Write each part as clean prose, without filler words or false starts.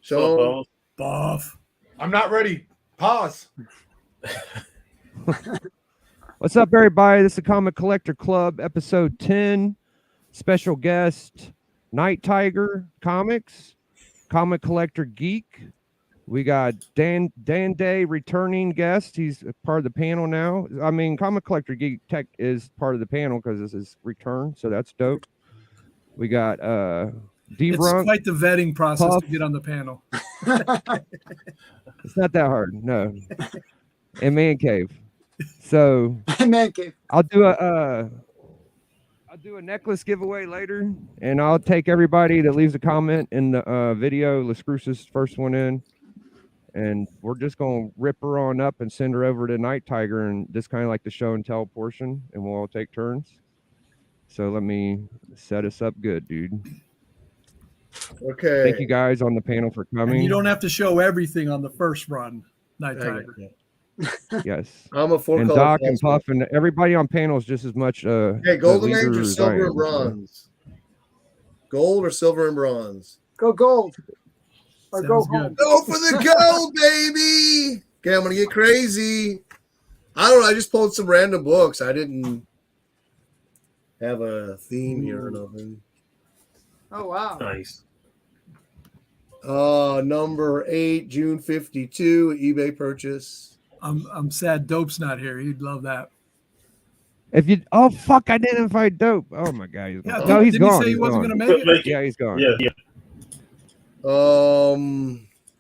So Buff. I'm not ready. Pause. What's up, everybody? This is the Comic Collector Club, episode 10. Special guest, Night Tiger Comics, Comic Collector Geek. We got Dan Day, returning guest. He's a part of the panel now. I mean, Comic Collector Geek Tech is part of the panel because this is return, so that's dope. We got It's quite the vetting process Puff. to get on the panel. It's not that hard, no. And Man Cave. So Man Cave. I'll do a necklace giveaway later, and I'll take everybody that leaves a comment in the video. Las Cruces first one in, and we're just gonna rip her on up and send her over to Night Tiger, and just kind of like the show and tell portion, and we'll all take turns. So let me set us up good, dude. okay. Thank you guys on the panel for coming. And you don't have to show everything on the first run, Night Tiger. Yes. I'm a four And color Doc and plasma. Puff and everybody on panel is just as much. Hey, golden age or leaders as I silver am, and bronze? Gold or silver and bronze? Go gold. Or Sounds go good. home. Go for the gold, baby! Okay, I'm gonna get crazy. I don't know. I just pulled some random books. I didn't have a theme here or nothing. Oh, wow. Nice. Number 8, June 52, eBay purchase. I'm sad Dope's not here. He'd love that. If you, oh fuck, I didn't invite Dope. Oh my god, he's Yeah, gone. No, he's didn't gone. he say he He's wasn't gone. going to make it? Yeah, he's gone. Yeah.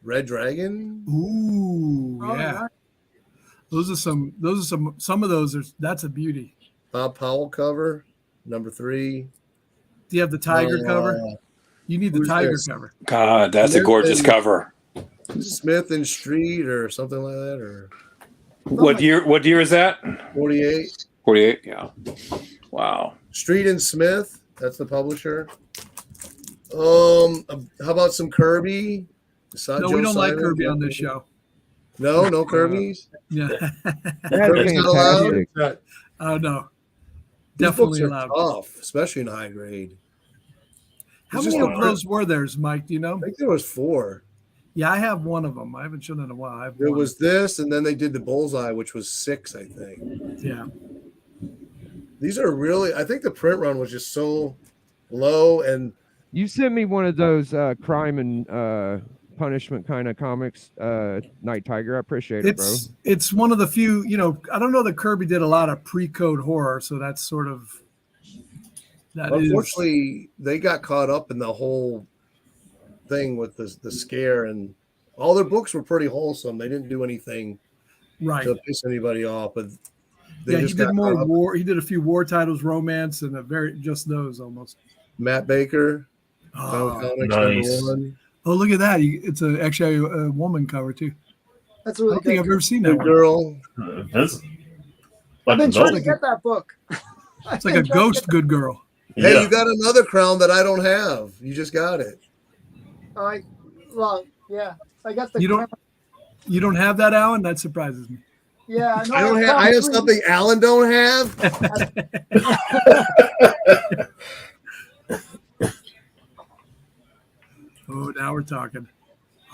Red Dragon. Ooh, Oh, yeah. yeah. Those are some of those are that's a beauty. Bob Powell cover. Number 3. Do you have the tiger cover? You need the who's tiger this? cover. God, that's a gorgeous cover. Smith and Street or something like that, or What year is that? 48. 48, yeah. Wow. Street and Smith. That's the publisher. How about some Kirby? No, we don't like Kirby on this show. No Kirby's. Yeah. That's Kirby's not allowed. fantastic. Oh no. These books Definitely are allowed. tough, especially in high grade. How It's many just of a- those were theirs, Mike? Do you know? I think there was 4. Yeah, I have one of them. I haven't shown it in a while. I have There one. was this, and then they did the Bullseye, which was 6, I think. Yeah. These are really. I think the print run was just so low, and You sent me one of those crime and punishment kind of comics, Night Tiger. I appreciate it, bro. It's one of the few, I don't know that Kirby did a lot of pre-code horror, so that's sort of unfortunately, they got caught up in the whole thing with the scare, and all their books were pretty wholesome. They didn't do anything right. to piss anybody off, but they Yeah, he just did got more caught up. war. He did a few war titles, romance, and just those almost. Matt Baker, Oh, Comics, nice. number 1. oh, look at that! It's actually a woman cover too. That's I really don't think good. I've ever seen that Good one. girl. That's I've been trying to like get that book. It's like a ghost good girl. Hey, yeah. you got another crown that I don't have. You just got it. Well, yeah. I got the. You don't- You don't have that, Alan? That surprises me. Yeah, no, I don't have. Crown I have 3. something Alan don't have. Oh, now we're talking.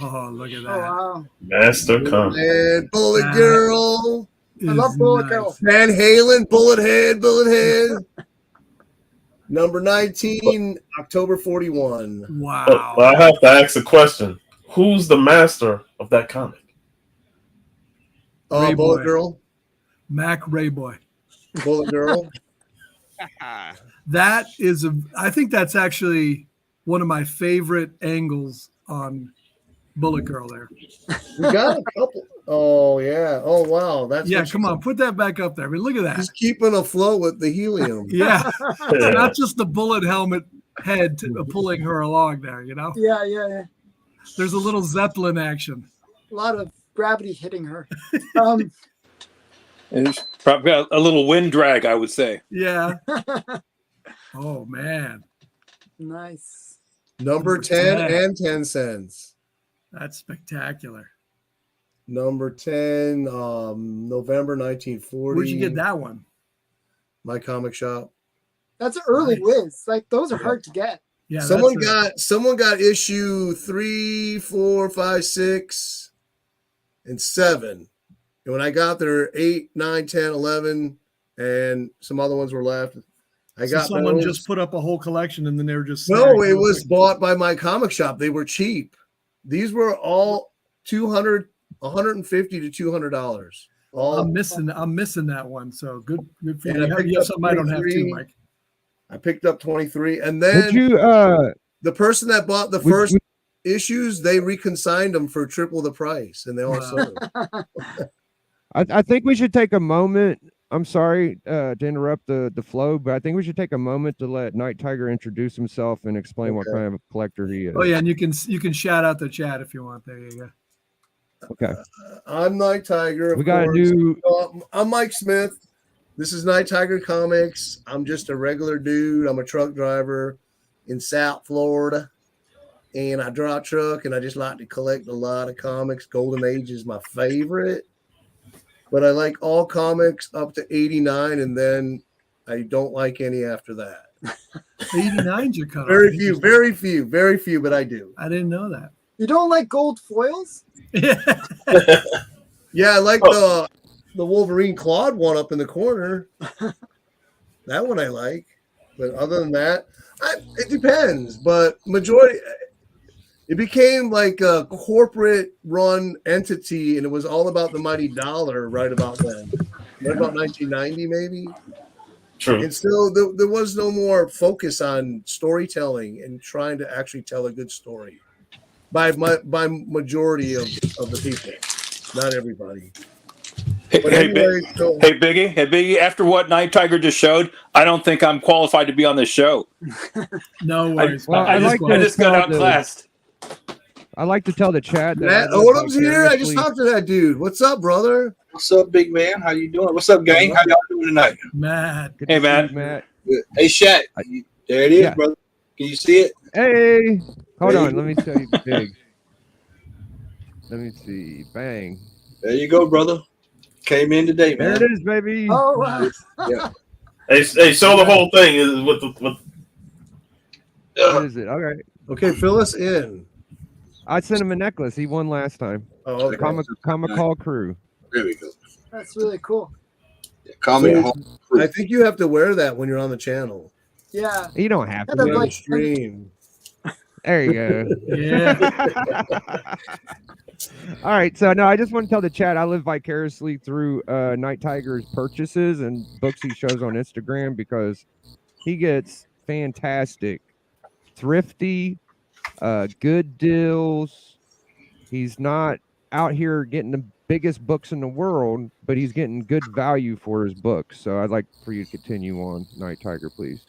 Oh, look at Oh, that. wow. Master Come. And Bullet That Girl, I love Is Bullet nice. Girl. Van Halen, Bullet Head. Number 19, October 41. Wow. Well, I have to ask a question. Who's the master of that comic? Ray Bullet Boy. Girl, Mac Rayboy. Bullet Girl. That is I think that's actually one of my favorite angles on Bullet Girl there. We got a couple. Oh yeah. Oh wow. That's Yeah, what come on, put that back up there. I mean, look at that. She's keeping afloat with the helium. Yeah, it's not just the bullet helmet head pulling her along there, Yeah. There's a little Zeppelin action. A lot of gravity hitting her. It's probably got a little wind drag, I would say. Yeah. Oh, man. Nice. Number 10 10. and 10 cents. That's spectacular. Number 10, November 1940. Where'd you get that one? My Comic Shop. That's an early Nice. whiz. Like those are hard to get. Yeah, someone got issue 3, 4, 5, 6, and 7. And when I got there, 8, 9, 10, 11, and some other ones were left. I got someone those. just put up a whole collection and then they were just No, it was bought by my comic shop. They were cheap. These were all $150 to $200. I'm missing that one. So good for you. And I picked up something I don't have too, 23. Mike. I picked up 23, and Would then you the person that bought the first issues, they reconsigned them for triple the price, and they all sold. I think we should take a moment. I'm sorry to interrupt the flow, but I think we should take a moment to let Night Tiger introduce himself and explain what kind of a collector he is. Oh yeah, and you can shout out the chat if you want. There you go. Okay. I'm Night Tiger. We got a new. I'm Mike Smith. This is Night Tiger Comics. I'm just a regular dude. I'm a truck driver in South Florida, and I drive a truck, and I just like to collect a lot of comics. Golden Age is my favorite, but I like all comics up to 89, and then I don't like any after that. 89's your cutoff. Very few, but I do. I didn't know that. You don't like gold foils? Yeah, I like the Wolverine clawed one up in the corner. That one I like, but other than that, it depends. But majority, it became like a corporate-run entity, and it was all about the mighty dollar right about then. Right about 1990, maybe. True. And so there was no more focus on storytelling and trying to actually tell a good story by majority of the people, not everybody. Hey, Anyway, hey, Biggie. After what Night Tiger just showed, I don't think I'm qualified to be on this show. No worries. I just got outclassed. I like to tell the chat that Matt Odom's here. I just talked to that dude. What's up, brother? What's up, big man? How you doing? What's up, gang? How y'all doing tonight? Matt. Hey, Matt. Good. Hey, Shaq. There it is, Yeah. brother. Can you see it? Hey, hold on. Let me show you big. Let me see. Bang. There you go, brother. Came in today, man. There it is, baby. Oh, wow. Yeah. Hey, show the whole thing is with What is it? Okay. Okay, fill us in. I sent him a necklace. He won last time. Oh, okay. Comic Call Crew. There we go. That's really cool. Yeah, comment. I think you have to wear that when you're on the channel. Yeah. You don't have Yeah, to. that's On like- the stream. There you go. Yeah. All right. So no, I just want to tell the chat I live vicariously through Night Tiger's purchases and books he shows on Instagram because he gets fantastic, thrifty, good deals. He's not out here getting the biggest books in the world, but he's getting good value for his books. So I'd like for you to continue on, Night Tiger, please.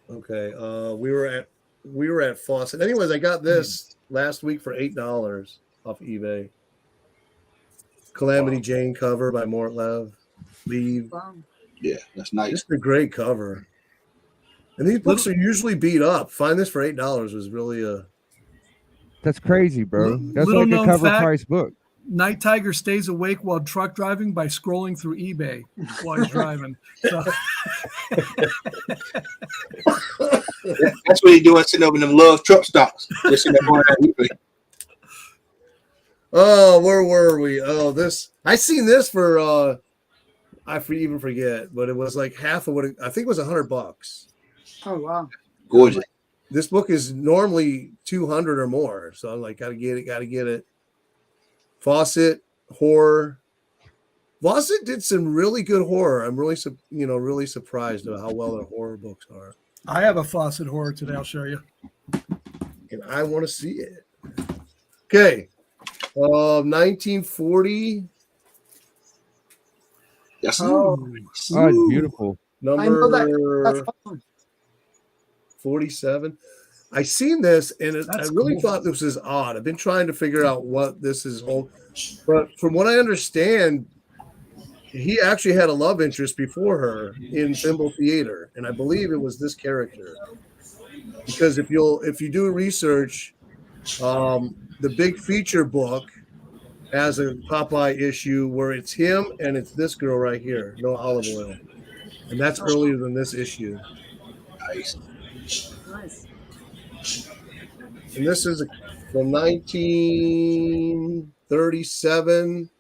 Okay. We were at Fawcett. Anyways, I got this last week for $8 off eBay. Calamity Jane cover by Mort Leave. Wow. Yeah, that's nice. Just a great cover. And these books are usually beat up. Find this for $8 was really a. That's crazy, bro. That's Little like a known cover fact. price book. Night Tiger stays awake while truck driving by scrolling through eBay while he's driving. So, That's what he doing sitting over in them love truck stops. Just sitting there on that eBay. Oh, where were we? Oh, this. I seen this for. Even forget, but it was like half of what I think it was $100. Oh, wow. Gorgeous. This book is normally 200 or more, so I'm like, gotta get it. Fawcett horror. Fawcett did some really good horror. I'm really, really surprised about how well their horror books are, I have a Fawcett horror today. I'll show you. and I want to see it. Okay, 1940. Yes. Oh, Oh, it's beautiful. I know that. Number That's awesome. 47. I seen this, and I That's really cool. thought this was odd. I've been trying to figure out what this is. But from what I understand, he actually had a love interest before her in Thimble Theater, and I believe it was this character. Because if you do research, the big feature book has a Popeye issue where it's him and it's this girl right here, no olive oil, and that's earlier than this issue. Nice. Nice. And this is from 1937,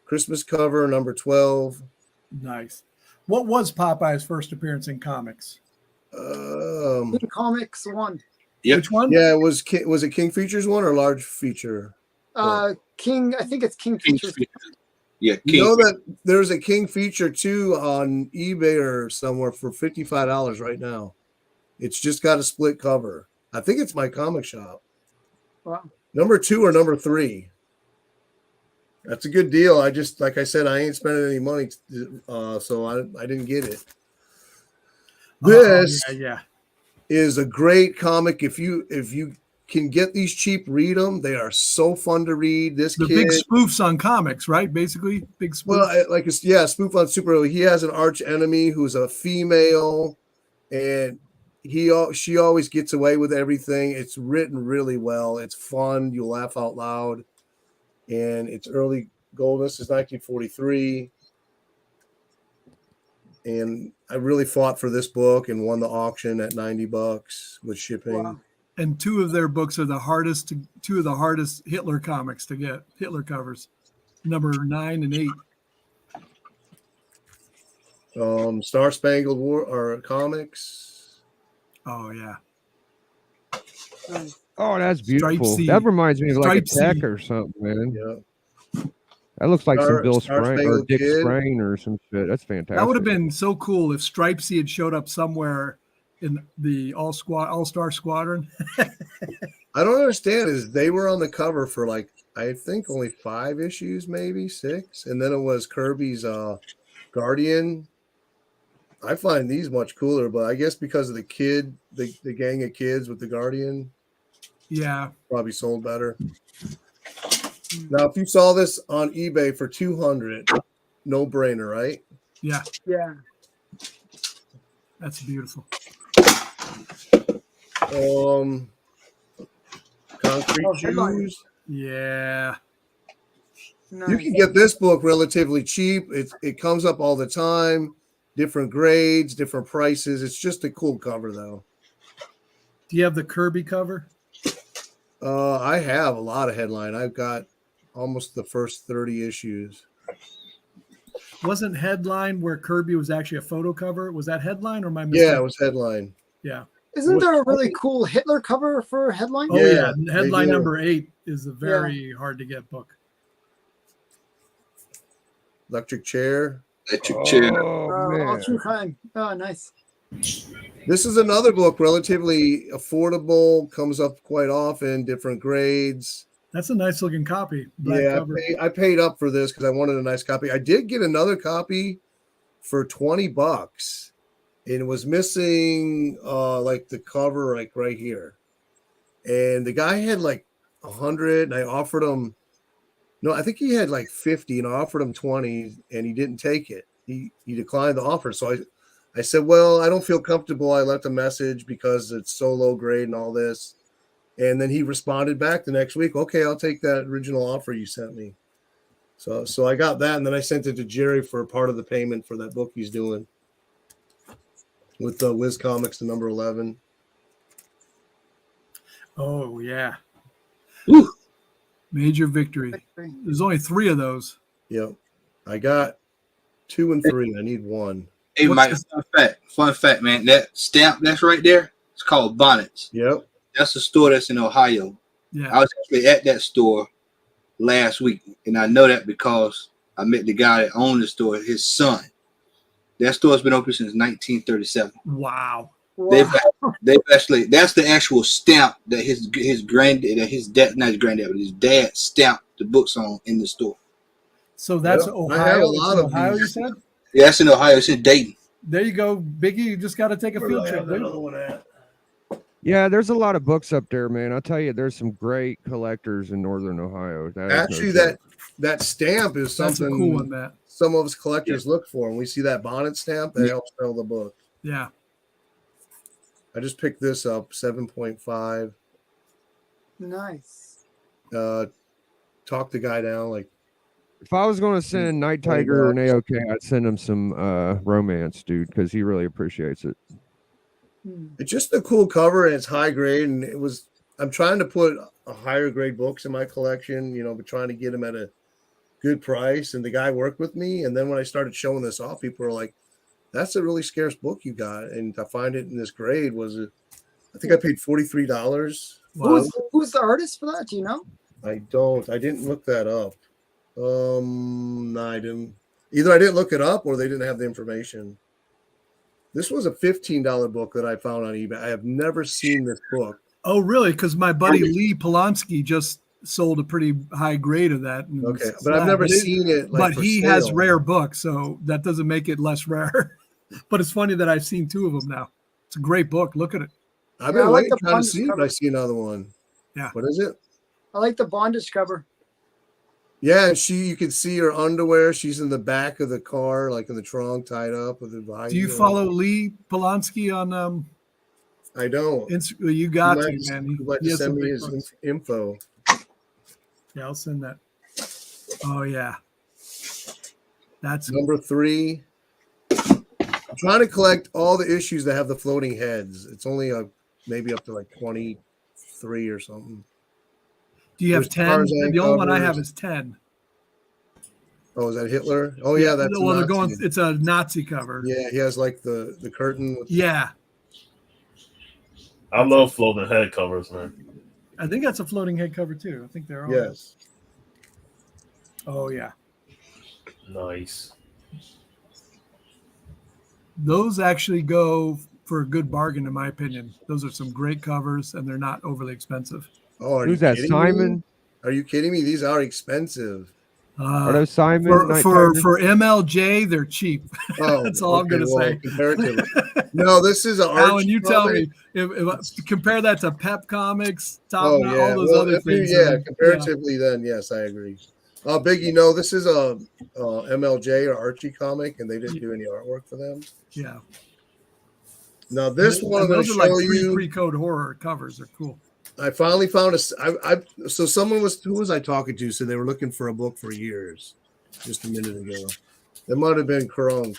Christmas cover, number 12. Nice. What was Popeye's first appearance in comics? Um, King Comics 1. Yep. Which one? yeah, was it King Features one or Large Feature? King, I think it's King King Features. Yeah, You King. know that there's a King Feature 2 on eBay or somewhere for $55 right now. It's just got a split cover. I think it's my comic shop. Wow. Number 2 or number 3. That's a good deal. I just, like I said, I ain't spending any money, so I didn't get it. This yeah. is a great comic. If you can get these cheap, read them. They are so fun to read. This The kid, big spoofs on comics, right? Basically, big spoofs. well, like it's spoof on superhero. He has an arch enemy who's a female, and she always gets away with everything. It's written really well. It's fun. You'll laugh out loud, and it's early gold. This is 1943. And I really fought for this book and won the auction at $90 with shipping. Wow. And two of their books are two of the hardest Hitler comics to get. Hitler covers, number 9 and 8. Star Spangled War or comics. Oh yeah. Oh, that's beautiful. Stripesy. That reminds me of like a Stripesy. tech or something, man. Yeah. That looks like some Bill Star Sprain or Spangled Dick Kid. Sprain or some shit. That's fantastic. That would have been so cool if Stripesy had showed up somewhere in the All-Star Squadron. I don't understand is they were on the cover for like I think only 5 issues, maybe 6, and then it was Kirby's Guardian. I find these much cooler, but I guess because of the kid, the gang of kids with the Guardian, Yeah. probably sold better. Now, if you saw this on eBay for $200, no brainer, right? Yeah. Yeah. That's beautiful. Concrete Headline. Shoes. Yeah. Nice. You can get this book relatively cheap. It comes up all the time, different grades, different prices. It's just a cool cover, though. Do you have the Kirby cover? I have a lot of headline. I've got almost the first 30 issues. Wasn't Headline where Kirby was actually a photo cover? Was that Headline or my Yeah, it was headline. Yeah. Isn't there a really cool Hitler cover for Headline? Oh Yeah, yeah. Headline they do. number 8 is a very hard to get book. Electric Chair. Electric chair. Oh, man. All True Crime. Oh, nice. This is another book, relatively affordable, comes up quite often, different grades. That's a nice looking copy. Black Yeah, cover. I paid up for this because I wanted a nice copy. I did get another copy for $20, and it was missing like the cover, like right here. And the guy had like 100, and I offered him. No, I think he had like 50, and I offered him 20, and he didn't take it. He declined the offer. So I said, well, I don't feel comfortable. I left a message because it's so low grade and all this. And then he responded back the next week. Okay, I'll take that original offer you sent me. So I got that, and then I sent it to Jerry for part of the payment for that book he's doing with the Wiz Comics, the number 11. Oh yeah. Woo. Major victory. There's only 3 of those. Yep. I got 2 and 3. I need 1. Hey, What's Mike, this? fun fact, man. That stamp that's right there, it's called Bonnets. Yep. That's a store that's in Ohio. Yeah. I was actually at that store last week, and I know that because I met the guy that owned the store, his son. That store's been open since 1937. Wow. They've actually, that's the actual stamp that his granddad, not his granddad, but his dad stamped the books on in the store. So that's Yep. I Ohio. have a It's lot in of Ohio, these. you said? Yeah, that's in Ohio. It's in Dayton. There you go, Biggie. You just got to take a Where do field I trip, have that dude. other one at? Yeah, there's a lot of books up there, man. I'll tell you, there's some great collectors in Northern Ohio. That is no Actually, joke. that stamp is That's a something cool one, Matt. some of us collectors look for. When we see that bonnet stamp, that helps sell the book. Yeah. I just picked this up, 7.5. Nice. Talk the guy down like If I was going to send Night Tiger an AOK, I'd send him some romance, dude, because he really appreciates it. It's just a cool cover and it's high grade. And I'm trying to put a higher grade books in my collection, but trying to get them at a good price. And the guy worked with me. And then when I started showing this off, people were like, that's a really scarce book you got. And to find it in this grade I think I paid $43. Wow. Who's the artist for that? Do you know? I didn't look that up. No, I didn't. Either I didn't look it up or they didn't have the information. This was a $15 book that I found on eBay. I have never seen this book. Oh, really? Because my buddy Lee Polanski just sold a pretty high grade of that. Okay, but I've never seen it. But he has rare books, so that doesn't make it less rare. But it's funny that I've seen two of them now. It's a great book. Look at it. I've been waiting trying to see it, but I see another one. Yeah. What is it? I like the bondage cover. Yeah, and you can see her underwear. She's in the back of the car, like in the trunk, tied up with the. Do you follow Lee Polanski on? I don't. You got to, man. You'd like to send me his info. Yeah, I'll send that. Oh yeah, that's number 3. I'm trying to collect all the issues that have the floating heads. It's only maybe up to like 23 or something. Do you have 10? The only one I have is 10. Oh, is that Hitler? Oh yeah, that's well. They're going. It's a Nazi cover. Yeah, he has like the curtain. Yeah. I love floating head covers, man. I think that's a floating head cover too. I think they're all. Yes. Oh yeah. Nice. Those actually go for a good bargain, in my opinion. Those are some great covers, and they're not overly expensive. Oh, who's that? Simon? Are you kidding me? These are expensive. Are those Simon? For MLJ, they're cheap. Oh, that's all I'm gonna say. Comparatively, no, this is an Alan, you tell me. If compare that to Pep Comics, all those other things. Yeah, comparatively, then yes, I agree. Biggie, no, this is a MLJ or Archie comic, and they didn't do any artwork for them. Yeah. Now this one I'm going to show like you. Pre-code horror covers are cool. I finally found so someone who was I talking to said they were looking for a book for years, just a minute ago. It might have been Crunk.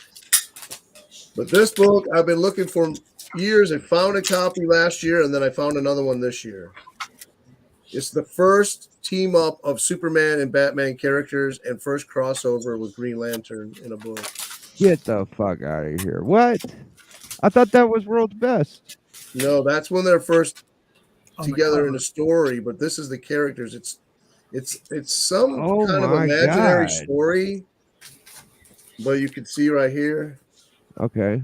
But this book I've been looking for years. I found a copy last year, and then I found another one this year. It's the first team up of Superman and Batman characters and first crossover with Green Lantern in a book. Get the fuck out of here. What? I thought that was World's Best. No, that's when they're first together in a story, but this is the characters. It's some kind of imaginary story, but you can see right here. Okay.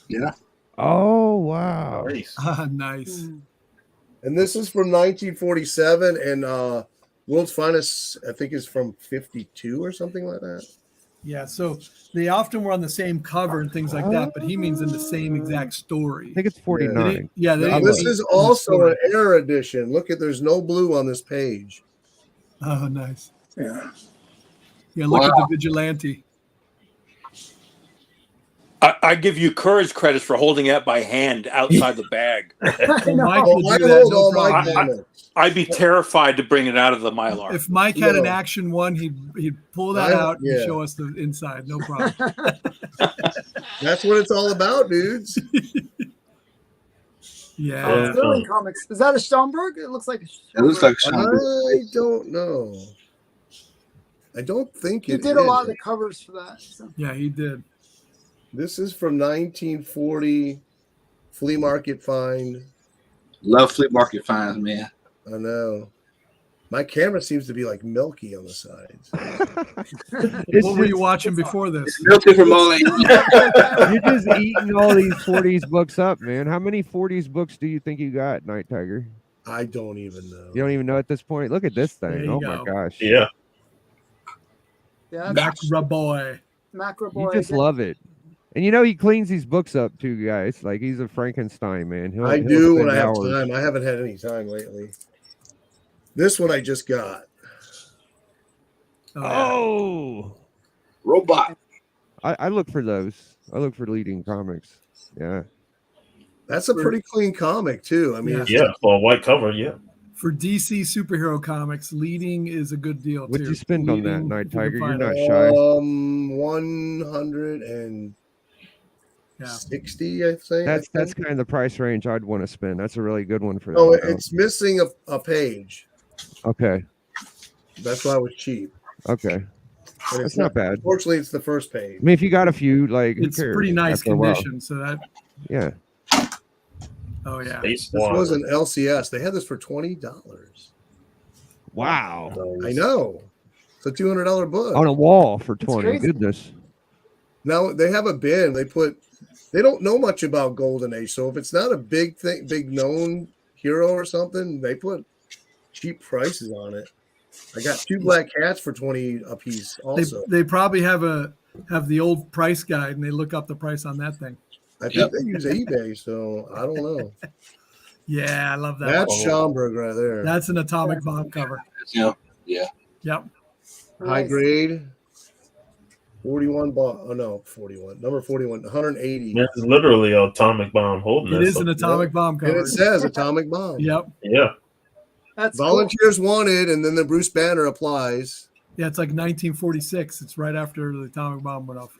Yeah. Oh wow. Nice. And this is from 1947, and World's Finest, I think, is from 52 or something like that. Yeah, so they often were on the same cover and things like that, but he means in the same exact story. I think it's 49. Yeah, this is also an Era edition. Look there's no blue on this page. Oh, nice. Yeah. Yeah, look at the vigilante. I give you courage credits for holding that by hand outside the bag. I'd be terrified to bring it out of the Mylar. If Mike had an Action 1, he'd pull that out and show us the inside. No problem. That's what it's all about, dudes. Yeah. Sterling Comics. Is that a Stromberg? It looks like a Stromberg. It looks like Stromberg. I don't know. I don't think he did a lot of the covers for that. So. Yeah, he did. This is from 1940 flea market find. Love flea market finds, man. I know. My camera seems to be like milky on the sides. What were you watching before this? It's milky from all angles. You're just eating all these 40s books up, man. How many 40s books do you think you got, Night Tiger? I don't even know. You don't even know at this point? Look at this thing. Oh my gosh. Yeah. Yeah. Macra Boy. You just love it. And he cleans these books up too, guys. Like he's a Frankenstein, man. I do when I have time. I haven't had any time lately. This one I just got. Oh. Robot. I look for those. I look for leading comics. Yeah. That's a pretty clean comic too. I mean, yeah, for a white cover, yeah. For DC superhero comics, leading is a good deal. What'd you spend on that, Night Tiger? You're not shy. 100 and Yeah. 60, I think. That's kind of the price range I'd want to spend. That's a really good one for that. Oh, it's missing a page. Okay. That's why it was cheap. Okay. And That's it's not bad. Fortunately, it's the first page. I mean, if you got a few, like, who It's cares pretty nice after a while? condition. So that. Yeah. Oh yeah. Space This One. was an LCS. They had this for $20. Wow. I know. It's a $200 book. On a wall for 20. crazy. Goodness. Now they have a bin. They don't know much about Golden Age, so if it's not a big known hero or something, they put cheap prices on it. I got 2 black cats for 20 a piece. Also, They probably have the old price guide and they look up the price on that thing. I think they use eBay, so I don't know. Yeah, I love that. That's Schomburg right there. That's an atomic bomb cover. Yeah. Yep. High grade. 41 41. Number 41, 180. It's literally an atomic bomb holding It this is an up. atomic bomb And cover. it says atomic bomb. Yep. Yeah. That's Volunteers wanted, and then the Bruce Banner applies. Yeah, it's like 1946. It's right after the atomic bomb went off.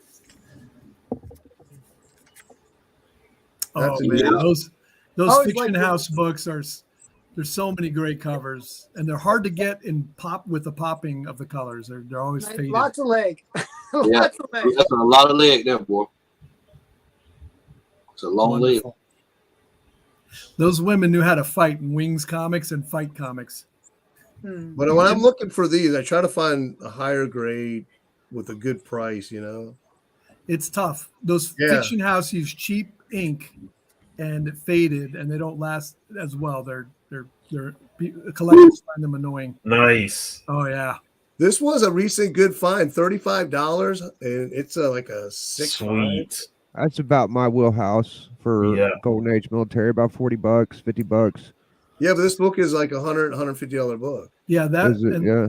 That's Oh amazing. man, those Always Fiction like House books are. There's so many great covers, and they're hard to get in pop with the popping of the colors. They're always cool. faded. Lots of leg. Yeah. Lots of leg. That's a lot of leg there, boy. It's a long leg. Wonderful. Those women knew how to fight in Wings comics and Fight comics. But when I'm looking for these, I try to find a higher grade with a good price, you know. It's tough. Those Yeah. Fiction House use cheap ink, and it faded, and they don't last as well. They're collectors find them annoying. Nice. Oh yeah. This was a recent good find, $35, and it's like a 6. Sweet. That's about my wheelhouse for Yeah. Golden Age military, about $40, $50. Yeah, but this book is like $150 book. Yeah, that. Is it? and- Yeah.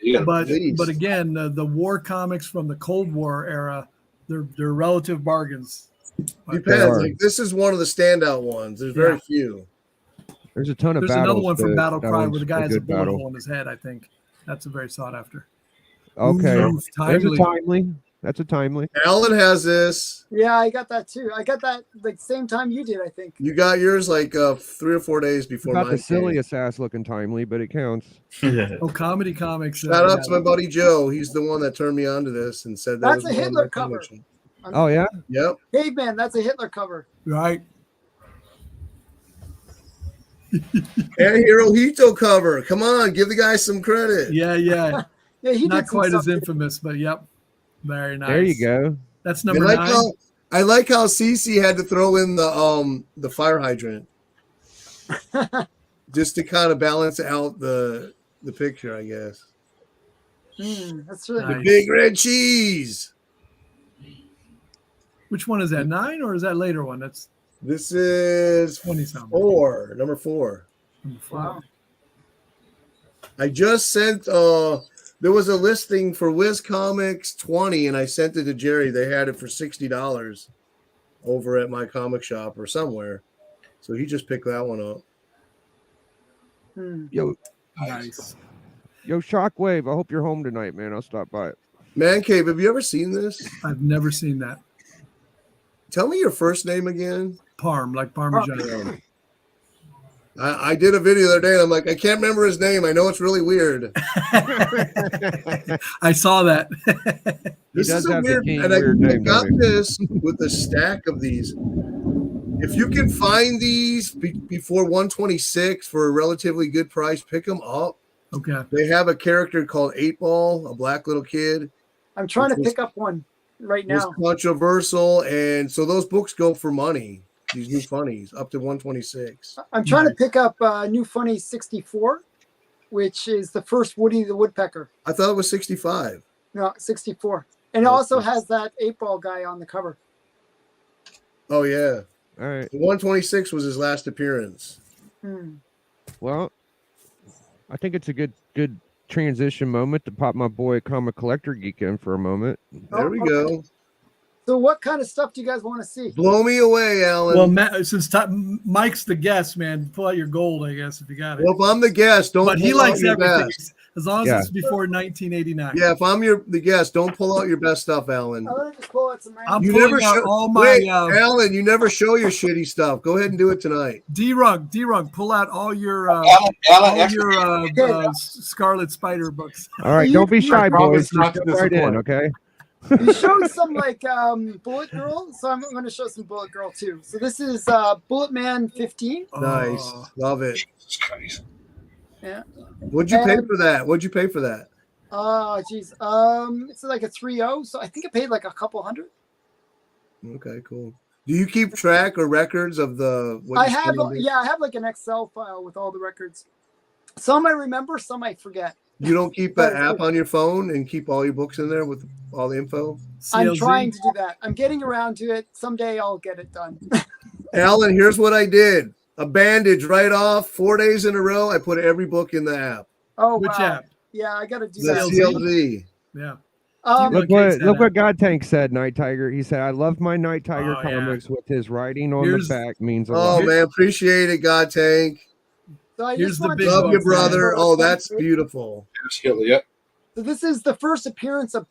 Yeah. But Please. again, the war comics from the Cold War era, they're relative bargains. Depends. are. Like this is one of the standout ones. There's very Yeah. few. There's a ton of There's battles. another one from but Battle that Cry one's where the guy has a good bullet battle. hole in his head. I think that's a very sought after. Okay. Ooh, There's a timely. timely. That's a timely. Alan has this. Yeah, I got that too. I got that like same time you did, I think. You got yours like 3 or 4 days before About mine the came. silliest ass looking timely, but it counts. Oh, comedy comics. Shout out to my buddy Joe. He's the one that turned me on to this and said that That's was a one of Hitler my cover. collection. Oh yeah. Yep. Caveman, that's a Hitler cover. Right. And Hirohito cover. Come on, give the guy some credit. Yeah, yeah. Yeah, he Not did some quite as stuff. infamous, but yep. Very nice. There you go. That's I number like 9. I like how Cece had to throw in the fire hydrant just to kind of balance out the picture, I guess. That's really Nice. The big red cheese. Which one is that? 9 or is that later one? That's This is 20 something. 4, number 4. wow. I just sent there was a listing for Wiz Comics 20 and I sent it to Jerry. They had it for $60 over at my comic shop or somewhere. So he just picked that one up. Yo, Nice. Shockwave. I hope you're home tonight, man. I'll stop by. Man Cave, have you ever seen this? I've never seen that. Tell me your first name again. Parm, like Parmesan. I did a video the other day and I'm like, I can't remember his name. I know it's really weird. I saw that. This does is a have the weird, king and I weird name, got don't he? this with a stack of these. If you can find these before 126 for a relatively good price, pick them up. Okay. They have a character called 8 Ball, a black little kid. I'm trying to Which was- pick up one right Was now. controversial, and so those books go for money. These new funnies up to 126. I'm trying to pick up New Funny 64, which is the first Woody the Woodpecker. I thought it was 65. No, 64. And it also has that 8-ball guy on the cover. Oh yeah, All right. 126 was his last appearance. Well, I think it's a good transition moment to pop my boy Comic Collector Geek in for a moment. There we go. So what kind of stuff do you guys want to see? Blow me away, Alan. Well, Matt, since Mike's the guest, man, pull out your gold, I guess, if you got it. Well, if I'm the guest, don't. But he pull out likes your everything. best. As long as Yeah. it's before 1989. Yeah, if I'm the guest, don't pull out your best stuff, Alan. I'm gonna just pull out some I'm You pulling never out show. all my Wait, Alan, you never show your shitty stuff. Go ahead and do it tonight. D-Rug, pull out all your Scarlet Spider books. All right, don't be shy, boys. promise not Just to jump right in, disappoint. okay? You showed some like Bullet Girl, so I'm going to show some Bullet Girl too. So this is Bullet Man 15. Nice, Oh. love it. Jesus Christ. Yeah. What'd you pay And- for that? What'd you pay for that? Oh, geez. It's like a 3.0, so I think I paid like a couple hundred. Okay, cool. Do you keep track or records of the? What I you have, spend on it? yeah, I have like an Excel file with all the records. Some I remember, some I forget. You don't keep an app on your phone and keep all your books in there with all the info? I'm CLZ? trying to do that. I'm getting around to it. Someday I'll get it done. Alan, here's what I did. A bandage right off, 4 days in a row. I put every book in the app. Oh, Which wow. app? Yeah, I got to do The that. CLZ. Yeah. Look Kids what that God Tank said, Night Tiger. He said, I love my Night Tiger Oh, yeah. comics with his writing on Here's- the back means a Oh lot. man, appreciate it, God Tank. So I Here's just the want big to- Love you, book, brother. Oh, that's beautiful. There's Hitler, yep. So this is the first appearance of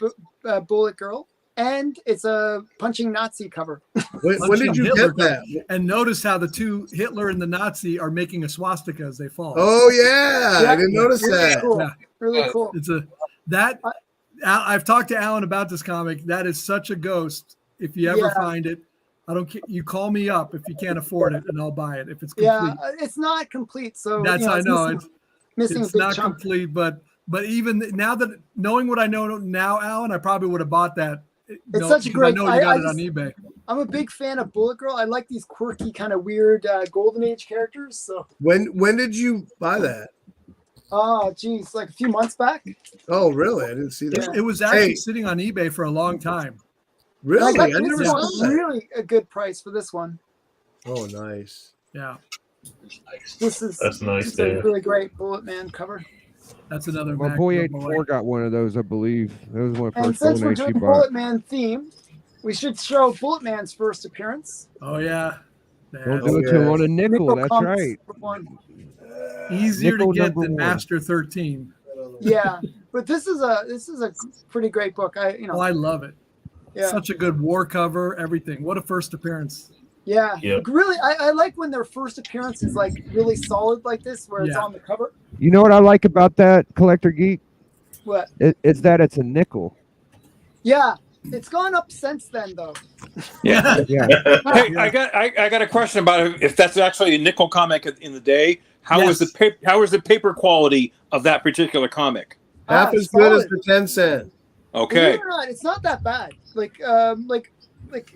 Bullet Girl, and it's a punching Nazi cover. When did you Hitler get that? And notice how the two, Hitler and the Nazi, are making a swastika as they fall. Oh yeah, I didn't notice really that. Cool. Yeah. Really cool. It's I've talked to Alan about this comic. That is such a ghost. If you ever Yeah. find it, I don't care. You call me up if you can't afford it, and I'll buy it if it's complete. Yeah, it's not complete. So That's I it's know missing it's a big not chunk. complete, but even now that knowing what I know now, Alan, I probably would have bought that. It's such a because great- I know you got I it on just- eBay. I'm a big fan of Bullet Girl. I like these quirky, kind of weird Golden Age characters. So, When did you buy that? oh, geez, like a few months back. Oh really? I didn't see that. It was actually Hey. sitting on eBay for a long time. Really? And I I got never this saw one that. really a good price for this one. Oh nice. Yeah, This is That's nice this is a there. really great Bullet Man cover. that's another. My Mac boy boy. 84 got one of those, I believe. That was one of the And first since we're donations he doing bought. Bullet Man theme, we should show Bullet Man's first appearance. Oh yeah, Don't Oh, do it to him yeah. on a nickel. Nickel That's Comics right. one. easier Nickel to get number than one. Master 13. Yeah, but this is a pretty great book. Oh, I love it. yeah. Such a good war cover. Everything. What a first appearance. Yeah, Yep. Like, really, I like when their first appearance is like really solid like this, where it's Yeah. on the cover. You know what I like about that, Collector Geek? What? It's that it's a nickel. Yeah, it's gone up since then, though. Yeah. Yeah. Hey, I got a question about if that's actually a nickel comic in the day. How Yes. was the paper quality of that particular comic? Half it's as good as solid. for 10 cents. Okay. Believe it or not, it's not that bad. Like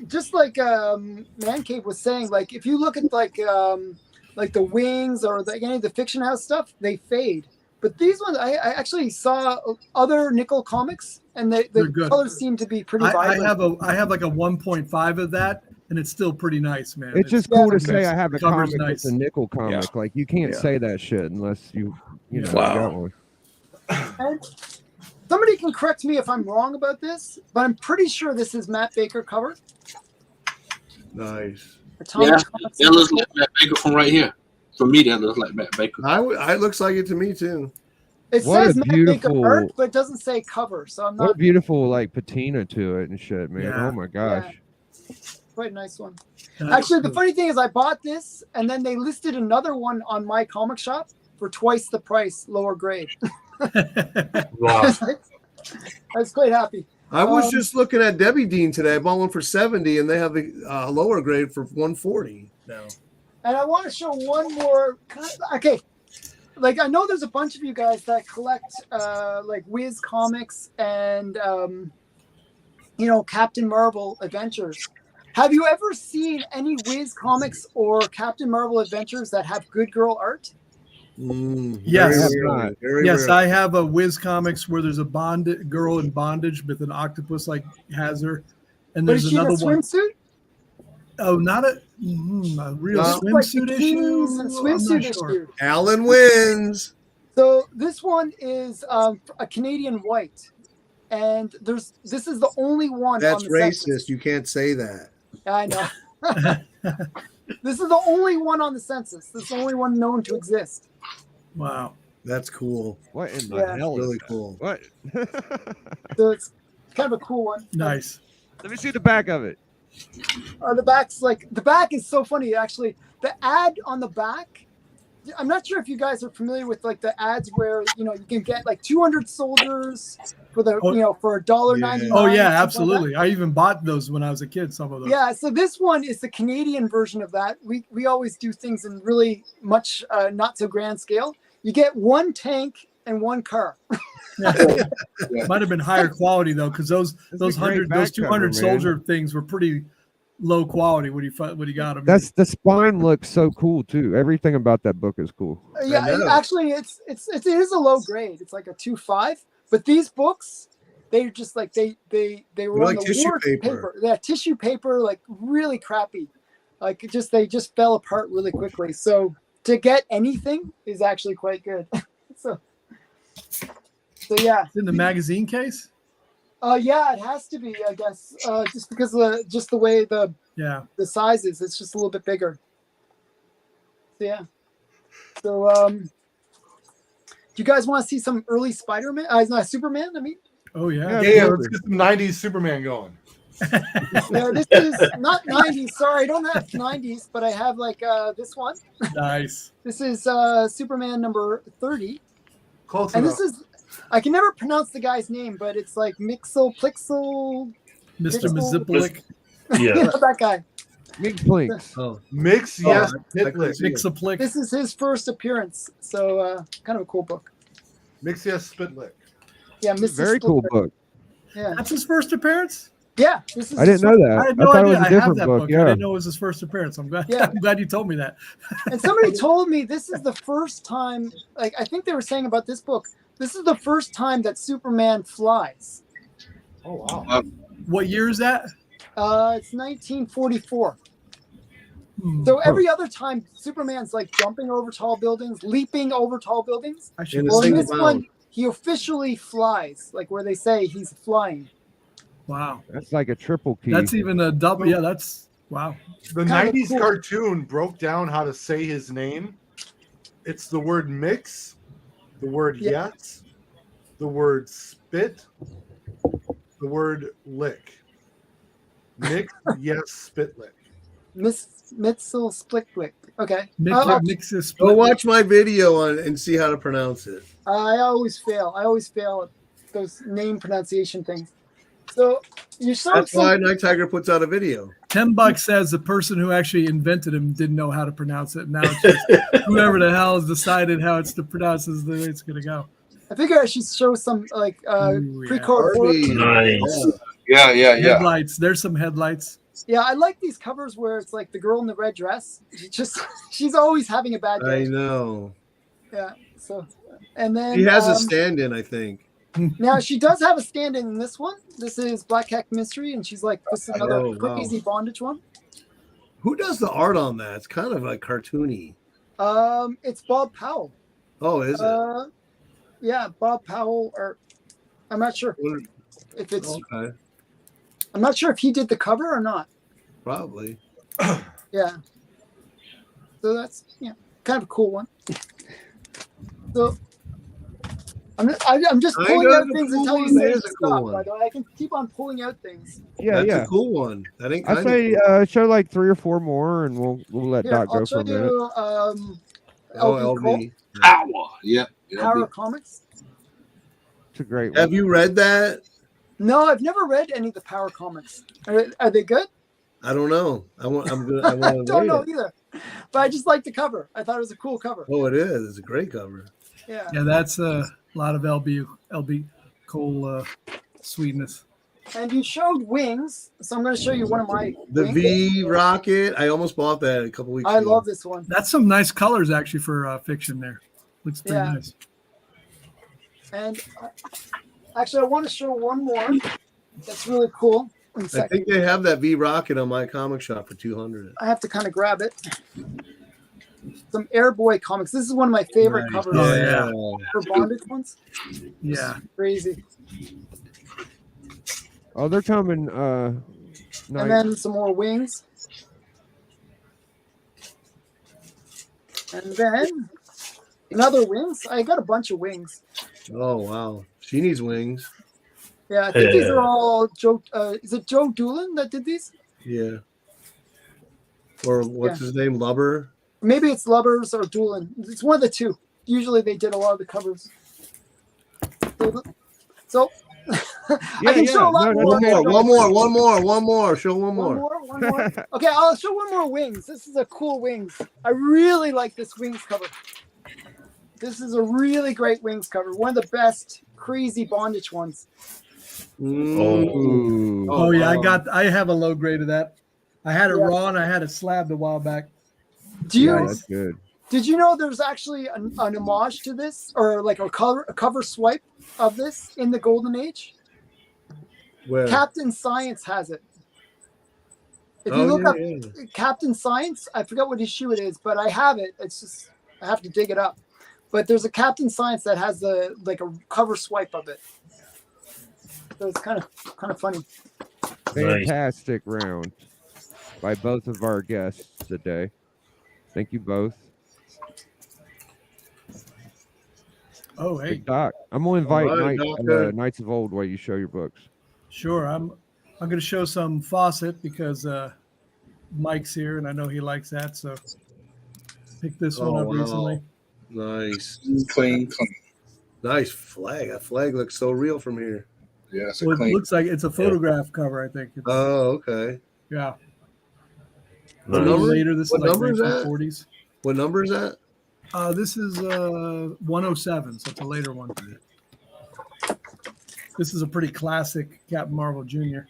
just like Man Cave was saying, like if you look at like the Wings or any of the Fiction House stuff, they fade. But these ones, I actually saw other nickel comics, and They're the good. colors seem to be pretty I vibrant. have like a 1.5 of that, and it's still pretty nice, man. It's just cool to Yeah. say I have a Cover's comic nice. that's a nickel comic. Like you can't Yeah. say that shit unless you know Wow. got one. And somebody can correct me if I'm wrong about this, but I'm pretty sure this is Matt Baker cover. Nice. Atomic Yeah, Comics. that looks like Matt Baker from right here. For me, that looks like Matt Baker. It looks like it to me too. It What says a Matt Baker beautiful- art, but it doesn't say cover, so I'm What a not beautiful like patina to it and shit, man. Yeah. Oh my gosh. quite a nice one. That's Actually, the cool. funny thing is, I bought this, and then they listed another one on my comic shop for twice the price, lower grade. Wow. I was quite happy. I was Um, just looking at Debbie Dean today. I bought one for 70 and they have a lower grade for 140 now. And I want to show one more. Okay, like I know there's a bunch of you guys that collect like Wiz comics and Captain Marvel adventures. Have you ever seen any Wiz comics or Captain Marvel adventures that have good girl art? Yes. Very rarely, very Yes, rarely. I have a Wiz comics where there's a girl in bondage with an octopus like has her, and But there's is she in a another one. swimsuit? Oh, not a real No. Like swimsuit bikinis issue. and I'm swimsuit not sure. issue. Alan wins. So this one is a Canadian white, and this is the only one. That's on the racist. census. You can't say that. I know. This is the only one on the census. This is the only one known to exist. Wow. That's cool. What in the Yeah. hell? Really is that? cool. What? So it's kind of a cool one. Nice. Let me see the back of it. The back is so funny. Actually, the ad on the back. I'm not sure if you guys are familiar with like the ads where you can get like 200 soldiers for the for $1.99. Oh yeah, absolutely. I even bought those when I was a kid. Some of those. Yeah, so this one is the Canadian version of that. We always do things in really much not so grand scale. You get one tank and one car. Might have been higher quality though, because those a great 200 back cover, man. soldier things were pretty low quality when you got them. That's the spine looks so cool too. Everything about that book is cool. Yeah, actually, it is a low grade. It's like a 2.5. But these books, they're just like they were on like the tissue word paper. Yeah, tissue paper, like really crappy. Like they just fell apart really quickly. So to get anything is actually quite good. so yeah. It's in the magazine case. Yeah, it has to be, I guess, just because of the way the size is. It's just a little bit bigger. So, yeah. So, do you guys want to see some early Spider-Man? Not Superman. I mean. Oh yeah. Yeah. Let's get some '90s Superman going. Yeah, this is not 90s. Sorry, I don't have 90s, but I have like this one. Nice. This is Superman number 30. Close and enough. this is. I can never pronounce the guy's name, but it's like Mixel. Mr. Maziplik. Yeah. That guy. Mix Plinks. Oh, Mix, yes. Mixaplik. This is his first appearance, so kind of a cool book. Mix, yes, Spitlick. Yeah, Mrs. Very cool Split. book. Yeah, That's his first appearance. yeah. This is. I didn't know that. I had I no thought idea. it was a I have different that book. book. I Yeah. didn't know it was his first appearance. I'm glad. Yeah. I'm glad you told me that. And somebody told me this is the first time. Like I think they were saying about this book. This is the first time that Superman flies. Oh wow. What year is that? It's 1944. So every other time Superman's like jumping over tall buildings, leaping over tall buildings. I should. In a Well, in single this bound. one, he officially flies, like where they say he's flying. Wow. That's like a triple key. That's even a double. Yeah, that's wow. The Kinda 90s cool. cartoon broke down how to say his name. It's the word mix, the word Yeah. yes, the word spit, the word lick. Mix, yes, spit lick. Mitzel Splicklick. Okay. Mix is Go split. watch my video and see how to pronounce it. I always fail. At those name pronunciation things. So you showed That's why some. Night Tiger puts out a video. $10 says the person who actually invented him didn't know how to pronounce it. Now it's just whoever the hell has decided how it's to pronounce is the way it's going to go. I figure I should show some like Ooh, yeah. pre-code for Harvey. Nice. Yeah. Headlights. There's some headlights. Yeah, I like these covers where it's like the girl in the red dress. She's always having a bad I day. know. Yeah. So, and then He has a stand-in, I think. now she does have a stand-in this one. This is Black Cat Mystery, and she's like, this is another Oh, wow. crazy bondage one. Who does the art on that? It's kind of like cartoony. It's Bob Powell. Oh, is it? Yeah, Bob Powell, or I'm not sure if it's. Okay, I'm not sure if he did the cover or not. probably. Yeah. So that's kind of a cool one. So I'm just I pulling know out the things cool until you one say is to a cool stop. one. By the way, I can keep on pulling out things. Yeah, That's yeah. a cool one. That ain't I kind say of show like 3 or 4 more, and we'll let Here, Doc I'll go show for a minute. you LV. Power. Yep. Power Comics. It's a great one. Have you read that? No, I've never read any of the Power Comics. Are they good? I don't know. I want I to don't read know it. either. But I just like the cover. I thought it was a cool cover. Oh, it is. It's a great cover. Yeah. Yeah, that's a lot of LB Cole sweetness. And you showed Wings, so I'm going to show you one of my The Wings. V Rocket. I almost bought that a couple weeks I ago. love this one. That's some nice colors actually for fiction there. Looks pretty Yeah. nice. And actually, I want to show one more that's really cool. In a I second. think they have that V Rocket on my comic shop for 200. I have to kind of grab it. Some Airboy comics. This is one of my favorite Nice. covers Oh, yeah. for bondage ones. Yeah. Crazy. Oh, they're coming. And Nice. then some more Wings. And then Another wings. I got a bunch of wings. Oh wow, she needs wings. Yeah, I think these are all Joe. Is it Joe Doolin that did these? Yeah. Or what's his name? Lubber. Maybe it's Lubbers or Doolin. It's one of the two. Usually they did a lot of the covers. So I can show a lot more. One more. Show one more. One more. Okay, I'll show one more wings. This is a cool wings. I really like this wings cover. This is a really great wings cover. One of the best crazy bondage ones. Oh yeah, I have a low grade of that. I had it raw and I had it slabbed a while back. That's good. Did you know there's actually an homage to this, or like a cover swipe of this in the Golden Age? Where? Captain Science has it. If you look up Captain Science, I forgot what issue it is, but I have it. It's just I have to dig it up. But there's a Captain Science that has a cover swipe of it. So it's kind of funny. Fantastic round by both of our guests today. Thank you both. Oh, hey, Doc, I'm gonna invite Knights of Old while you show your books. Sure, I'm going to show some Fawcett because Mike's here and I know he likes that. So picked this one up recently. Nice, clean. Nice flag. That flag looks so real from here. Yeah, So it looks like it's a photograph cover. I think. Oh, okay. Yeah. What number? Later, this What is like number is that? 1940s. What number is that? This is 107, so it's a later one. This is a pretty classic Captain Marvel Jr.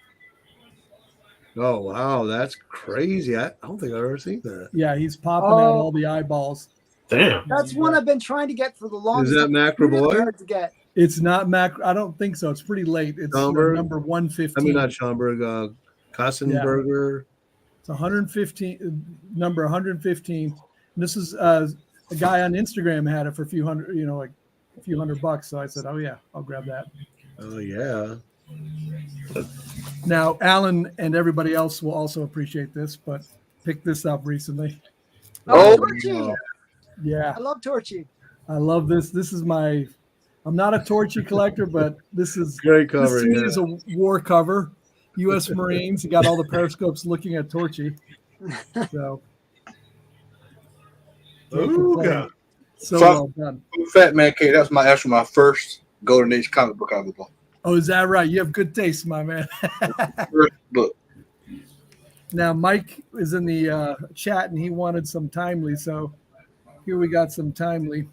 Oh wow, that's crazy. I don't think I've ever seen that. Yeah, he's popping out all the eyeballs. Damn. That's one I've been trying to get for the longest. Is that Macro Really Boy? hard to get. It's not Mac. I don't think so. It's pretty late. It's Schomburg? number 115. I mean, not Schomburg. Kassenberger. It's 115, number 115. And this is a guy on Instagram had it for a few hundred, like a few $100. So I said, oh yeah, I'll grab that. Oh yeah. Now, Alan and everybody else will also appreciate this, but picked this up recently. Oh, Torchy. Yeah. I love Torchy. I love this. This is I'm not a Torchy collector, but this is great cover. This to me is a war cover. U.S. Marines. You got all the periscopes looking at Torchy. So. Ooh, so well done. Fat Man Cave. That's my first Golden Age comic book I ever bought. Oh, is that right? You have good taste, my man. First book. Now, Mike is in the chat, and he wanted some timely. So here we got some timely.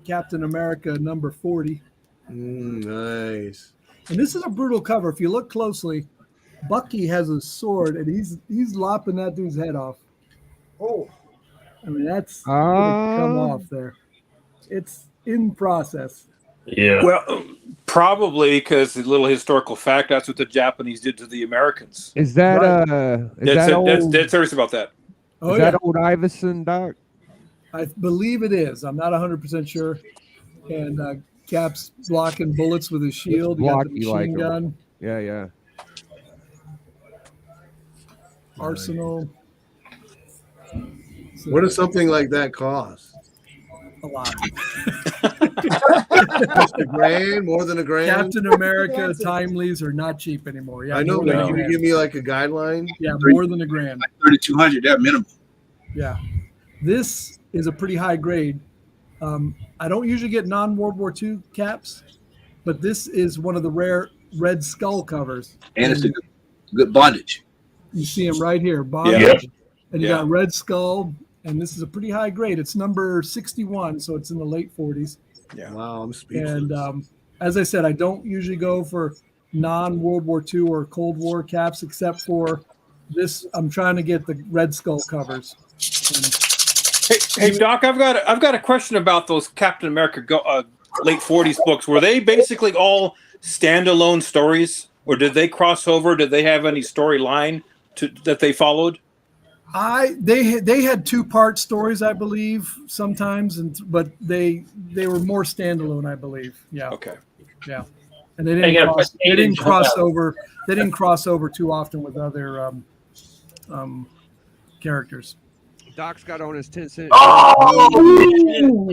Captain America number 40. Nice. And this is a brutal cover. If you look closely, Bucky has a sword, and he's lopping that dude's head off. Oh. I mean, that's gonna come off there. It's in process. Yeah. Well, probably because a little historical fact, that's what the Japanese did to the Americans. Is that That's dead serious about that. Oh, is that old Iverson, Doc? I believe it is. I'm not 100% sure. And Cap's blocking bullets with his shield. He got the machine gun. Yeah. Arsenal. So, What does something like that cost? a lot. Just $1,000? More than $1,000? Captain America timelies are not cheap anymore. Yeah, I know, more but than can you $1,000. give me like a guideline? Yeah, more than $1,000. Like 3,200. That minimum. Yeah. This is a pretty high grade. I don't usually get non-World War II caps, but this is one of the rare Red Skull covers. And it's a good bondage. You see him right here, bondage. Yeah. And you got Red Skull, and this is a pretty high grade. It's number 61, so it's in the late 40s. Yeah. Wow, I'm speechless. And as I said, I don't usually go for non-World War II or Cold War caps, except for this. I'm trying to get the Red Skull covers. Hey, Doc, I've got a question about those Captain America late 40s books. Were they basically all standalone stories, or did they cross over? Did they have any storyline that they followed? They had 2-part stories, I believe, sometimes, but they were more standalone, I believe. Yeah. Okay. Yeah. And they didn't cross over. They didn't cross over too often with other characters. Doc's got on his 10-cent. Oh,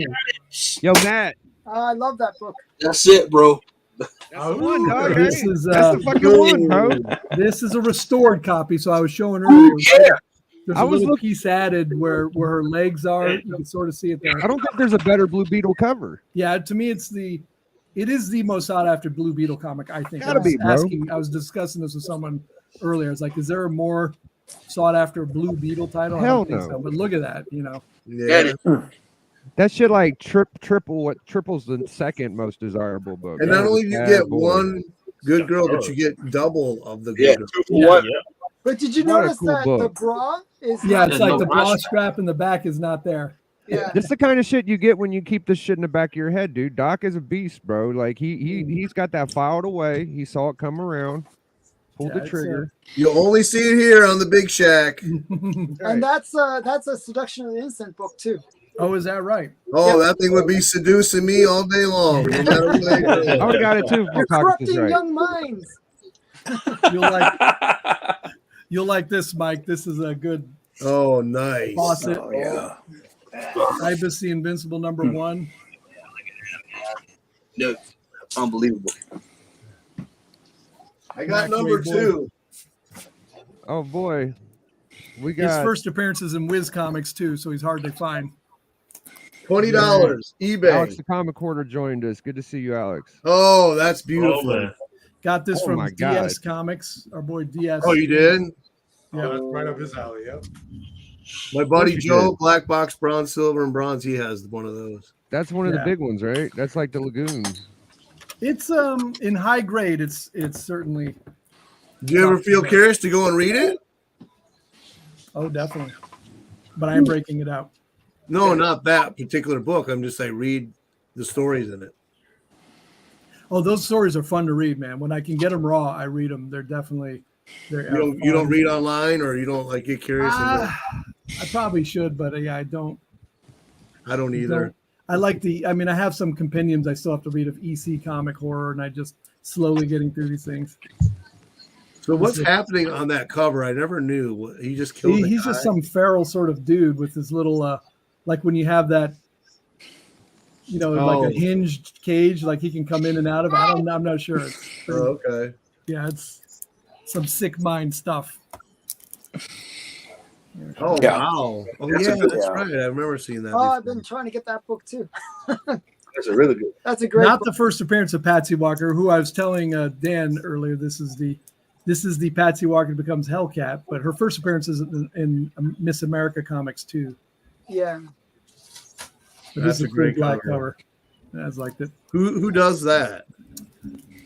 Yo, Matt. I love that book. that's it, bro. That's the one, dog. This Hey, is, that's the fucking one, bro. This is a restored copy, so I was showing earlier. Yeah. There's I a was little looking- piece added where her legs are. You can sort of see it there. I don't think there's a better Blue Beetle cover. Yeah, to me, it is the most sought after Blue Beetle comic. I think. Gotta be, bro. I was discussing this with someone earlier. It's like, is there a more sought after Blue Beetle title? I Hell don't think no. so. But look at that. You know, Yeah. That shit like triples the second most desirable book. And That not was only do you bad get boy. one good girl, but you get double of the Yeah, good girl. 2 for 1. But did you What a notice cool that the book. bra is yeah, not it's There's like no the bra bra strap in the back is not there. yeah. This is the kind of shit you get when you keep this shit in the back of your head, dude. Doc is a beast, bro. Like he's got that filed away. He saw it come around, pulled Yeah, the it's, trigger. You only see it here on the Big Shack. And that's a Seduction of the Innocent book too. Oh, is that right? Oh, that thing would be seducing me all day long. No matter what I do. I would have got it too. If my You're pockets is corrupting right. young minds. You'll like this, Mike. This is a good Oh, nice. faucet. Oh, yeah. Ibis the Invincible #1. No, unbelievable. I got Black number Ray Boy. 2. Oh boy, we His got first appearances in Wiz Comics too, so he's hard to find. $20. Alex eBay. the Comic Quarter joined us. Good to see you, Alex. Oh, that's Oh, beautiful. man. Got this Oh from my DS God. Comics. Our boy DS. Oh, you did? Yeah. That's right up his alley. Yep. My buddy you Joe, did. black box, bronze, silver, and bronze. He has one of those. That's one of Yeah. the big ones, right? That's like the Lagoon. It's in high grade. It's certainly. Do you ever feel curious to go and read it? Oh, definitely. But I am breaking it out. No, not that particular book. I'm just saying, read the stories in it. Oh, those stories are fun to read, man. When I can get them raw, I read them. They're definitely. You don't read online, or you don't like get curious. And I probably should, but yeah, I don't. I don't either. I like I have some compendiums I still have to read of EC comic horror, and I just slowly getting through these things. So what's happening on that cover? I never knew. He just killed. He's just some feral sort of dude with his little, like when you have that, like a hinged cage, like he can come in and out of. I'm not sure. It's pretty, okay. Yeah, it's some sick mind stuff. Oh Yeah. wow! Oh That's yeah, a good- that's right. I remember seeing that. Oh, I've before. been trying to get that book too. That's a really good. That's a great Not book. the first appearance of Patsy Walker, who I was telling Dan earlier. This is the Patsy Walker becomes Hellcat, but her first appearance is in Miss America comics too. Yeah. But That's this is a great black cover. cover. I was like that. Who does that?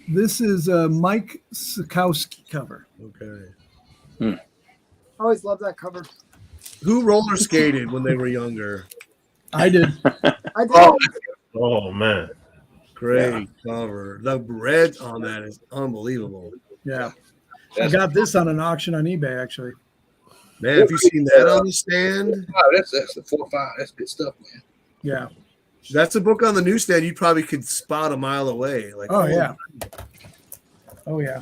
This is a Mike Sikowski cover. Okay. I always love that cover. Who roller skated when they were younger? I did. I did. Oh, man. Great cover. The red on that is unbelievable. Yeah. I got this on an auction on eBay, actually. Man, have you seen that on the stand? Wow, that's the 4 or 5. That's good stuff, man. Yeah. That's a book on the newsstand you probably could spot a mile away. Like, Oh, yeah. Oh, yeah.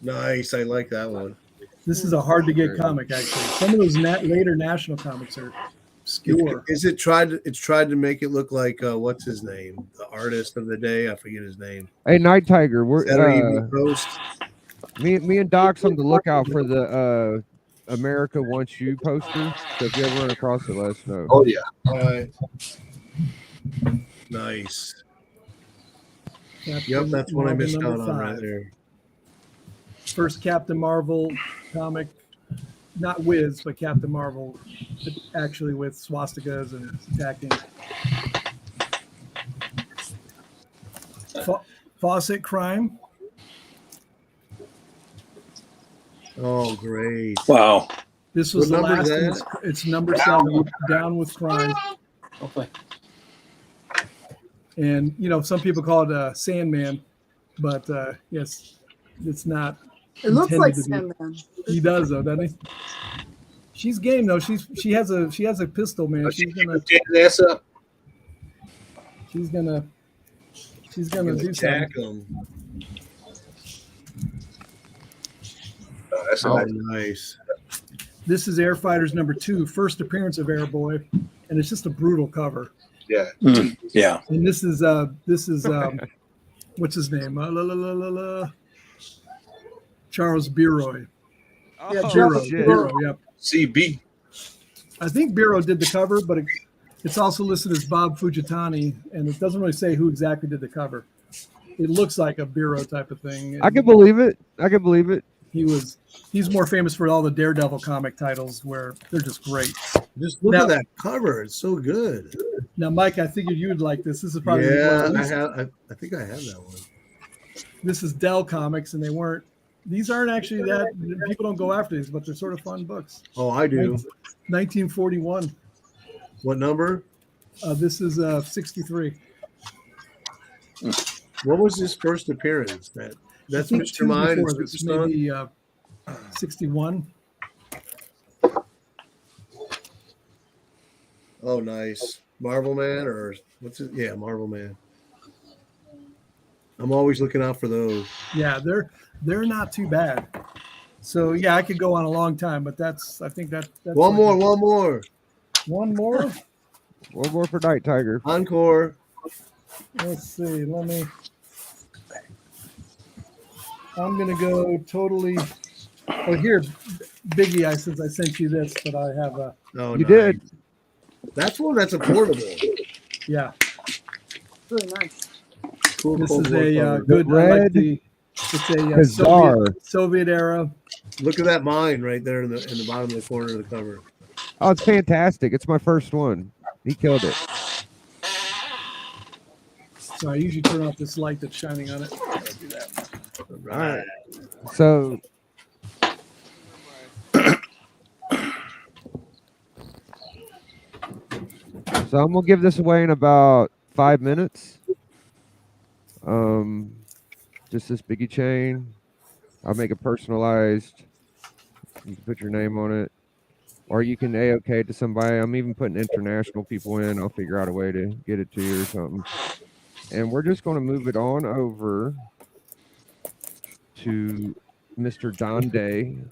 Nice. I like that one. This is a hard to get comic, actually. Some of those later national comics are obscure. It's tried to make it look like what's his name? The artist of the day. I forget his name. Hey, Night Tiger, we're Saturday Evening Post. me and Doc's on the lookout for the America Wants You poster. So if you ever run across it, let us know. Oh yeah. All right. Nice. Yep, that's what I missed out on right there. First Captain Marvel comic, not Wiz, but Captain Marvel, actually with swastikas and attacking. Fawcett Crime. Oh, great. Wow. This was What the number is last. that? It's number 7, Down with Crime. Okay. And some people call it Sandman, but yes, it's not. It looks like intended to be. Sandman. He does though, doesn't he? She's game though. She has a pistol, man. She's gonna Ass up. do Attack something. him. Oh, that's Oh, nice. nice. This is Air Fighters #2, first appearance of Airboy, and it's just a brutal cover. Yeah. Yeah. And this is what's his name? Charles Biroy. Yeah, Biro, shit. Biro, yep. CB. I think Biro did the cover, but it's also listed as Bob Fujitani, and it doesn't really say who exactly did the cover. It looks like a Biro type of thing. I can believe it. I can believe it. He's more famous for all the Daredevil comic titles where they're just great. Just look Now- at that cover; it's so good. Now, Mike, I figured you would like this. This is probably I think I have that one. This is Dell Comics, and these aren't actually that people don't go after these, but they're sort of fun books. Oh, I do. 1941. What number? This is 63. What was his first appearance? That's I think Mr. two Mind and before this, Superstar? maybe 61. Oh, nice. Marvel Man, or what's it? Yeah, Marvel Man. I'm always looking out for those. Yeah, they're not too bad. So yeah, I could go on a long time, but that's One more. One more. One more for Night Tiger. Encore. Let's see. I'm gonna go totally. Oh, here, Biggie. Since I sent you this, but I have a. Oh, You nice. did. That's one that's affordable. Yeah, Really nice. Cool, this cool, is cool a cover. good. I Red like it's a Bizarre. Soviet era. Look at that mine right there in the bottom of the corner of the cover. Oh, it's fantastic. It's my first one. He killed it. So I usually turn off this light that's shining on it. I'll do that. All All right. So I'm gonna give this away in about 5 minutes. Just this Biggie chain. I'll make it personalized. You can put your name on it, or you can A-OK it to somebody. I'm even putting international people in. I'll figure out a way to get it to you or something. And we're just going to move it on over to Mr. Donde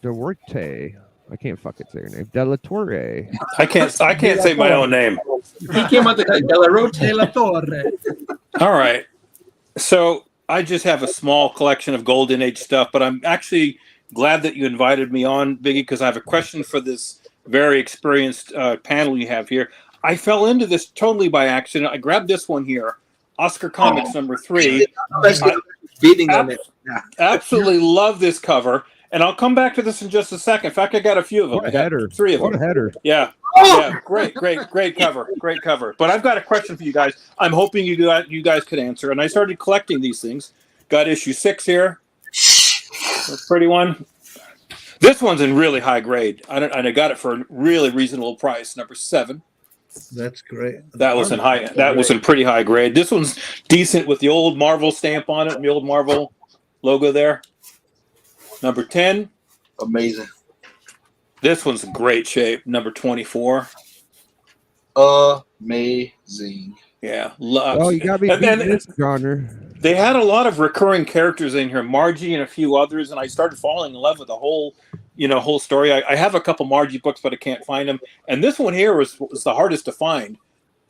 Duarte. I can't fucking say your name. Delatorre. I can't say my own name. He came out the Della Rote. De La Torre. All right. So I just have a small collection of Golden Age stuff, but I'm actually glad that you invited me on, Biggie, because I have a question for this very experienced panel you have here. I fell into this totally by accident. I grabbed this one here, Oscar Comics #3. Beating on it. Absolutely love this cover, and I'll come back to this in just a second. In fact, I got a few of them. What a I got header. 3 of What them. a header. Yeah. Yeah, great cover, great cover. But I've got a question for you guys. I'm hoping you guys could answer. And I started collecting these things. Got issue 6 here. A pretty one. This one's in really high grade. And I got it for a really reasonable price. Number 7. That's great. That was in high. That was in pretty high grade. This one's decent with the old Marvel stamp on it and the old Marvel logo there. Number 10. Amazing. This one's in great shape. Number 24. Amazing. Yeah. Oh, you got me And beating then- this genre. They had a lot of recurring characters in here, Margie and a few others, and I started falling in love with the whole story. I have a couple Margie books, but I can't find them. And this one here was the hardest to find.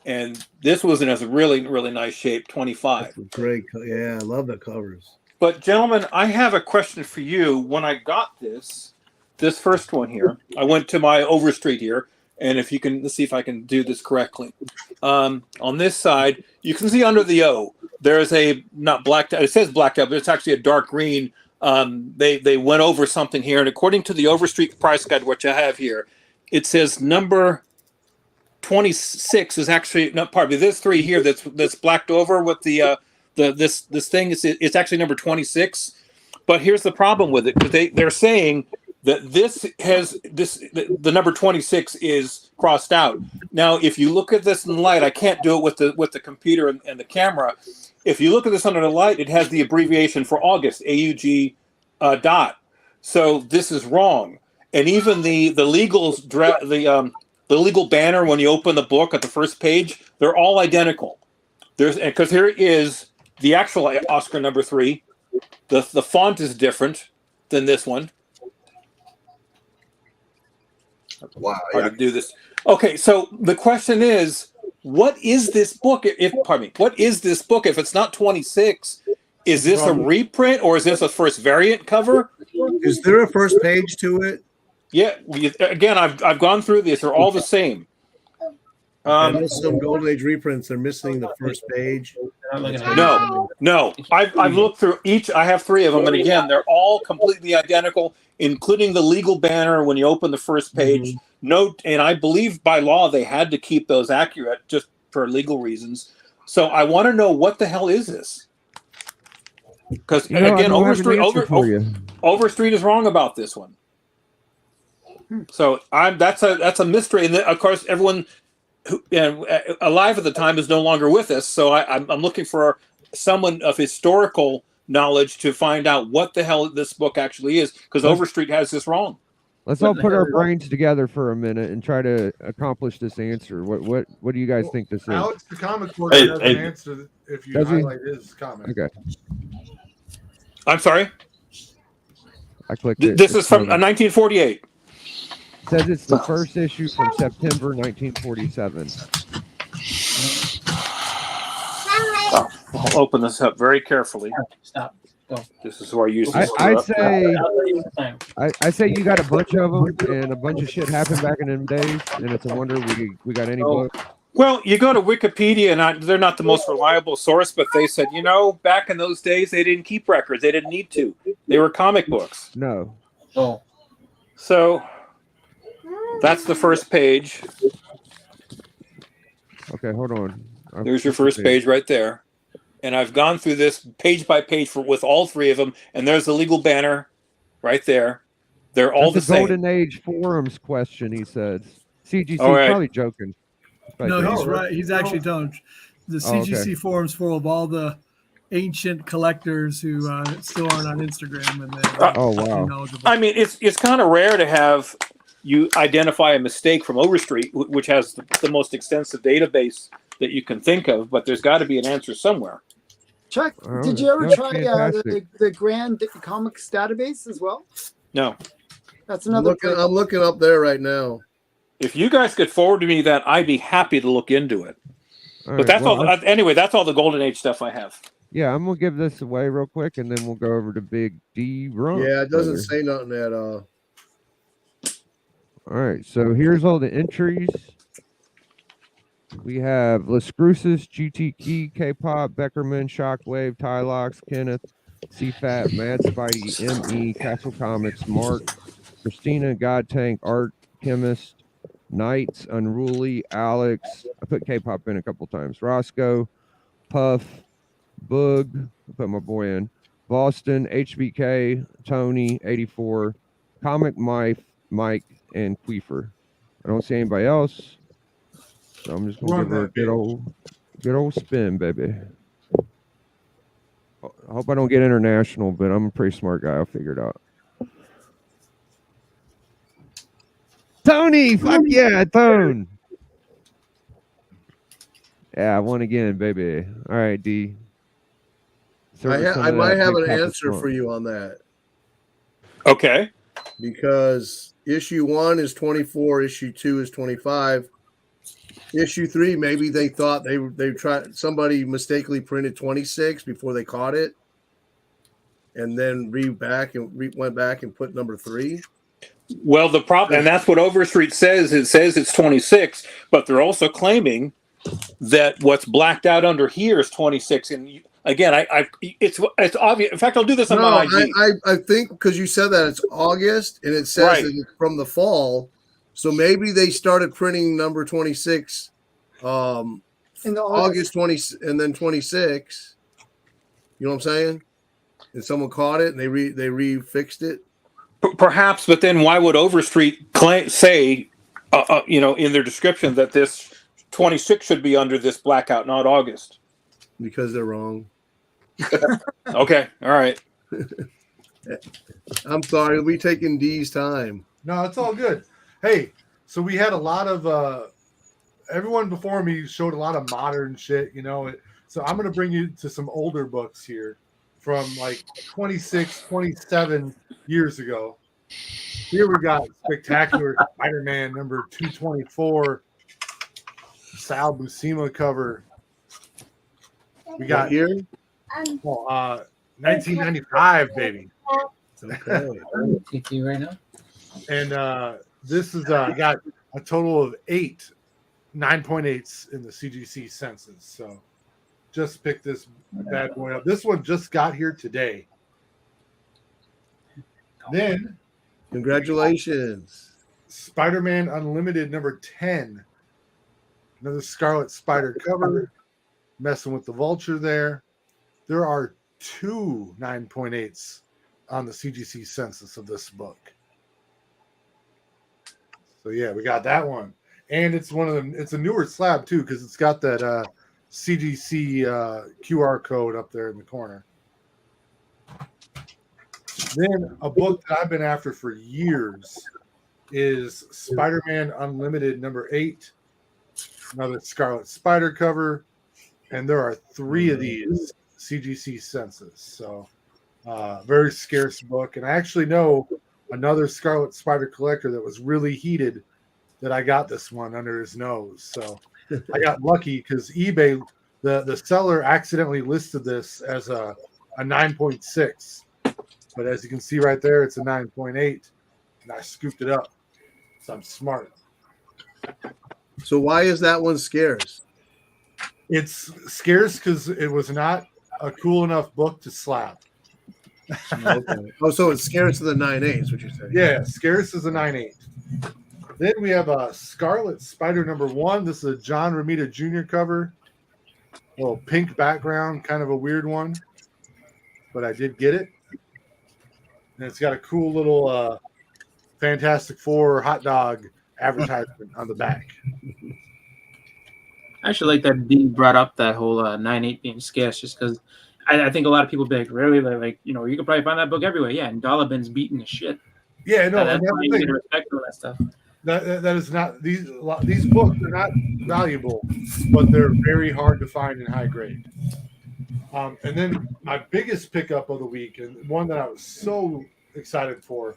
And this was in a really, really nice shape, 25. That's great. Yeah, I love the covers. But gentlemen, I have a question for you. When I got this first one here, I went to my Overstreet here, and if you can, let's see if I can do this correctly. On this side, you can see under the O, there's a not blacked out. It says blacked out, but it's actually a dark green. They went over something here, and according to the Overstreet price guide, which I have here, it says number 26 is actually not part of this 3 here that's blacked over with this thing. It's actually number 26. But here's the problem with it, because they're saying that the number 26 is crossed out. Now, if you look at this in the light, I can't do it with the computer and the camera. If you look at this under the light, it has the abbreviation for August, AUG dot. So this is wrong. And even the legal banner when you open the book at the first page, they're all identical. Because here is the actual Oscar #3. The font is different than this one. Wow. Hard Yeah. to do this. Okay, so the question is, what is this book? What is this book? If it's not 26, is this a reprint or is this a first variant cover? Is there a first page to it? Yeah. Again, I've gone through these. They're all the same. There's some Golden Age reprints. They're missing the first page. No. I've looked through each. I have 3 of them, and again, they're all completely identical, including the legal banner when you open the first page. Note, and I believe by law they had to keep those accurate just for legal reasons. So I want to know, what the hell is this? Because again, Overstreet is wrong about this one. So that's a mystery, and of course everyone who alive at the time is no longer with us. So I'm looking for someone of historical knowledge to find out what the hell this book actually is, because Overstreet has this wrong. Let's all put our brains together for a minute and try to accomplish this answer. What do you guys think this is? Alex, the comic book has an answer if you highlight his comment. Okay. I'm sorry? I clicked it. This is from 1948. It says it's the first issue from September 1947. I'll open this up very carefully. Stop. Go. This is where I use this. I say you got a bunch of them, and a bunch of shit happened back in them days, and it's a wonder we got any book. Well, you go to Wikipedia, and they're not the most reliable source, but they said, back in those days, they didn't keep records. They didn't need to. They were comic books. No. Oh. So that's the first page. Okay, hold on. There's your first page right there. And I've gone through this page by page with all 3 of them, and there's the legal banner right there. They're all That's the same. Golden Age forums question, he says. CGC right. Probably joking. He's right. He's actually telling the CGC forums full of all the ancient collectors who still aren't on Instagram, and wow. I mean, it's kind of rare to have you identify a mistake from Overstreet, which has the most extensive database that you can think of, but there's got to be an answer somewhere. Chuck, did you ever try the Grand Comics database as well? No. That's another. I'm looking up there right now. If you guys could forward to me that, I'd be happy to look into it. But that's all. Anyway, that's all the Golden Age stuff I have. Yeah, I'm gonna give this away real quick, and then we'll go over to Big D. Rump. Yeah, it doesn't say nothing at all. All right, so here's all the entries. We have Las Cruces, GTK, K-Pop, Beckerman, Shockwave, Tylox, Kenneth, CFAT, Mad Spidey, ME, Castle Comics, Mark, Christina, God Tank, Art, Chemist, Knights, Unruly, Alex. I put K-Pop in a couple times. Roscoe, Puff, Boog. I put my boy in. Boston, HBK, Tony, 84, Comic Mike, and Queefer. I don't see anybody else. So I'm just gonna give her a good old spin, baby. I hope I don't get international, but I'm a pretty smart guy. I'll figure it out. Tony, fuck yeah, Tone. Yeah, I won again, baby. All right, D. I might have an answer for you on that. Okay. Because issue 1 is 24, issue 2 is 25. Issue 3, maybe they thought they tried, somebody mistakenly printed 26 before they caught it, and then went back and put number 3. Well, the problem, and that's what Overstreet says. It says it's 26, but they're also claiming that what's blacked out under here is 26. And again, it's obvious. In fact, I'll do this on my IG. I think because you said that it's August and it says that it's from the fall. So maybe they started printing number 26 in the August 20 and then 26. You know what I'm saying? And someone caught it and they refixed it. Perhaps, but then why would Overstreet say, in their description that this 26 should be under this blackout, not August? Because they're wrong. Okay, all right. I'm sorry, we taking D's time. No, it's all good. Hey, so we had a lot of everyone before me showed a lot of modern shit, So I'm going to bring you to some older books here from like 26, 27 years ago. Here we got Spectacular Spider-Man number 224, Sal Buscema cover. We got here 1995, baby. Okay. Take you right now. And this is got a total of 8 9.8s in the CGC census. So just picked this bad boy up. This one just got here today. Then Congratulations. Spider-Man Unlimited number 10. Another Scarlet Spider cover. Messing with the Vulture there. There are 2 9.8s on the CGC census of this book. So yeah, we got that one. And it's one of them. It's a newer slab too, because it's got that CGC QR code up there in the corner. Then a book that I've been after for years is Spider-Man Unlimited number 8. Another Scarlet Spider cover. And there are 3 of these CGC census. So very scarce book. And I actually know another Scarlet Spider collector that was really heated that I got this one under his nose. So I got lucky because eBay, the seller accidentally listed this as a 9.6. But as you can see right there, it's a 9.8. And I scooped it up. So I'm smart. So why is that one scarce? It's scarce because it was not a cool enough book to slap. Okay. Oh, so it's scarce of the 9.8s, what you're saying? Yeah, scarce is a 9.8. Then we have a Scarlet Spider number 1. This is a John Romita Jr. cover. A little pink background, kind of a weird one. But I did get it. And it's got a cool little Fantastic Four hot dog advertisement on the back. I actually like that Dean brought up that whole 9.8 being scarce, just because I think a lot of people be like, really? Like, you know, you can probably find that book everywhere. Yeah, and Dollar Bin's beating the shit. Yeah, no, That's why you get respect for that stuff. That is not these books are not valuable, but they're very hard to find in high grade. And then my biggest pickup of the week, and one that I was so excited for,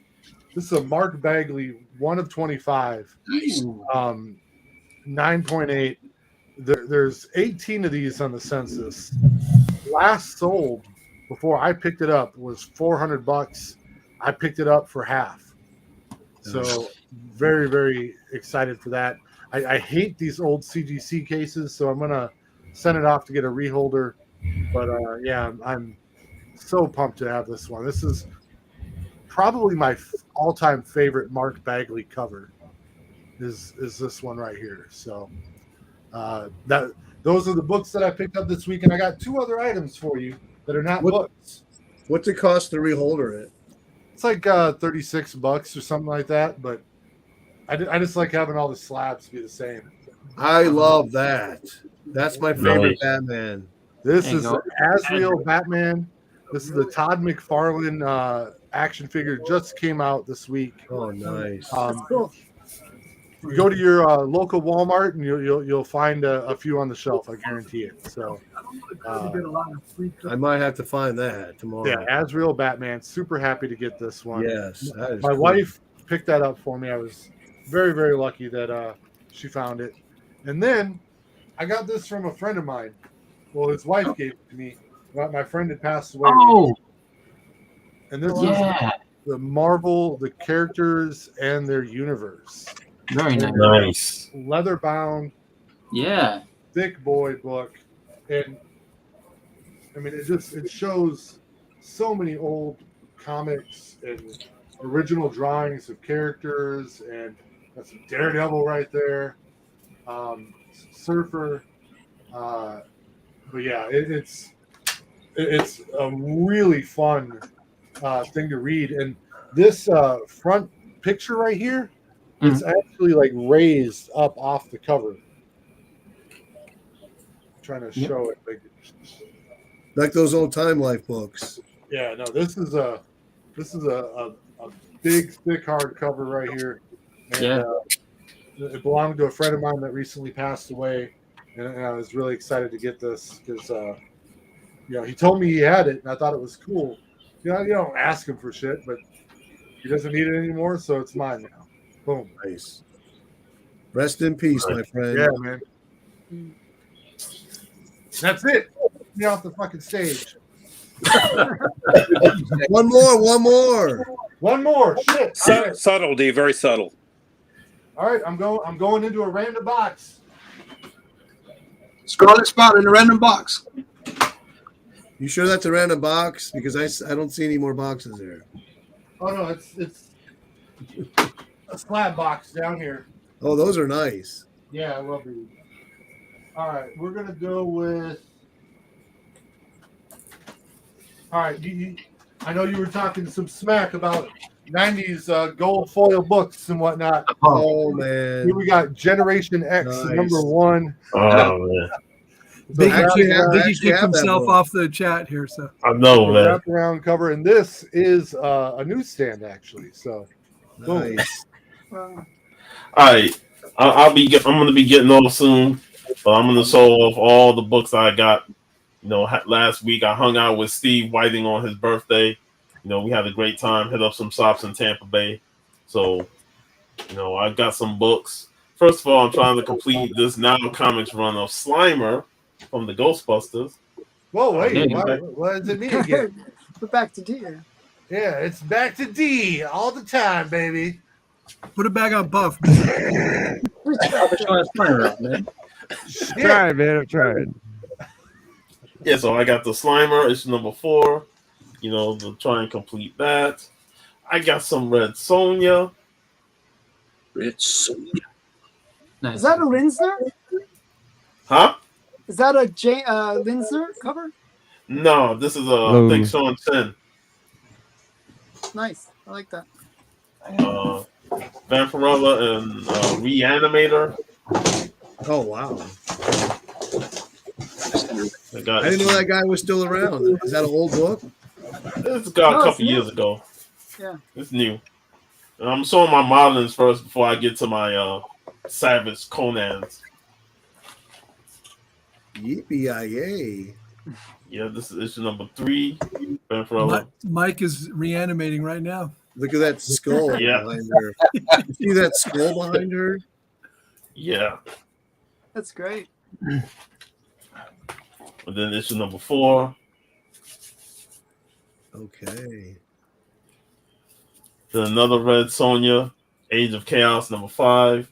this is a Mark Bagley 1 of 25, 9.8. There's 18 of these on the census. Last sold before I picked it up was $400. I picked it up for half. So very, very excited for that. I hate these old CGC cases, so I'm gonna send it off to get a reholder. But yeah, I'm so pumped to have this one. This is probably my all-time favorite Mark Bagley cover. Is this one right here? So those are the books that I picked up this week, and I got 2 other items for you that are not books. What's it cost to reholder it? It's like $36 or something like that, but I just like having all the slabs be the same. I love that. That's my favorite Batman. This is Asriel Batman. This is the Todd McFarlane action figure. Just came out this week. Oh, nice. That's cool. You go to your local Walmart and you'll find a few on the shelf. I guarantee it. So I might have to find that tomorrow. yeah, Asriel Batman. Super happy to get this one. Yes, that is my cool. wife picked that up for me. I was very, very lucky that she found it. And then I got this from a friend of mine. Well, his wife gave it to me. My friend had passed away. Oh, And this yeah. is the Marvel, the characters, and their universe. Very nice. Nice. Leather bound, Yeah. thick boy book. And I mean, it shows so many old comics and original drawings of characters. And that's a Daredevil right there. Surfer. But yeah, it's a really fun thing to read. And this front picture right here, it's actually like raised up off the cover. I'm trying to show it. Like those old Time Life books. Yeah, no, this is a big, thick hardcover right here. And, it belonged to a friend of mine that recently passed away, and I was really excited to get this because he told me he had it, and I thought it was cool. You don't ask him for shit, but He doesn't need it anymore, so it's mine now. Boom. Nice. Rest in peace, my friend. Yeah, man. That's it. Get me off the fucking stage. One more. One more. Shit. All right. Subtle, D. Very subtle. All right, I'm going into a random box. Scarlet Spider in a random box. You sure that's a random box? Because I don't see any more boxes there. Oh no, it's a slab box down here. Oh, those are nice. Yeah, I love these. All right, we're gonna go with. All right, I know you were talking some smack about '90s gold foil books and whatnot. Oh man, Here we got Generation X Nice. number 1. Oh man, So Biggie kicked himself off the chat here. So I know, man. wraparound cover, and this is a newsstand actually. So, boom. nice. Wow. All right, I'm gonna be getting off soon, but I'm gonna show off all the books I got. You know, last week I hung out with Steve Whiting on his birthday. You know, we had a great time. Hit up some shops in Tampa Bay. So, you know, I got some books. First of all, I'm trying to complete this Now Comics run of Slimer from the Ghostbusters. Whoa, wait, Yeah. what does it mean again? We're back to deer. Yeah, it's back to D all the time, baby. put it back on Buff. Show us Spider up, man. Try it, man. I'm trying. Yeah, so I got the Slimer, issue number 4. You know, to try and complete that. I got some Red Sonja. Red Sonja. Nice. Is that a Linsner? Huh? Is that a Linsner cover? No, this is Hello. I think Sean Chen. Nice. I like that. Vampirella and Reanimator. Oh wow, I got I didn't know that guy was still around. Is that an old book? This got No, a it's couple new. years ago. Yeah. It's new. And I'm showing my modelings first before I get to my Savage Conans. Yippee-yi-yay. Yeah, this is issue number 3. Vampirella. Mike is reanimating right now. Look at that skull Yeah. behind her. You see that skull behind her? Yeah. That's great. And then issue number 4. Okay. Then another Red Sonja, Age of Chaos number 5.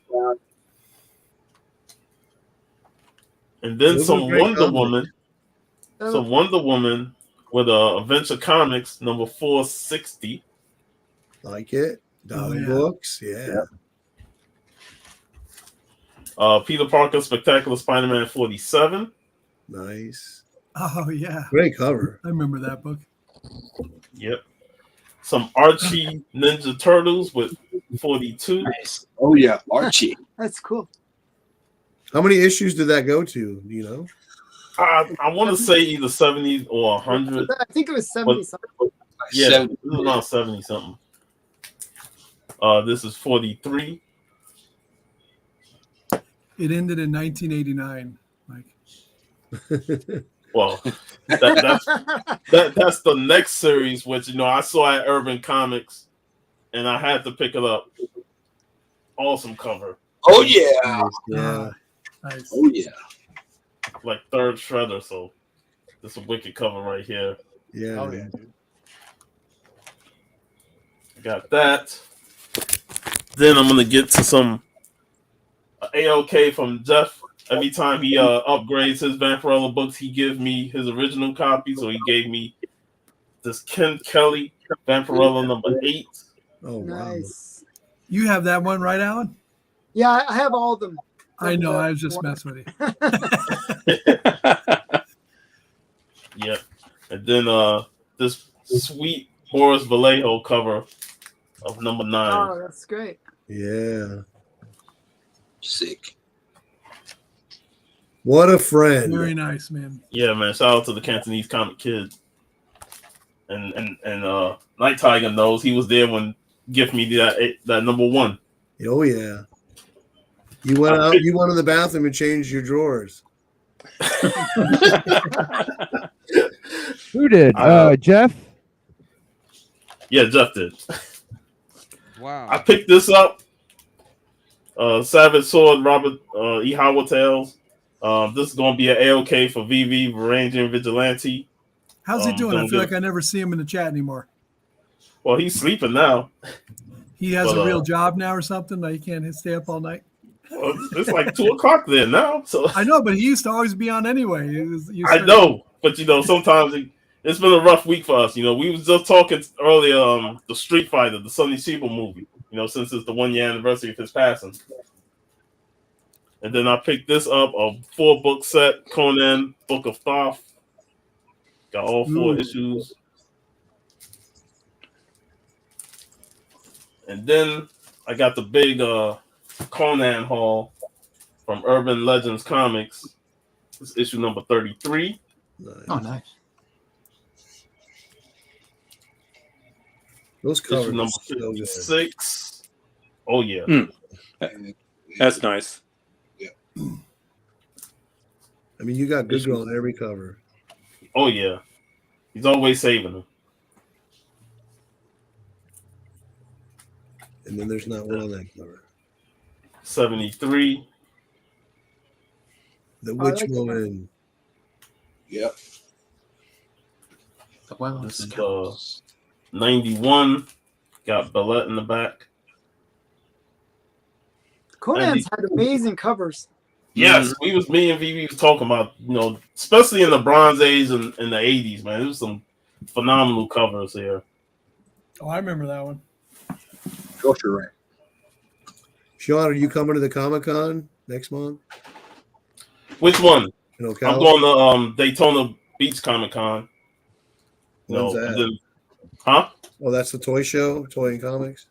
And then Those some are great Wonder covers. Woman. Oh, Some Wonder Woman with Adventure Comics number 460. Like it? Dolly yeah. books? Yeah. Peter Parker Spectacular Spider-Man 47. Nice. Oh yeah, Great cover. I remember that book. Yep. Some Archie Ninja Turtles with 42. Nice. Oh yeah, Archie. that's cool. How many issues did that go to? Do you know? I want to say either 70 or 100. I think it was 70 something. Yeah, 70. this is around 70 something. This is 43. It ended in 1989. Mike. Well, that's the next series, which I saw at Urban Comics, and I had to pick it up. Awesome cover, Oh yeah. Yeah. Nice. Oh yeah. like third shredder. So this is a wicked cover right here. Yeah. Oh yeah, dude. Got that. Then I'm gonna get to some AOK from Jeff. Every time he upgrades his Vampirella books, he gives me his original copy. So he gave me this Ken Kelly Vampirella number 8. Oh, wow. Nice. You have that one, right, Alan? Yeah, I have all of them. I know. I was just messing with you. Yeah. And then this sweet Boris Vallejo cover of number 9. Oh, that's great. Yeah. Sick. What a friend. Very nice, man. Yeah, man. Shout out to the Cantonese comic kid. And Night Tiger knows he was there when gift me that number 1. Oh, yeah. You went out, you went to the bathroom and changed your drawers. Who did? Jeff? Yeah, Jeff did. Wow. I picked this up. Savage Sword, Robert E. Howard Tales. This is going to be an AOK for VV, Varangian Vigilante. How's he doing? I don't feel get- like I never see him in the chat anymore. Well, he's sleeping now. He has But, a real job now or something. Like he can't stay up all night. Well, it's like 2 o'clock there now. So I know, but he used to always be on anyway. I know, but sometimes it's been a rough week for us. We was just talking earlier. The Street Fighter, the Sonny Siebel movie. Since it's the 1-year anniversary of his passing. And then I picked this up, a 4-book set, Conan, Book of Thoth. Got all 4 issues. And then I got the big Conan haul from Urban Legends Comics. This is issue number 33. Nice. Oh, nice. Those Issue covers number are so good. 56. Oh, yeah. That's nice. I mean, you got Good Girl on every cover. Oh, yeah. He's always saving them. And then there's not one on that cover. 73. The Witch like that. Woman. Yep. Well, This is 91. Got Billette in the back. Conan's had amazing covers. Yes, me and VV was talking about, especially in the Bronze Age and in the 80s, man. There was some phenomenal covers here. Oh, I remember that one. Grocery rant. Sean, are you coming to the Comic-Con next month? Which one? In I'm Ocala? going to Daytona Beach Comic Con. When's that? Huh? Oh, that's the toy show, Toy and Comics?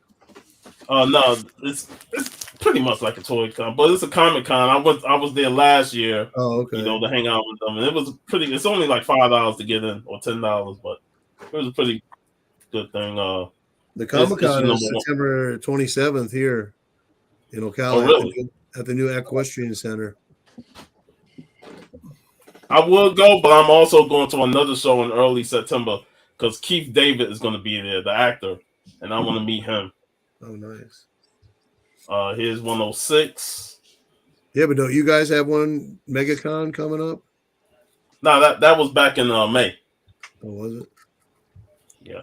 No, it's pretty much like a toy con, but it's a Comic Con. I was there last year, Oh, okay. to hang out with them, and it was pretty. It's only like $5 to get in, or $10, but it was a pretty good thing. The Comic-Con number is one. September 27th here in Ocala Oh, really? at the new Equestrian Center. I will go, but I'm also going to another show in early September because Keith David is going to be there, the actor, and I want to meet him. Oh, nice. Here's 106. Yeah, but don't you guys have one MegaCon coming up? No, that was back in May. Oh, was it? Yeah.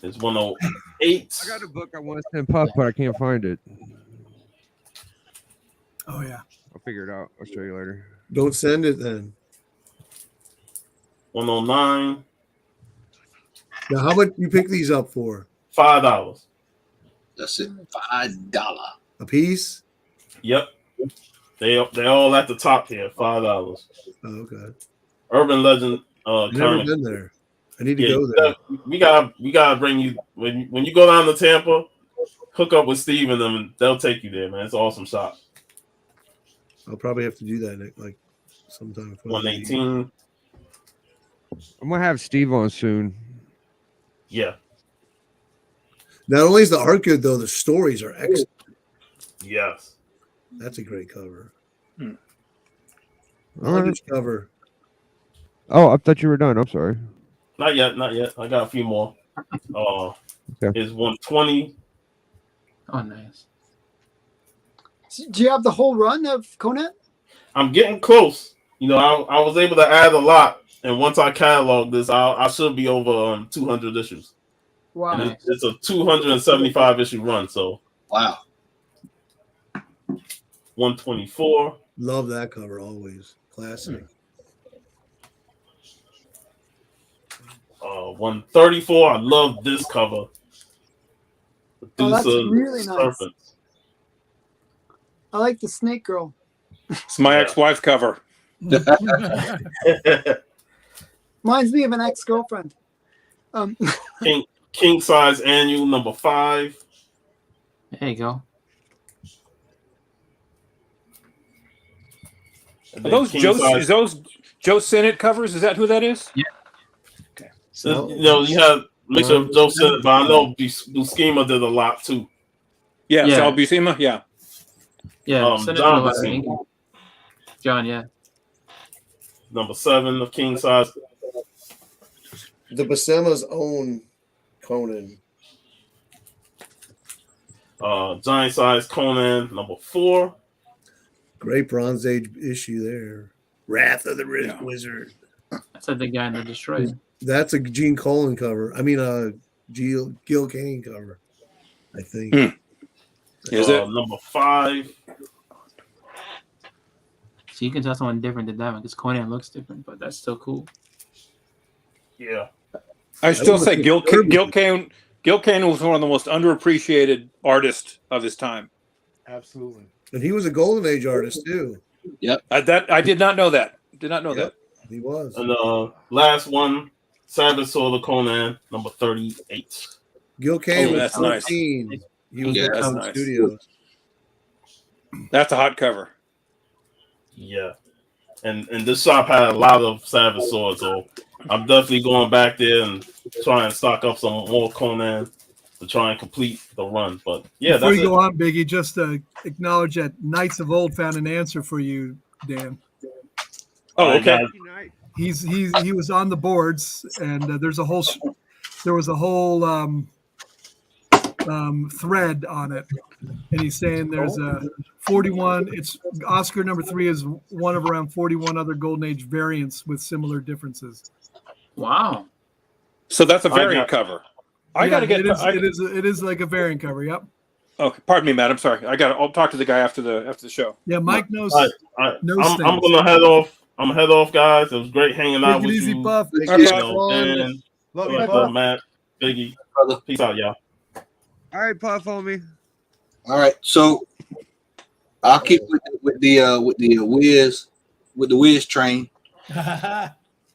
It's 108. I got a book I want to send Puff, but I can't find it. Oh yeah. I'll figure it out. I'll show you later. Don't send it then. 109. Now, how much you pick these up for? $5. That's it. $5. A piece? Yep. They all at the top here. $5. Oh, okay. Urban Legend I've never comic. been there. I need to go there. We gotta bring you when you go down to Tampa. Hook up with Steve and them, and they'll take you there, man. It's an awesome shop. I'll probably have to do that like sometime. 118. I'm gonna have Steve on soon. Yeah. Not only is the art good though, the stories are excellent. Yes. That's a great cover. All I'll right. just cover. Oh, I thought you were done. I'm sorry. Not yet. I got a few more. Okay. Is 120. Oh, nice. Do you have the whole run of Conan? I'm getting close. I was able to add a lot, and once I catalog this, I should be over 200 issues. Wow. And it's a 275 issue run, so Wow. 124. Love that cover always. Classic. 134. I love this cover. Oh, that's Medusa really nice. Serpents. I like the Snake Girl. It's my ex-wife's cover. Reminds me of an ex-girlfriend. King size annual number 5. There you go. And Are then those king Joe? size- Is those Joe Sinnott covers? Is that who that is? Yeah. Okay. So, you have mixture of Joe Sinnott, but I know Buscema did a lot too. Yeah. Yeah. Sal Buscema. Yeah. Yeah. Send it to John us, Buscema. John, yeah. Number 7 of king size. the Buscema's own Conan. Giant Size Conan #4. Great Bronze Age issue there. Wrath of the Wizard. That's the guy in the Destroyer. That's a Gene Colan cover. I mean, Gil Kane cover, I think. Is it? #5. So you can tell someone different than that one because Conan looks different, but that's still cool. Yeah. I still say Gil Kane was one of the most underappreciated artists of his time. Absolutely. And he was a Golden Age artist too. Yep. I did not know that. Did not know that. He was. And last one, Savage Sword of Conan #38. Gil Kane Oh, was that's nice. 14. He was Yeah, working that's on the nice. studios. That's a hot cover. Yeah. And this shop had a lot of Savage Swords, so I'm definitely going back there and try and stock up some more Conan to try and complete the run. But yeah, Before that's you it. go on, Biggie, just acknowledge that Knights of Old found an answer for you, Dan. Oh, okay. He was on the boards, and there was a whole thread on it, and he's saying there's a 41. It's Oscar #3 is one of around 41 other Golden Age variants with similar differences. Wow. So that's a variant cover. I got to get. It is like a variant cover. Yep. Okay, pardon me, Matt. I'm sorry. I'll talk to the guy after the show. Yeah, Mike knows. I'm gonna head off. I'm head off, guys. It was great hanging out with easy, you. Puff. You Thank you. know, Dan, Love you, Puff, Puff. Matt, Biggie. Peace out, y'all. All right, Puff on me. All right, so I'll keep with the Wiz train.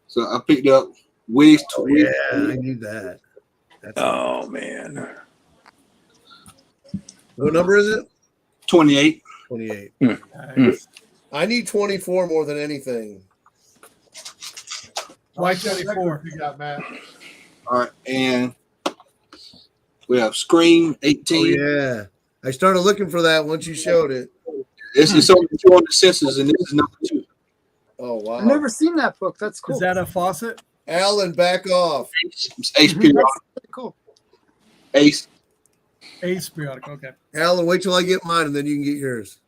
So I picked up Wiz. Yeah, I need that. Oh man. What number is it? 28. 28. Nice. I need 24 more than anything. Why 24? You got Matt. All right, and we have Scream 18. Oh, yeah. I started looking for that once you showed it. This is only 2 on the census, and this is #2. Oh, wow. I've never seen that book. That's cool. Is that a faucet? Alan, back off. It's Ace periodic. That's cool. Ace. Ace periodic. Okay. Alan, wait till I get mine and then you can get yours.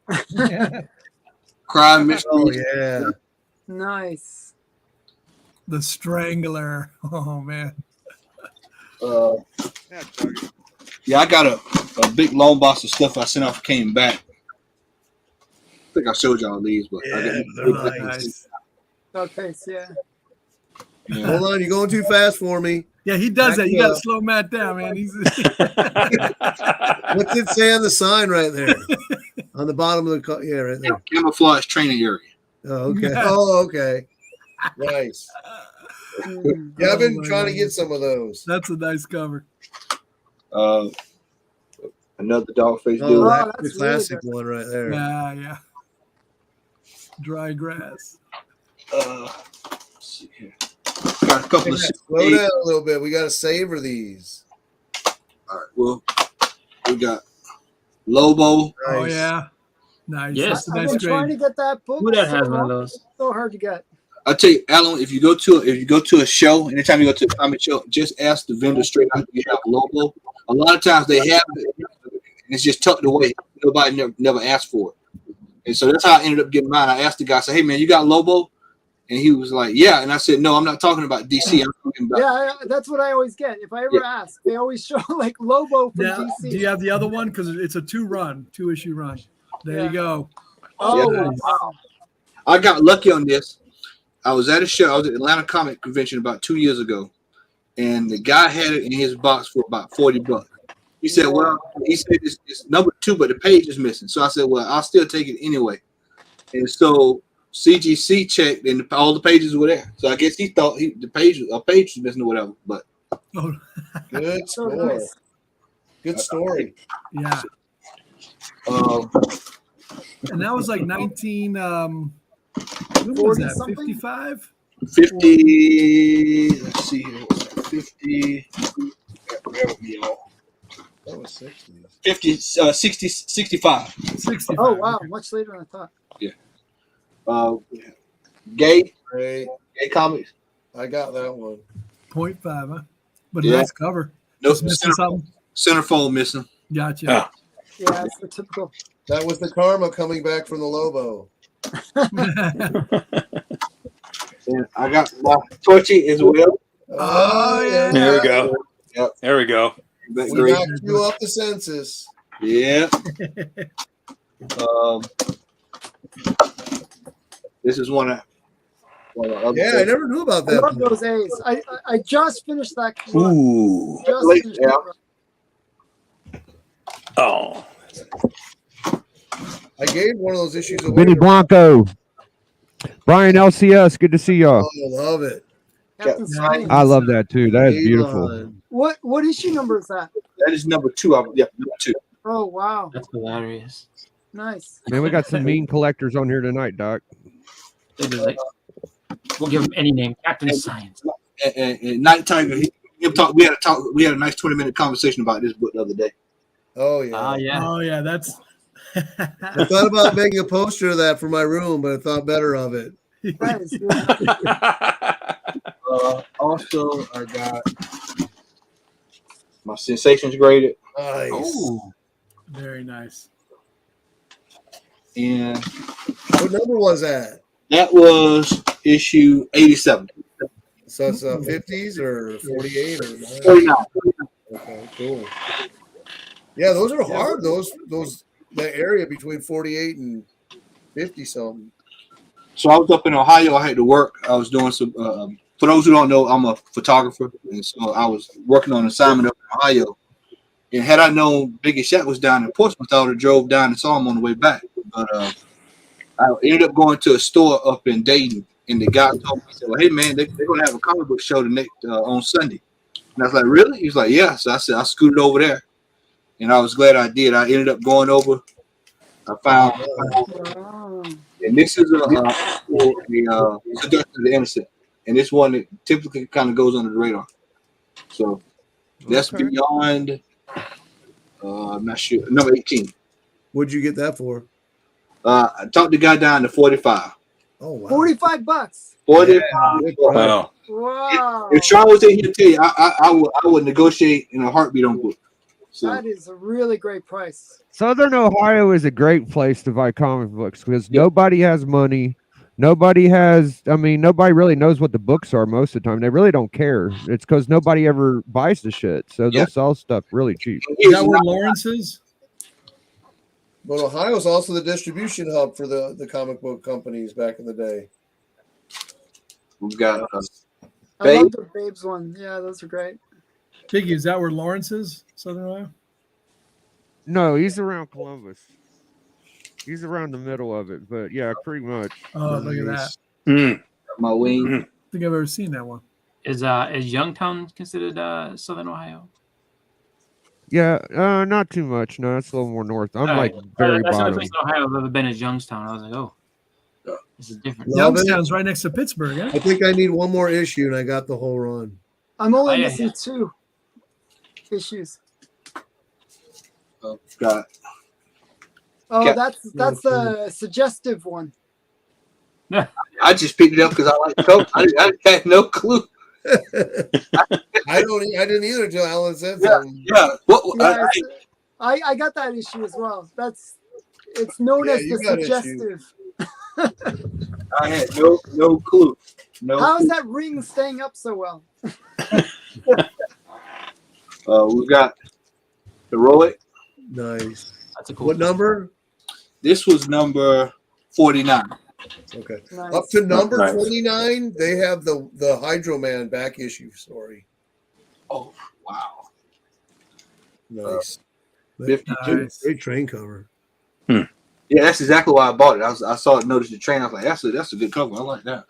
Crime mystery. Oh, yeah. Nice. The Strangler. Oh man. Yeah, I got a big long box of stuff I sent off. Came back. I think I showed y'all these, but I Yeah, got they're Nice. Okay, so yeah. yeah. Hold on, you're going too fast for me. Yeah, he does Back that. You it got to up. slow Matt down, man. He's What's it say on the sign right there? On the bottom of the yeah, right there. Camouflage training area. Oh, okay. Oh, okay. Nice. Mm. Yeah, I've been Oh, my trying to God. get some of those. That's a nice cover. Another dog face Oh, dude. that's the that's classic really one right there. Yeah. Dry grass. Let's see here. Got a couple of Slow down a little bit. We got to savor these. All right. Well, we got Lobo. Oh Nice. yeah. Nice. Yes. That's a I've nice been trying grade. to get that book. Who that so has one of long. those? So hard to get. I tell you, Alan, if you go to a show, anytime you go to a comic show, just ask the vendor straight out. You have Lobo. A lot of times they have it, and it's just tucked away. Nobody never asked for it, and so that's how I ended up getting mine. I asked the guy, I said, "Hey man, you got Lobo?" And he was like, "Yeah." And I said, "No, I'm not talking about DC. I'm talking about." Yeah, that's what I always get. If I ever ask, they always show like Lobo from Now, DC. do you have the other one? Because it's a 2-issue run. There Yeah. you go. Oh, Yeah. wow. I got lucky on this. I was at a show. I was at Atlanta Comic Convention about 2 years ago, and the guy had it in his box for about $40. He said, "Well," he said, it's #2, but the page is missing." So I said, "Well, I'll still take it anyway." And so CGC checked, and all the pages were there. So I guess he thought a page was missing or whatever. But Oh, Good So score. nice. Good story. yeah. And that was like 19. When was 40 that? something? 55. 50. Let's see here. What's that? 50. Bear with me, y'all. That was 60s. 50. 60. 65. 65. Oh wow, much later than I thought. Gay Great. comics. I got that one. 0.5, huh? But Yeah. nice cover. No Just missing something. centerfold missing. Gotcha. Yeah. Yeah, it's the typical. That was the karma coming back from the Lobo. And I got my Torchy as well. Oh, yeah. There we go. Yep. There we go. But We great. knocked you off the census. Yeah. This is one of other Yeah, I things. never knew about I that. love those A's. I just finished that. Ooh. Just Late, finished yeah. that run. Oh. I gave one of those issues away. Benny Blanco, Brian LCS, good to see y'all. Oh, love it. Captain Yeah. Science. I love that too. That is beautiful. Elon. What issue number is that? That is number 2. Yeah, number 2. Oh wow, That's hilarious. nice. Man, we got some mean collectors on here tonight, Doc. They'd be like, we'll give him any name, Captain Science. And Night Tiger, we had a nice 20-minute conversation about this book the other day. Oh, yeah. Oh yeah. Oh yeah, that's. I thought about making a poster of that for my room, but I thought better of it. That is good. Also, I got my Sensations graded. Nice. Oh, Very nice. And What number was that? that was issue 87. So it's 50s or 48 or 49. Okay, cool. Yeah, those are hard. Those that area between 48 and 50 something. So I was up in Ohio. I had to work. I was doing some. For those who don't know, I'm a photographer, and so I was working on an assignment up in Ohio. And had I known Biggie Shaq was down in Portsmouth, I would have drove down and saw him on the way back. But I ended up going to a store up in Dayton, and the guy told me, he said, "Well, hey man, they're gonna have a comic book show the next on Sunday." And I was like, "Really?" He was like, "Yeah." So I said, I scooted over there, and I was glad I did. I ended up going over. I found, Wow. and this is a Seduction of the Innocent, and this one that typically kind of goes under the radar. So that's Okay. beyond. I'm not sure. Number 18. What'd you get that for? I talked the guy down to 45. Oh, wow. $45. 45. Wow. Wow. If Sean was in here to tell you, I would negotiate in a heartbeat on book. So That is a really great price. Southern Ohio is a great place to buy comic books because nobody has money. Nobody really knows what the books are most of the time. They really don't care. It's because nobody ever buys the shit. So they'll sell stuff really cheap. Is that where Lawrence is? But Ohio's also the distribution hub for the comic book companies back in the day. we've got I love the Babes one. Yeah, those are great. Biggie, is that where Lawrence is? Southern Ohio? No, he's around Columbus. He's around the middle of it, but yeah, pretty much. Oh, look at that. Mm. my wing. I don't think I've ever seen that one. Is Youngtown considered Southern Ohio? Yeah, not too much. No, it's a little more north. I'm All like right. very That's the bottom. only place in Ohio I've ever been is Youngstown. I was like, oh, this is different. Love it. Youngstown's right next to Pittsburgh, yeah? I think I need one more issue, and I got the whole run. I'm only Oh, yeah, missing yeah. 2 issues. Got Oh, Yeah. that's the suggestive one. I just picked it up because I like the coat. I had no clue. I didn't either until Alan said Yeah, something. yeah. Yeah, I got that issue as well. It's known Yeah, as you the got suggestive. I had no clue. No. How is that ring staying up so well? We've got Heroic. Nice. That's a cool. What number? This was number 49. Okay. Nice. Up to number Nice. 49, they have the Hydro Man back issue story. Oh, wow. Nice. 52. Nice. Great train cover. Yeah, that's exactly why I bought it. I saw it, noticed the train. I was like, that's a good cover. I like that.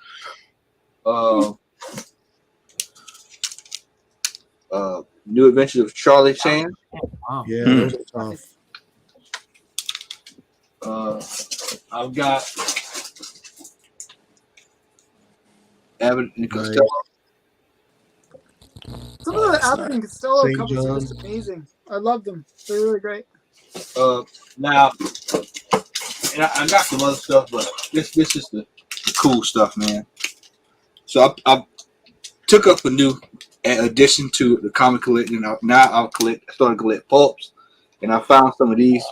New Adventures of Charlie Chan. Wow. Yeah, Hmm. those are tough. I've got Abbott and Nice. Costello. Some of the Abbott and Costello St. covers are John. just amazing. I love them. They're really great. Now, and I got some other stuff, but this is the cool stuff, man. So I took up a new addition to the comic collection. Now I started to collect pulps, and I found some of these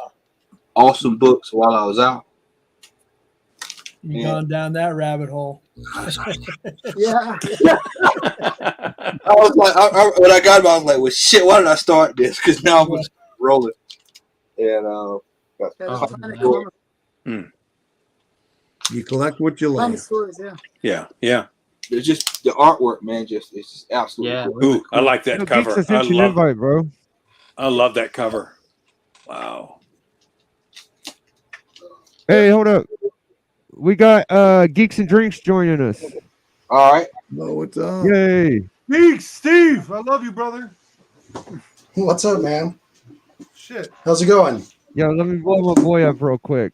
awesome books while I was out. You gone down that rabbit hole? Yeah. I was like, when I got them, I was like, well, shit, why did I start this? Because now I'm just rolling. And You collect what you Funny like. stories, yeah. Yeah. it's just the artwork, man. It's just absolutely. Yeah. cool. Ooh, I like that Geeks, cover. I sent you an invite, bro. I love that cover. Wow. Hey, hold up. We got Geeks and Drinks joining us. All right. No, what's up? Yay. Geeks, Steve, I love you, brother. What's up, man? Shit. How's it going? Yo, let me blow my boy up real quick.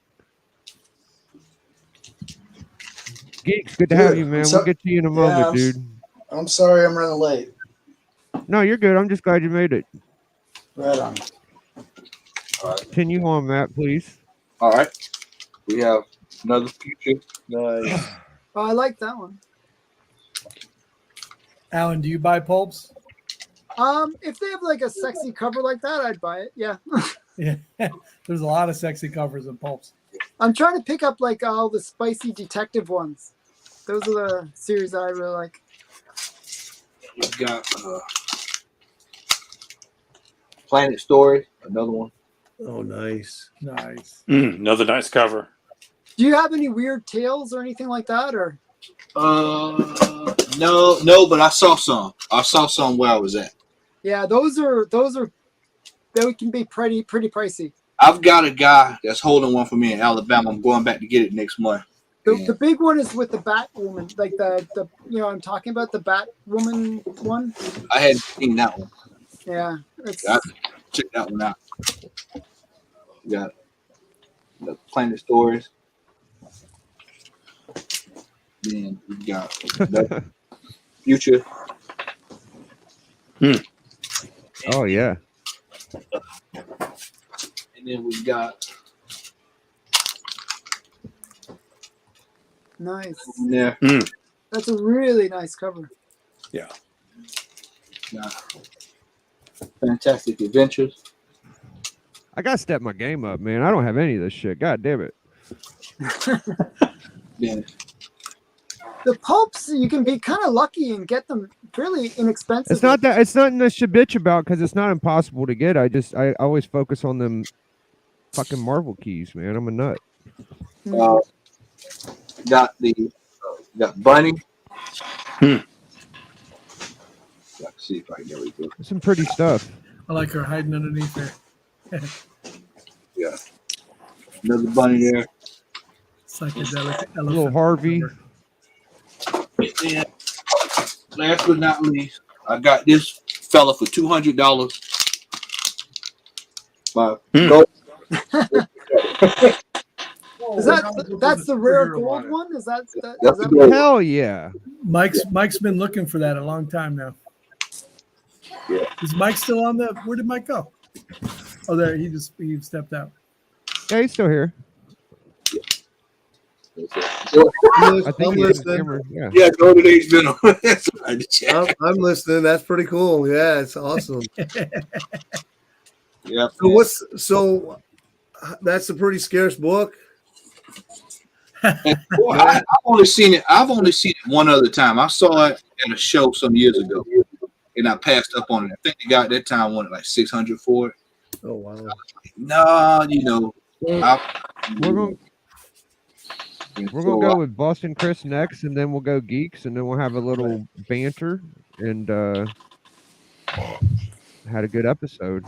Geeks, good to have you, man. We'll get to you in a moment, dude. I'm sorry I'm running late. No, you're good. I'm just glad you made it. Right on. All right. Continue on, Matt, please. All right. We have another Future. Nice. Oh, I like that one. Alan, do you buy pulps? If they have like a sexy cover like that, I'd buy it. Yeah. Yeah. There's a lot of sexy covers in pulps. I'm trying to pick up like all the spicy detective ones. Those are the series that I really like. We've got Planet Story, another one. Oh, nice. Nice. Another nice cover. Do you have any weird tales or anything like that, or? No, but I saw some. I saw some where I was at. Yeah, they can be pretty pricey. I've got a guy that's holding one for me in Alabama. I'm going back to get it next month. The big one is with the Batwoman, like the I'm talking about the Batwoman one. I hadn't seen that one. Yeah, Check that one out. We got the Planet Stories. Then we got the Future. Oh, yeah. And then we got nice. there. That's a really nice cover. Yeah. Fantastic Adventures. I got to step my game up, man. I don't have any of this shit. God damn it. Then The pulps, you can be kind of lucky and get them fairly inexpensive. It's not nothing to bitch about because it's not impossible to get. I always focus on them fucking Marvel keys, man. I'm a nut. got Bunny. Hmm. Let's see if I can get it. Some pretty stuff. I like her hiding underneath there. Yeah. Another Bunny there. Psychedelic A little Harvey. And last but not least, I got this fella for $200. Is that's the rare gold one? Is that Hell yeah. Mike's been looking for that a long time now. Yeah. Is Mike still on the? Where did Mike go? Oh, there he stepped out. Yeah, he's still here. I think I'm listening. Yeah, go to the Venom. I'm listening. That's pretty cool. Yeah, it's awesome. Yeah. So that's a pretty scarce book. I've only seen it one other time. I saw it at a show some years ago, and I passed up on it. I think the guy at that time wanted like $600 for it. Oh wow! No, We're gonna go with Boston Chris next, and then we'll go Geeks, and then we'll have a little banter, and had a good episode.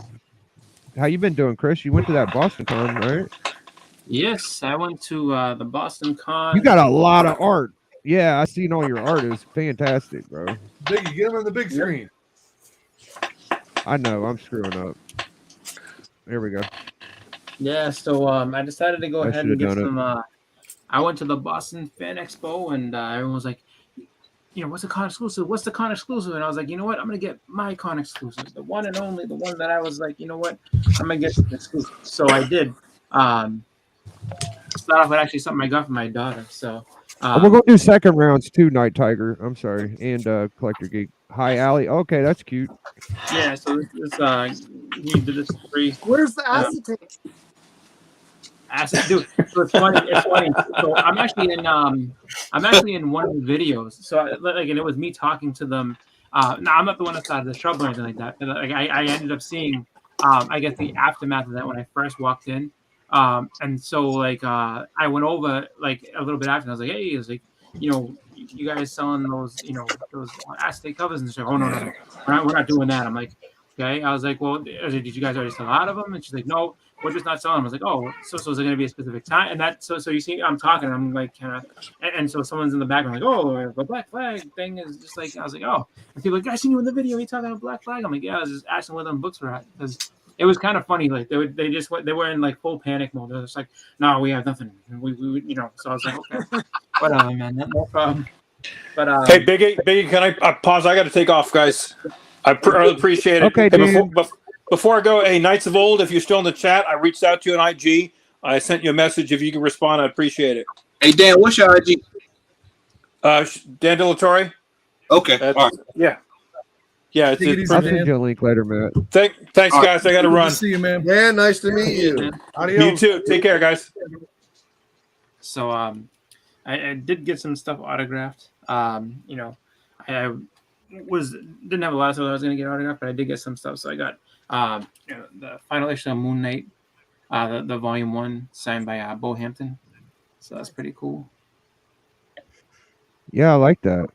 How you been doing, Chris? You went to that Boston Con, right? Yes, I went to the Boston Con. You got a lot of art. Yeah, I seen all your art. It was fantastic, bro. Biggie, get him on the big screen. I know, I'm screwing up. There we go. Yeah, so I decided to go I ahead and get should've done some. I went to the Boston Fan Expo, and everyone was like, what's the con exclusive? What's the con exclusive? And I was like, you know what? I'm going to get my con exclusive, the one and only, the one that I was like, you know what? I'm going to get the exclusive. So I did. start off with actually something I got from my daughter. So We're going to do second rounds too, Night Tiger. I'm sorry. And Collector Geek. Hi, Allie. Okay, that's cute. yeah, so this he did this free. Where's the acetate? Dude, so it's funny. It's funny. So I'm actually in one of the videos. So and it was me talking to them. No, I'm not the one that started the trouble or anything like that. But I ended up seeing, I guess the aftermath of that when I first walked in. And so I went over like a little bit after. And I was like, hey, it's like, you guys selling those, those acetate covers and stuff. Oh no, we're not doing that. I'm like, okay. I was like, well, did you guys already sell out of them? And she's like, no. We're just not selling them. I was like, oh, so is it going to be a specific time? And that, so you see, I'm talking, and I'm like, kind of, and so someone's in the background, like, oh, the black flag thing is just like, I was like, oh, and people are like, I seen you in the video. You talking about black flag? I'm like, yeah, I was just asking where them books were at because it was kind of funny. Like they were in like full panic mode. They're just like, no, we have nothing. We So I was like, okay, whatever, man, no problem. But hey, Biggie, can I pause? I got to take off, guys. I really appreciate it. Okay, hey, before I go, hey, Knights of Old, if you're still in the chat, I reached out to you on IG. I sent you a message. If you can respond, I appreciate it. Hey, Dan, what's your IG? Dan Dilatorre. Okay. All right. Yeah. Yeah. It's I'll send you a link later, Matt. Thanks, guys. I got to run. See you, man. Yeah, nice to meet you. You too. Take care, guys. So I did get some stuff autographed. I didn't have a lot of stuff I was going to get autographed, but I did get some stuff. So I got the final issue of Moon Knight, the volume 1 signed by Bo Hampton. So that's pretty cool. Yeah, I like that.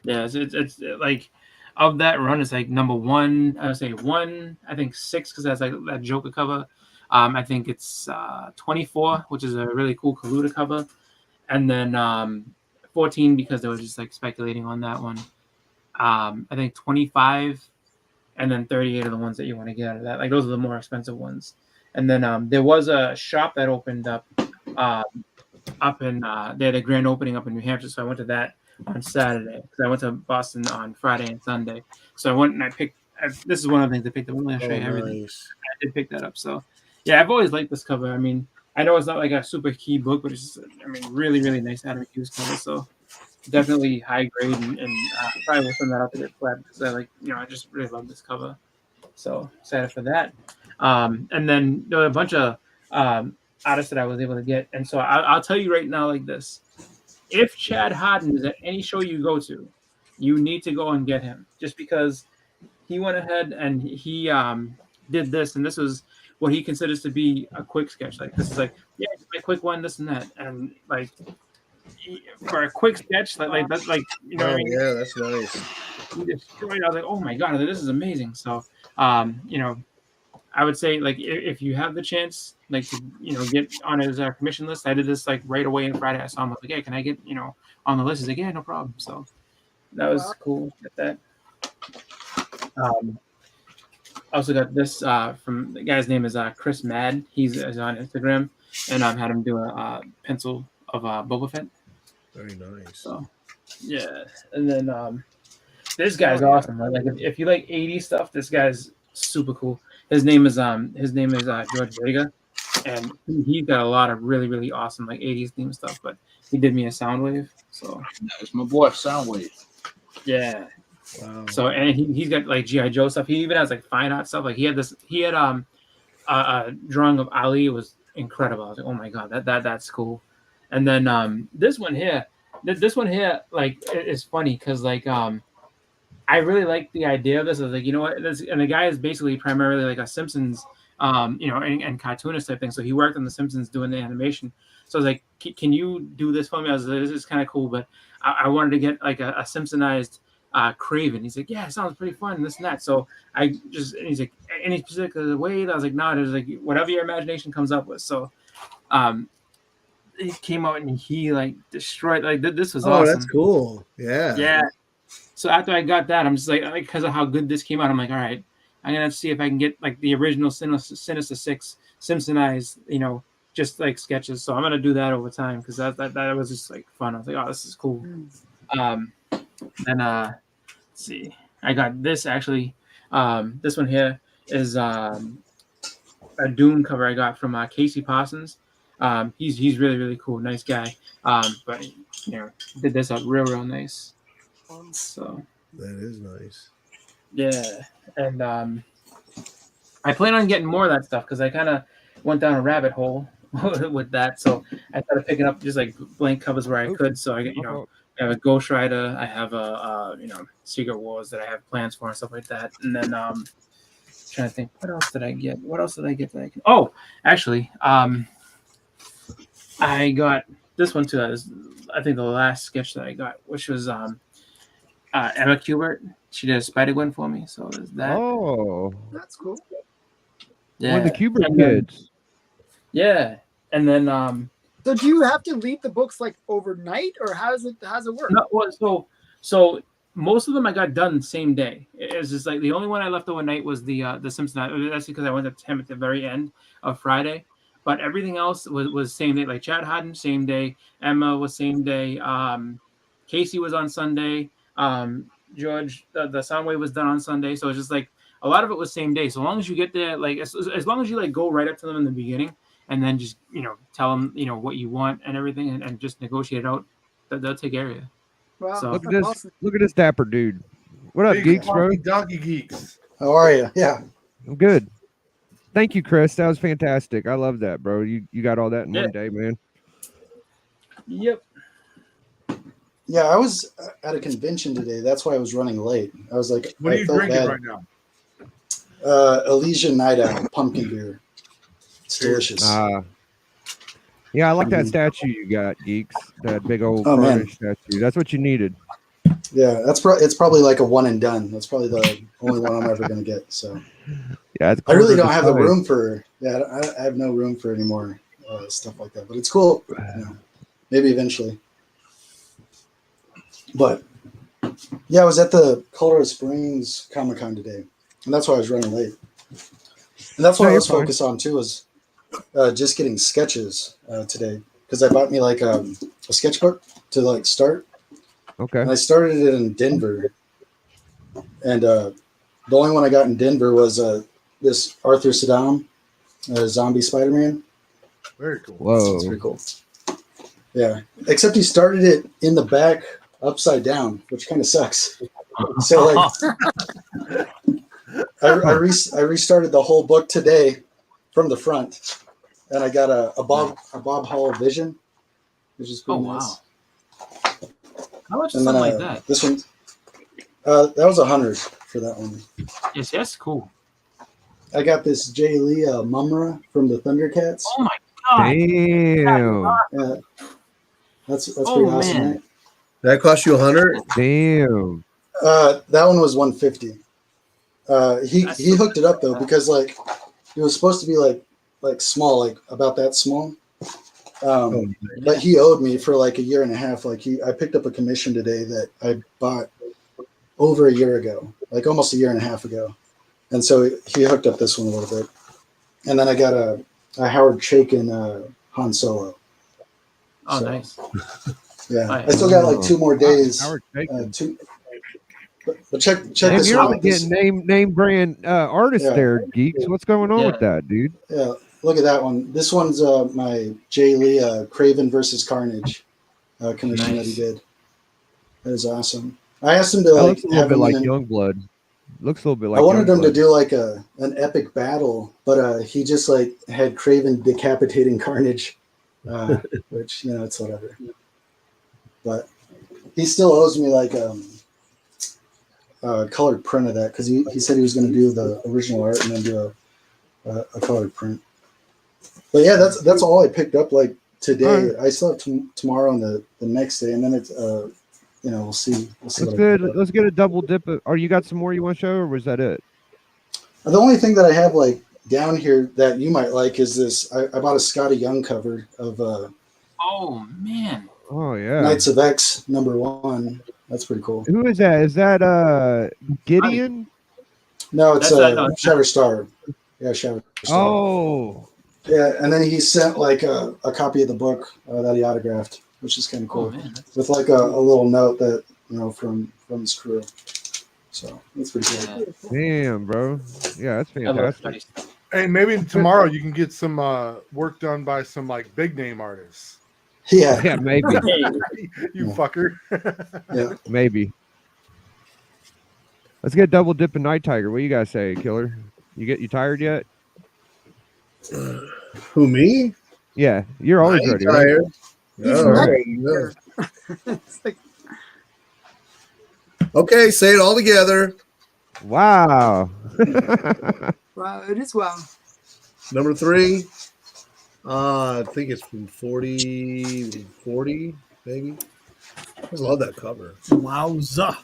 Yeah, it's like of that run, it's like number 1. I would say 1. I think 6 because that's like that Joker cover. I think it's 24, which is a really cool Kaluta cover, and then 14 because they were just like speculating on that one. I think 25. And then 38 are the ones that you want to get out of that. Like those are the more expensive ones. And then there was a shop that opened up in they had a grand opening up in New Hampshire. So I went to that on Saturday because I went to Boston on Friday and Sunday. So I went and I picked. This is one of the things I picked up. I'm going to show you everything. Nice. I did pick that up. So yeah, I've always liked this cover. I mean, I know it's not like a super key book, but it's just, really, really nice Adam Hughes cover. So definitely high grade, and probably will send that out to get flat because I just really love this cover. So excited for that. And then there were a bunch of artists that I was able to get, and so I'll tell you right now like this: if Chad Hardin is at any show you go to, you need to go and get him, just because he went ahead and he did this, and this was what he considers to be a quick sketch. Like this is like, yeah, a quick one, this and that, and like. For a quick sketch, like that's like what I mean? Yeah, that's nice. He destroyed. I was like, oh my god, this is amazing. So, I would say like if you have the chance, like to get on his commission list. I did this like right away on Friday. I saw him. I was like, hey, can I get on the list? He's like, yeah, no problem. So that was cool. Get that. I also got this from the guy's name is Chris Mad. He's on Instagram, and I've had him do a pencil of Boba Fett. Very nice. So, yeah, and then this guy's awesome. Right? Like if you like 80s stuff, this guy's super cool. His name is George Vega, and he's got a lot of really, really awesome like 80s theme stuff. But he did me a Soundwave, so it's my boy Soundwave. Yeah. Wow. So and he's got like G.I. Joe stuff. He even has like fine art stuff. Like he had a drawing of Ali. It was incredible. I was like, oh my god, that's cool. And then this one here, like is funny because like I really like the idea of this. I was like, you know what? And the guy is basically primarily like a Simpsons, and cartoonist type thing. So he worked on the Simpsons doing the animation. So I was like, can you do this for me? I was like, this is kind of cool, but I wanted to get like a Simpsonized Craven. He's like, yeah, it sounds pretty fun, this and that. So and he's like, any specific way? I was like, no, there's like whatever your imagination comes up with. So he came out and he like destroyed, like this was awesome. That's cool. Yeah. So after I got that, I'm just like because of how good this came out, I'm like, all right, I'm gonna have to see if I can get like the original Sinister Six Simpsonized, just like sketches. So I'm gonna do that over time because that was just like fun. I was like, oh, this is cool. Then let's see, I got this actually. This one here is a Dune cover I got from Casey Parsons. He's really really cool, nice guy. But did this up real nice. So That is nice. yeah, and I plan on getting more of that stuff because I kind of went down a rabbit hole with that. So I started picking up just like blank covers where I could. So I get I have a Ghost Rider, I have a Secret Wars that I have plans for and stuff like that, and then trying to think what else did I get? What else did I get that I can? Oh, actually, I got this one too. That was, I think, the last sketch that I got, which was Emma Kubert. She did a Spider-Gwen for me, so there's that. Oh, That's cool. one of the Kubert And then- kids. yeah, and then So do you have to leave the books like overnight, or how's it work? no, well, so most of them I got done same day. It's just like the only one I left overnight was the Simpsons. That's because I went to him at the very end of Friday. But everything else was same day. Like Chad Hodden, same day. Emma was same day. Casey was on Sunday. George, the Soundwave was done on Sunday. So it's just like a lot of it was same day. So long as you get there, like as long as you like go right up to them in the beginning and then just tell them what you want and everything and just negotiate it out, they'll take care of you. Wow, So- Look at this. Look at this dapper dude. What up, Big geeks, bro? Donkey geeks. How are you? Yeah. I'm good. Thank you, Chris. That was fantastic. I love that, bro. You got all that in Yeah. one day, man. Yep. Yeah, I was at a convention today. That's why I was running late. I was like, What are I you felt drinking bad. right now? Elysian Night Owl pumpkin beer. It's delicious. Yeah, I like that Mhm. statue you got, geeks. That big old Oh, man. Carnage statue. That's what you needed. Yeah, it's probably like a one and done. That's probably the only one I'm ever gonna get. So Yeah, it's I really don't quarter have the size. room for. Yeah, I have no room for any more stuff like that. But it's cool. Maybe eventually. But yeah, I was at the Colorado Springs Comic Con today, and that's why I was running late. And that's what No, I you're was fine. focused on too, was just getting sketches today, because I bought me like a sketchbook to like start. Okay. And I started it in Denver, and the only one I got in Denver was this Arthur Saddam zombie Spider-Man. Very cool. Whoa. That's pretty cool. Yeah, except he started it in the back upside down, which kind of sucks. So like, I restarted the whole book today from the front, and I got a Bob Hall Vision, which is pretty nice. Wow. How much is And then something like that? this one, that was $100 for that one. Yes, cool. I got this Jay Lee Mumra from the Thundercats. Oh my god. Damn. Yeah, that's Oh, pretty awesome. man. Right? That cost you 100. Damn. That one was 150. He That's hooked it up though, because like it was supposed to be like small, like about that small. But he owed me for like a year and a half. Like I picked up a commission today that I bought over a year ago, like almost a year and a half ago. And so he hooked up this one a little bit. And then I got a Howard Chaykin Han Solo. Oh, So, nice. Yeah, Nice. I still got like 2 more days. Howard Chaykin. But check Damn, this you're one only out. This- getting name brand artists Yeah. there, geeks. What's going on with that, dude? Yeah, look at that one. This one's my Jay Lee Craven versus Carnage commission that he did. That is awesome. I asked him to That like looks a little have bit him like in- Youngblood. Looks a little bit like I wanted him to Youngblood. do like an epic battle, but he just like had Craven decapitating Carnage, which it's whatever. But he still owes me like a colored print of that, because he said he was going to do the original art and then do a colored print. But yeah, that's all I picked up like today. All right. I still have tomorrow and the next day, and then it's we'll see. Let's what I good. pick up. Let's get a double dip. Or you got some more you want to show, or was that it? The only thing that I have like down here that you might like is this. I bought a Scotty Young cover of Oh man. Oh yeah. Knights of X #1. That's pretty cool. Who is that? Is that Gideon? No, it's That's Shatterstar. Yeah, Shatterstar. Oh. Yeah, and then he sent like a copy of the book that he autographed, which is kind of cool, Oh man. with like a little note that from his crew. So that's pretty cool. Yeah. Damn, bro. Yeah, that's I love fantastic. study stuff. And maybe tomorrow you can get some work done by some like big name artists. Yeah. Yeah, maybe. You fucker. Yeah. Maybe. Let's get double dip and Night Tiger. What do you guys say, Killer? You tired yet? Who, me? Yeah, you're I always ain't ready, tired. right? He's No, not no. It's like, Okay, say it all together. Wow. wow, it is wow. Number 3. I think it's from 40, maybe. I just love that cover. Wowza.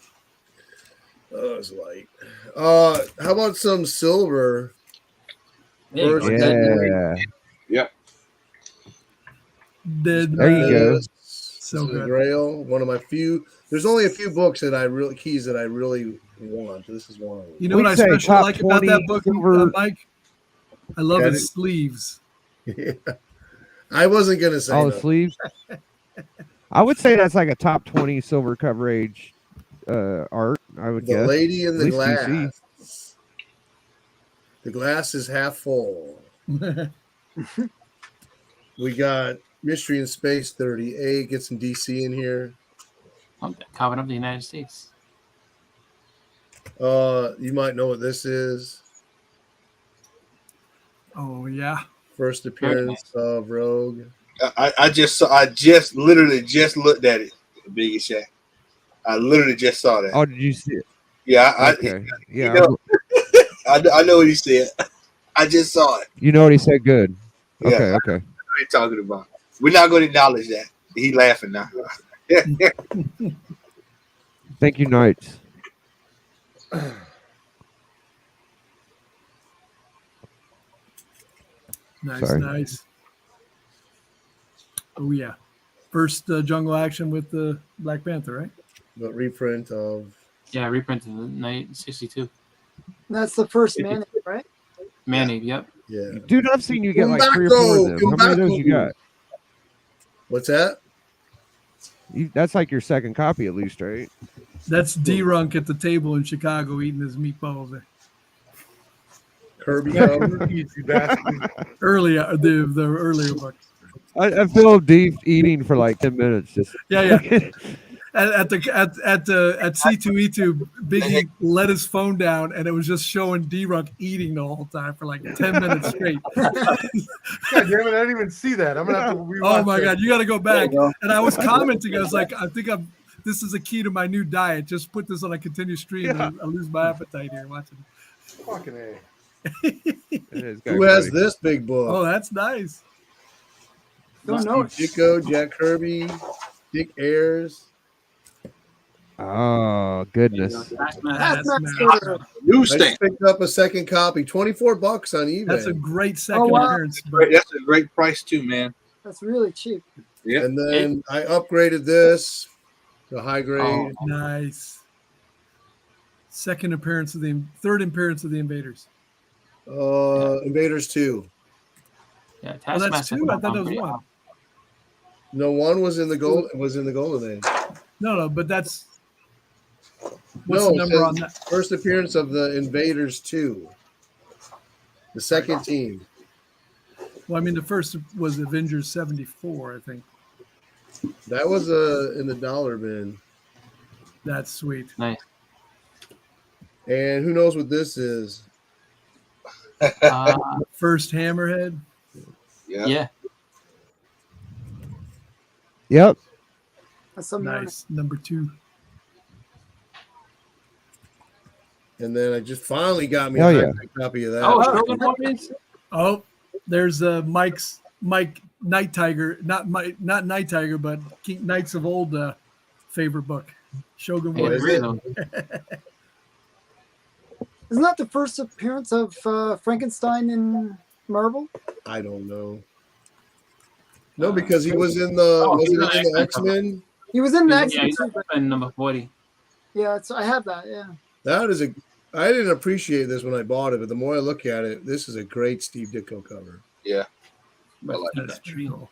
Oh, it's light. How about some silver? There you First go. Yeah. Dead There you go. So This is a good. Grail. One of my few. There's only a few books that I really want. This is one of them. You know We'd what I say especially top like about 20 that book, silver- Mike? I love Yeah, his sleeves. I wasn't gonna say All the no. sleeves. I would say that's like a top 20 silver cover age art. I would The guess. Lady in At the least Glass. DC. The glass is half full. We got Mystery in Space 38. Get some DC in here. Carving up the United States. You might know what this is. Oh yeah. First appearance of Rogue. I literally just looked at it, Biggie Shack. I literally just saw that. Oh, did you see it? Yeah, Okay. Yeah. You know, I know what he said. I just saw it. You know what he said? Good. Yeah, Okay. I know Okay. what you're talking about. We're not going to acknowledge that. He laughing now. Thank you, Knights. Nice, Sorry. nice. Oh yeah. First jungle action with the Black Panther, right? The reprint of. Yeah, reprinted in 1962. That's the first man, right? Manny, yep. Yeah. Dude, I've seen you get like 3 or 4 of them. How many of those you got? What's that? That's like your second copy at least, right? That's D-Runk at the table in Chicago eating his meatballs there. Kirby cover. You bastard. Earlier, the earlier book. I feel deep eating for like 10 minutes. Just Yeah. At C2E2, Biggie let his phone down, and it was just showing D-Runk eating the whole time for like 10 minutes straight. God damn it! I didn't even see that. I'm gonna have to rewatch Oh my that. God, you got to go back. you go. And I was commenting. I was like, this is a key to my new diet. Just put this on a continuous stream, and I lose my appetite here watching. Fucking A. Who has this big book? Oh, that's nice. Don't know. Ditko, Jack Kirby, Dick Ayers. Oh, goodness. That's That's Master. I Newsstand. just picked up a second copy, $24 on eBay. That's a great second wow. appearance. That's a great price too, man. That's really cheap. Yeah. And then I upgraded this to high grade. Nice. Third appearance of the Invaders. Invaders 2. Yeah, Oh, that's Taskmaster. two. I thought that was one. No, one was in the Golden Age. No, but that's what's No, the it number says on that? first appearance of the Invaders 2. The second team. Well, I mean, the first was Avengers 74, I think. That was in the dollar bin. That's sweet. Nice. And who knows what this is? First Hammerhead. Yeah. Yeah. Yep. That's some Nice. Number 2. And then I just finally got me Hell a yeah. high-grade copy of that. Oh, Shogun Weapons? Oh, there's Mike Night Tiger, not Night Tiger, but King Knights of Old favorite book, Shogun Hey, Warriors. is it? though. Isn't that the first appearance of Frankenstein in Marvel? I don't know. No, because he was in the Oh, wasn't he's he in in the X-Men. X-Men. He was in the Yeah, X-Men he's too, but in number 40. yeah, I have that. Yeah, That is I didn't appreciate this when I bought it, but the more I look at it, this is a great Steve Ditko cover. Yeah. But That's true.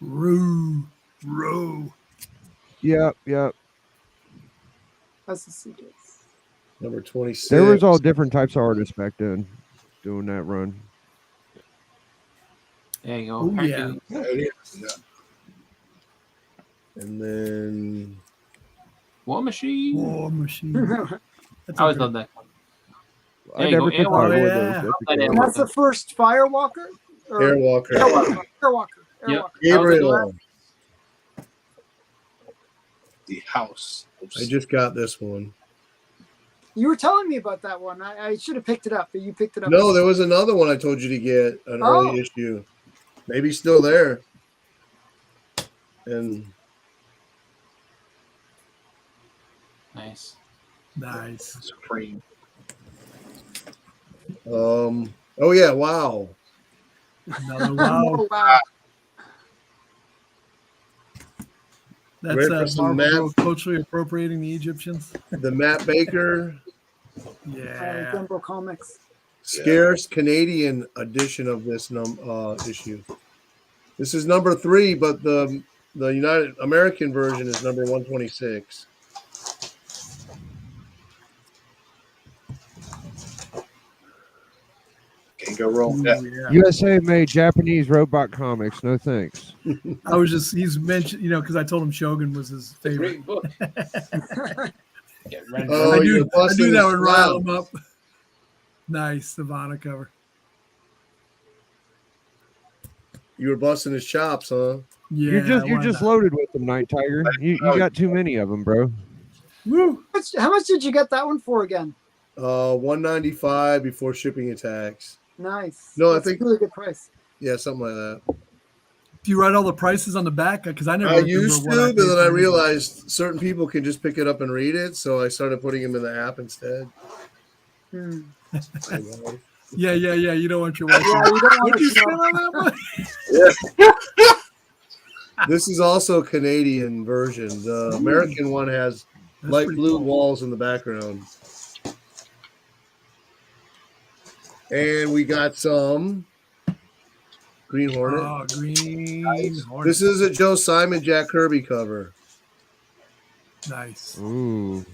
Roo. Yep. that's the secrets. Number 26. There was all different types of artists back then doing that run. There you go. Oh, yeah. There it is. Yeah. And then War Machine. War Machine. That's I always okay. love that. I There you never go, could Airwalker. find one of Yeah. those. That's a That good And one. that's the first Firewalker? Or Airwalker. Airwalker. Airwalker. Yep. Airwalker. Gabriel. The house. I just got this one. You were telling me about that one. I should have picked it up, but you picked it up. No, there was another one I told you to get, an early issue. Maybe still there. And Nice. Nice. Supreme. oh yeah, wow. Another wow. Oh, wow. That's Ready for some Marvel math? culturally appropriating the Egyptians. The Matt Baker Yeah. Jumbo Comics. scarce Canadian edition of this issue. This is number 3, but the United American version is number 126. Can't go wrong with that. Ooh, yeah. USA made Japanese robot comics. No thanks. I was just, he's mentioned, because I told him Shogun was his favorite. Great book. Get ready. Oh, I you're knew busting that his would rile chops. him up. Nice Savannah cover. You were busting his chops, huh? Yeah. you're why just not? loaded with them, Night Tiger. You got too many of them, bro. Woo. How much did you get that one for again? $195 before shipping and tax. Nice. No, I That's think- a really good price. Yeah, something like that. Do you write all the prices on the back? Because I never. I remember used what to, paid but then for I anything. realized certain people can just pick it up and read it, so I started putting them in the app instead. Hmm. Yeah. You don't want your wife. Yeah, you don't want Would you to spend know. on that one? This is also a Canadian version. The American one has That's light pretty blue cool. walls in the background. And we got some Green Hornet. Oh, Green Hornet. This is a Joe Simon, Jack Kirby cover. Nice. Ooh.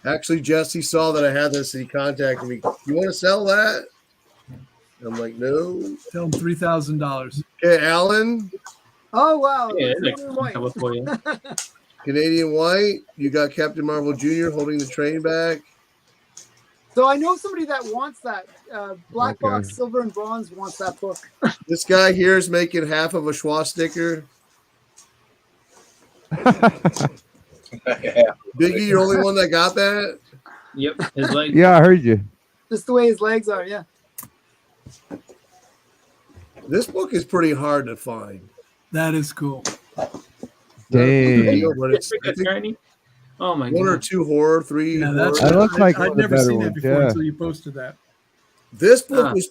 Actually, Jesse saw that I had this and he contacted me. You want to sell that? I'm like, no. Tell him $3,000. Okay, Alan, Oh, wow. Yeah, It's it's really like white. cover for you. Canadian White. You got Captain Marvel Jr. holding the train back. So I know somebody that wants that. Black Okay. Box, Silver and Bronze wants that book. This guy here is making half of a Schwa sticker. Biggie, you're the only one that got that? Yep. His leg. Yeah, I heard you. Just the way his legs are, yeah. This book is pretty hard to find. That is cool. Dang. But it's, I think Attorney. Oh my one or god. two horror, three. Yeah, that's. horror. That looks like one I'd of the never better seen that ones, before yeah. until you posted that. This book Ah. was.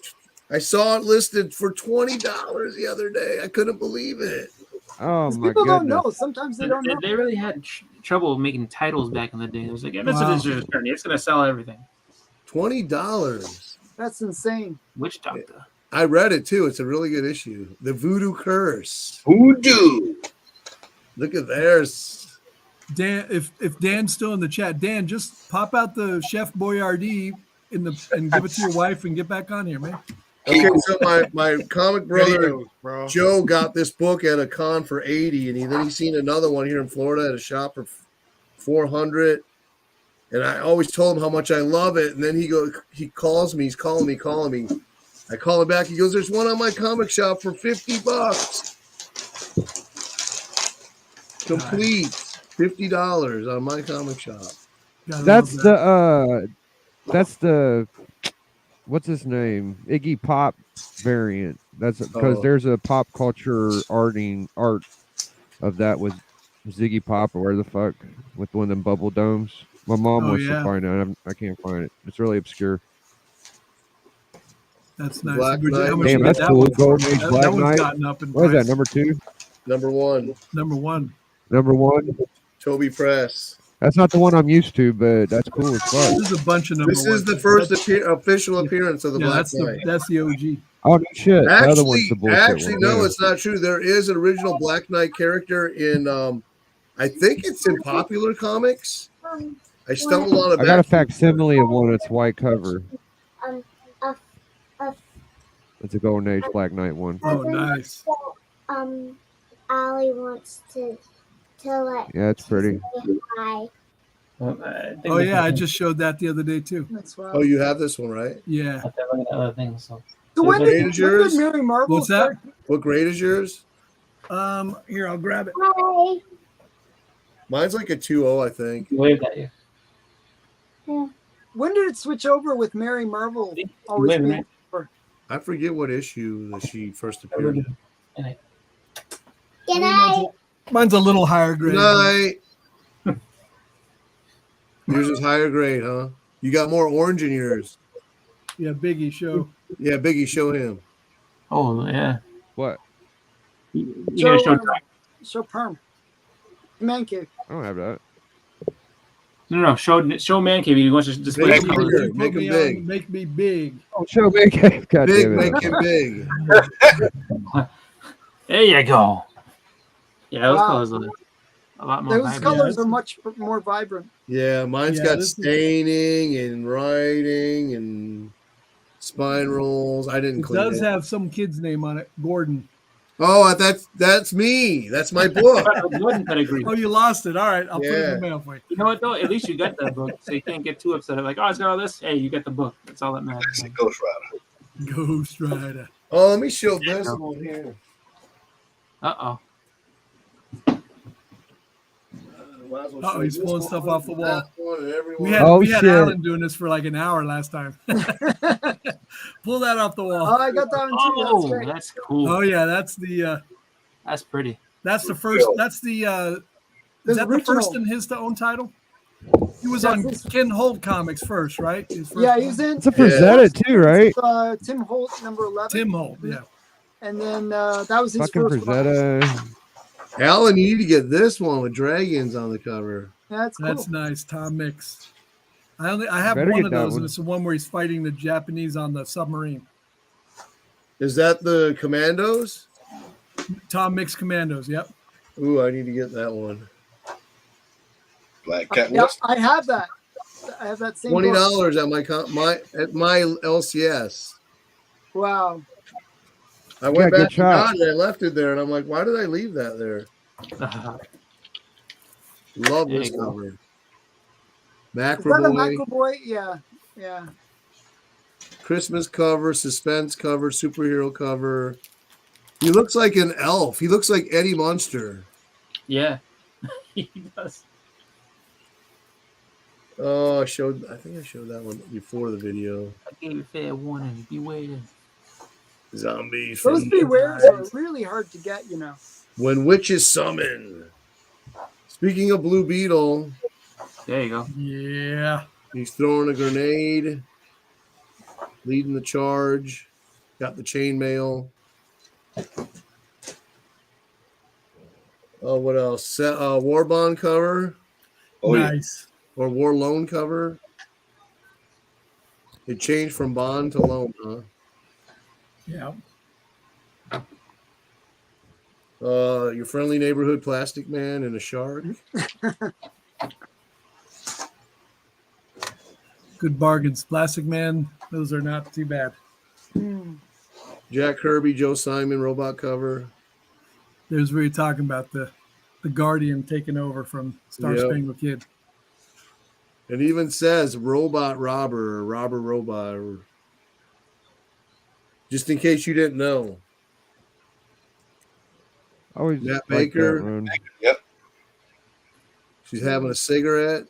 I saw it listed for $20 the other day. I couldn't believe it. Oh 'Cause my people don't goodness. know. Sometimes they don't know. They really had trouble making titles back in the day. It was like, yeah, this Wow. is your attorney. It's gonna sell everything. $20. That's insane. Witch doctor. I read it too. It's a really good issue. The Voodoo Curse. Voodoo. Look at theirs. Dan, if Dan's still in the chat, Dan, just pop out the Chef Boyardee and give it to your wife and get back on here, man. Okay, so my comic brother Videos, bro. Joe got this book at a con for $80, and then he seen another one here in Florida at a shop for $400. And I always told him how much I love it. And then he calls me. He's calling me. I call him back. He goes, "There's one on my comic shop for $50. Complete $50 on my comic shop." Gotta That's love that's the what's his name? Iggy Pop variant. That's because Oh. there's a pop culture art of that with Ziggy Pop or where the fuck with one of them bubble domes. My mom Oh, wants yeah. to find it. I can't find it. It's really obscure. That's nice. Black How Knight. much Damn, you that's get cool. one for? Golden Age That Black one's Knight. gotten up in What is that? price. Number 2? Number one, Number one. Number 1? Toby Press. That's not the one I'm used to, but that's cool as fuck. This is a bunch of number This is ones. the first That's, official appearance of the yeah, Black that's Knight. that's the OG. Oh no shit. The other one's the bullshit Actually, one. no, Yeah. it's not true. There is an original Black Knight character in, I think it's in Popular Comics. I stumbled on it. I got a facsimile of one that's white cover. It's a Golden Age Black Knight one. Oh, nice. Ollie wants to let. Yeah, it's pretty. Say hi. Well, I think Oh they yeah, I can- just showed that the other day too. That's Oh, wild. you have this one, right? Yeah. they're looking at other things. So. So when What did, grade is yours? Mary Marvel What's that? start? What grade is yours? Here, I'll grab it. Hi. Mine's like a 2.0, I think. He waved at you. When did it switch over with Mary Marvel always Wait a being minute. for? I forget what issue that she first appeared in. Good night. Mine's a little higher Good grade. night. Yours is higher grade, huh? You got more orange in yours. Yeah, Biggie show. Yeah, Biggie, show him. Oh yeah. What? You gotta show. Show Perm. Man cave. I don't have that. No. Show man cave. He wants to display. Make his it colors. bigger. Put Make me him on- big. Make me big. Oh, show me. God Big, damn it. make him big. There you go. Yeah, those Wow. colors look a lot more Those vibrant. colors are much more vibrant. Yeah, mine's Yeah, got this is- staining and writing and spine rolls. I didn't It clean does it. have some kid's name on it. Gordon. Oh, that's me. That's my book. Gordon pedigree. Oh, you lost it. All right, I'll put it in Yeah. the mail for you. You know what though? At least you got that book, so you can't get too upset. Like, oh, it's got all this. Hey, you got the book. That's all that matters. It's a Ghost Rider. Ghost Rider. Oh, let me show this one here. Uh Oh, he's pulling stuff off the wall. We had, Oh, we had shit. Alan doing this for like an hour last time. Pull that off the Oh, wall. I got that one too. oh. That's great. That's cool. Oh yeah, that's the That's pretty. that's the first. That's the. Is The that the first original. in his to own title? He was That's on his- Ken Holt Comics first, right? His first Yeah, one? he's in. It's a Frazetta too, right? Tim Holt, number 11. Tim Holt. Yeah. And then that was his Fucking first one. Frazetta. Alan, you need to get this one with dragons on the cover. That's cool. That's nice. Tom Mix. I have Better one get of that those, one. and it's the one where he's fighting the Japanese on the submarine. Is that the Commandos? Tom Mix Commandos. Yep. Ooh, I need to get that one. Black Cat. Yeah, I have that. I have that same book. $20 at my LCS. Wow. I went Yeah, good back to shot. God and I left it there, and I'm like, why did I leave that there? Love There this you go. cover. Is that a McAvoy, McAvoy? Yeah. Yeah. Christmas cover, suspense cover, superhero cover. He looks like an elf. He looks like Eddie Munster. Yeah, he does. Oh, I think I showed that one before the video. I gave you fair warning. Be waiting. Zombies Those from bewares are really hard to get, you know. When Witches Summon. Speaking of Blue Beetle, There you go. Yeah. he's throwing a grenade, leading the charge, got the chainmail. Oh, what else? War Bond cover Oh, yeah. Nice. or War Loan cover. It changed from Bond to Loan, huh? Yeah. Your Friendly Neighborhood Plastic Man and a Shark. Good bargains. Plastic Man. Those are not too bad. Jack Kirby, Joe Simon robot cover. There's where you're talking about the Guardian taking over from Star Yep. Spangled Kid. It even says Robot Robber or Robber Robot. Or, just in case you didn't know. Always Matt liked that Baker. run. Yep. She's having a cigarette.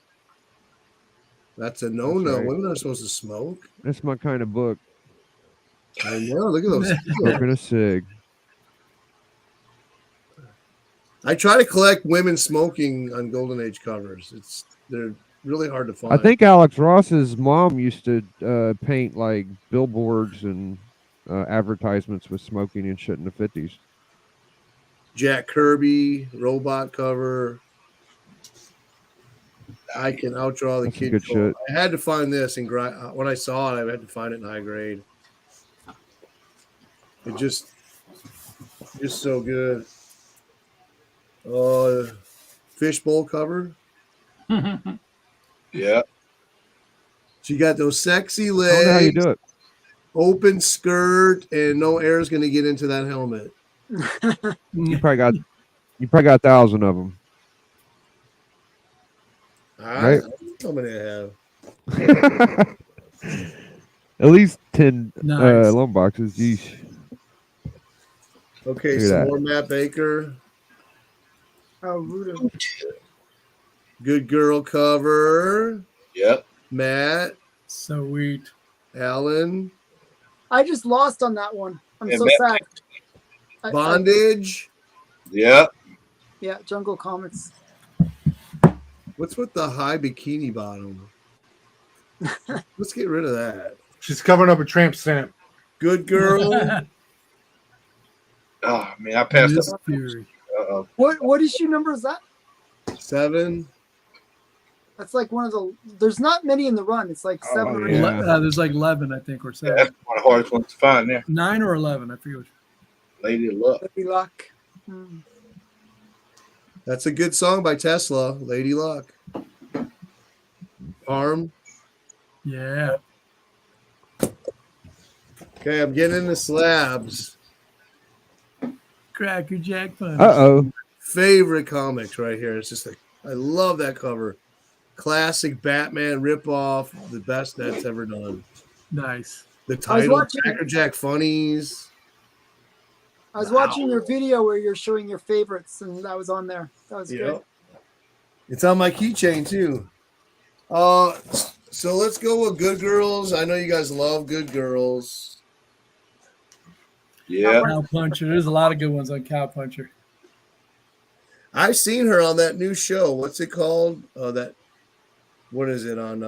That's a no-no. That's right. Women aren't supposed to smoke. That's my kind of book. I know. Look at those. Smoking a cig. I try to collect women smoking on Golden Age covers. They're really hard to find. I think Alex Ross's mom used to paint like billboards and advertisements with smoking and shit in the 50s. Jack Kirby robot cover. I can outdraw the That's some kid. good Cole. shit. I had to find this in when I saw it. I had to find it in high grade. It just so good. Fishbowl cover. Yeah. She got those sexy I don't know how you legs. do it. open skirt, and no air is going to get into that helmet. You probably got 1,000 of them. Right? How many I have? At least 10 Nice. loan boxes. Yeesh. Okay, Look at some that. more Matt Baker. Oh, Voodoo. Good girl cover. Yep. Matt, Sweet. Alan, I just lost on that one. I'm Yeah, so Matt- sad. Bondage. Yep. Yeah, Jungle Comics. What's with the high bikini bottom? Let's get rid of that. She's covering up a tramp stamp. Good girl. Oh man, I passed Miss up. Fury. Uh-oh. What issue number is that? 7. That's like one of the. There's not many in the run. It's like 7 or 8. yeah. There's like 11, I think, or Yeah, 7. that's one of the hardest ones to find there. 9 or 11, I forget which. Lady of Luck. Lady Luck. Hmm. That's a good song by Tesla, Lady Luck. Arm. Yeah. Okay, I'm getting into slabs. Cracker Jack Punch. Uh-oh. Favorite comics right here. It's just like, I love that cover. Classic Batman ripoff, the best that's ever done. Nice. The I was title, watching- Cracker Jack Funnies. I was watching your video where you're showing your favorites, and that was on there. That was good. Yep. It's on my keychain too. So let's go with Good Girls. I know you guys love Good Girls. Yeah. Cow Puncher. There's a lot of good ones on Cow Puncher. I've seen her on that new show. What's it called? What is it on?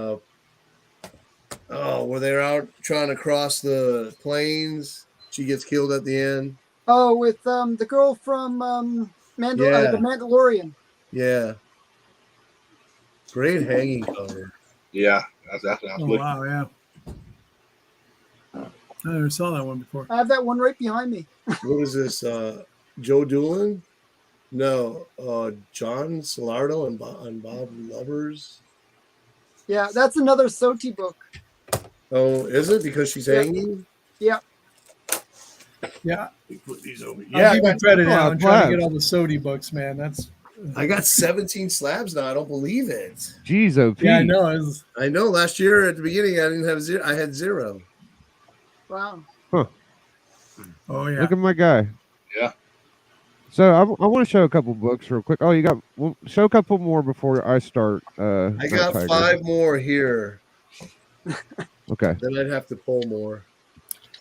Where they're out trying to cross the plains. She gets killed at the end. Oh, with the girl from the Mandalorian. Yeah. Great hanging cover. Yeah. That's what I was Oh, looking. wow, yeah. I never saw that one before. I have that one right behind me. What is this? Joe Doolin? No, John Solardo and Bob Lovers. Yeah, that's another Soti book. Oh, is it because she's Yeah. hanging? Yeah. Yeah. We put these over. Yeah, Yeah, give me credit, Oh, Alan. Trying to glad. get all the Sodi books, man. That's I got 17 slabs now. I don't believe it. Jeez, OP. yeah, I know. It's, I know. Last year at the beginning, I didn't have 0. I had 0. Wow. oh yeah. Look at my guy. Yeah. So I want to show a couple books real quick. Oh, you got show a couple more before I start. I got Tiger. 5 more here. Okay. Then I'd have to pull more.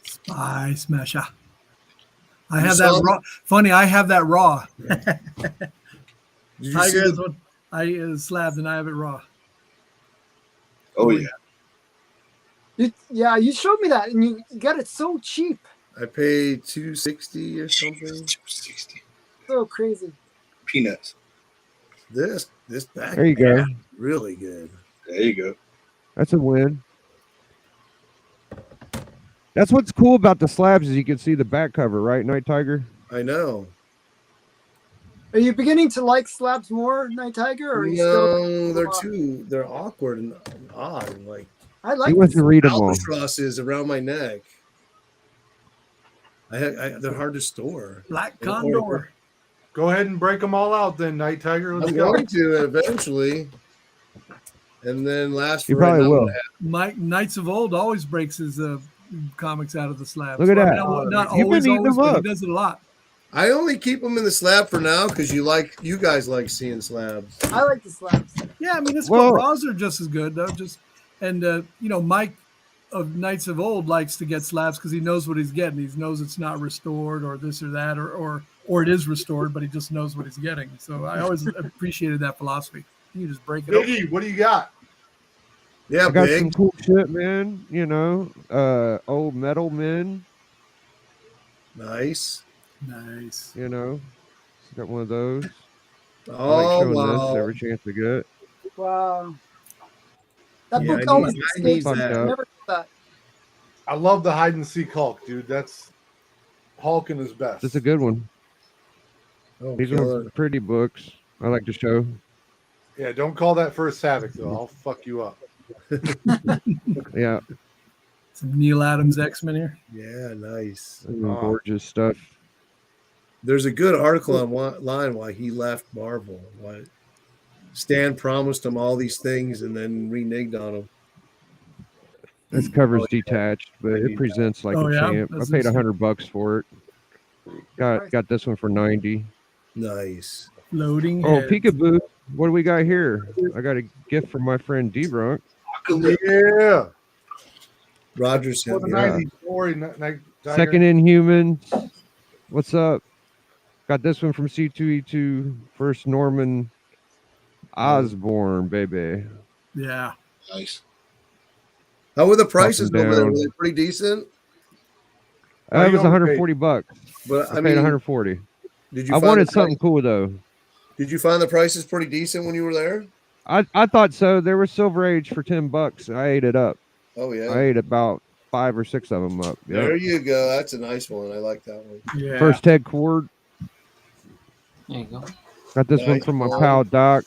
Spy Smasher. I You have saw that raw. Funny, I have that raw. Did you see Tiger is the, what I slabbed, and I have it raw. Oh yeah. You showed me that, and you got it so cheap. I paid $260 or something. 260 So crazy. peanuts. This back. There you go. Really good. There you go. That's a win. That's what's cool about the slabs is you can see the back cover, right, Night Tiger? I know. Are you beginning to like slabs more, Night Tiger? Or are you No, still... they're awkward and odd. And like I He like wants to read them all. albatrosses around my neck. They're hard to store. Black They're Condor. hard Go ahead and break them all out then, Night Tiger. Let's I'm go. going to eventually. And then last You for probably another will. half. Mike Knights of Old always breaks his comics out of the slabs. Look at that. Not You've been always, eating always, them but up. he does it a lot. I only keep them in the slab for now because you guys like seeing slabs. I like the slabs. Yeah, I mean, it's Well- cool. Raws are just as good though. Mike of Knights of Old likes to get slabs because he knows what he's getting. He knows it's not restored or this or that or it is restored, but he just knows what he's getting. So I always appreciated that philosophy. You just break it up. Biggie, what do you got? Yeah, I got big. some cool shit, man. You know, old metal men. Nice. Nice. You know, got one of those. I like Oh showing wow. this every chance I get. Wow. That Yeah, book I always need escapes me. that. I never did that. I love the hide and seek Hulk, dude. That's Hulk in his best. That's a good one. Oh, These killer. are pretty books. I like to show. Yeah, don't call that First Havoc though. I'll fuck you up. Yeah. Some Neil Adams X-Men here. Yeah, nice. Gorgeous stuff. There's a good article online why he left Marvel. Why Stan promised him all these things and then reneged on him. This cover's detached, but it presents like a champ. I paid $100 for it. Got this one for 90. Nice. Loading. Oh, peekaboo. What do we got here? I got a gift from my friend D-Brunk. Yeah. Rogers. For the 94 Second Inhuman. What's up? Got this one from C2E2. First Norman Osborn, baby. Yeah. Nice. How were the prices Up and over there? down. Were they pretty decent? It was $140. But I paid 140. Did you? I wanted something cool though. Did you find the prices pretty decent when you were there? I thought so. There was Silver Age for $10. I ate it up. Oh yeah. I ate about 5 or 6 of them up. Yep. There you go. That's a nice one. I like that one. Yeah. First Ted Cord. There you go. Got this one from my pal Doc.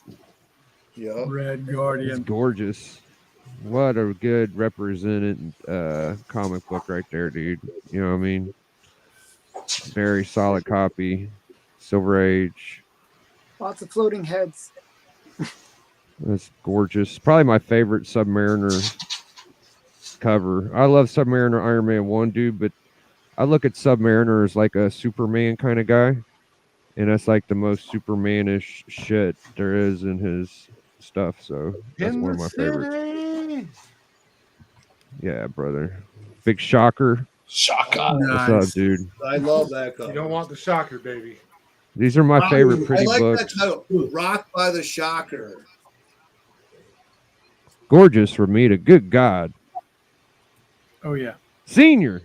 Yeah. Red It's Guardian. gorgeous. What a good represented comic book right there, dude. You know what I mean? Very solid copy. Silver Age. Lots of floating heads. That's gorgeous. Probably my favorite Submariner cover. I love Submariner Iron Man 1, dude, but I look at Submariner as like a Superman kind of guy. And that's like the most Supermanish shit there is in his stuff. So that's one of my favorites. Yeah, brother. Big Shocker. Shocker. What's up, dude? I love that cover. You don't want the shocker, baby. These are my favorite pretty I like books. that title. Rocked by the Shocker. Gorgeous Ramita. Good God. Oh yeah. Senior.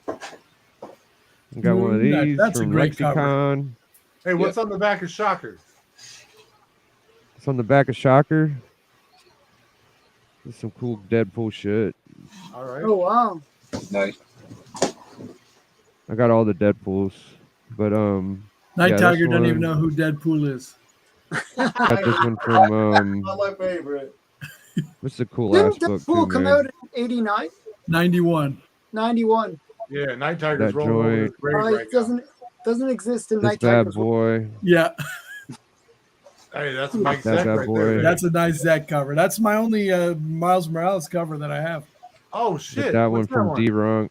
I got one of these That's a from great cover. Lexicon. Hey, what's on the back of Shocker? It's on the back of Shocker. There's some cool Deadpool shit. All right. Oh wow. Nice. I got all the Deadpools. But Night yeah, Tiger this doesn't even one- know who Deadpool is. got this one from Not my favorite. what's the cool Didn't ass book Deadpool too, come man? out in 89? 91. 91. Yeah, Night Tiger's That rolling over his joint. grave right It doesn't exist in This Night bad Tiger's boy. Yeah. now. Hey, that's Mike That Zeck bad right boy. there. That's a nice Zach cover. That's my only Miles Morales cover that I have. Oh Get shit! that one What's from D-Runk.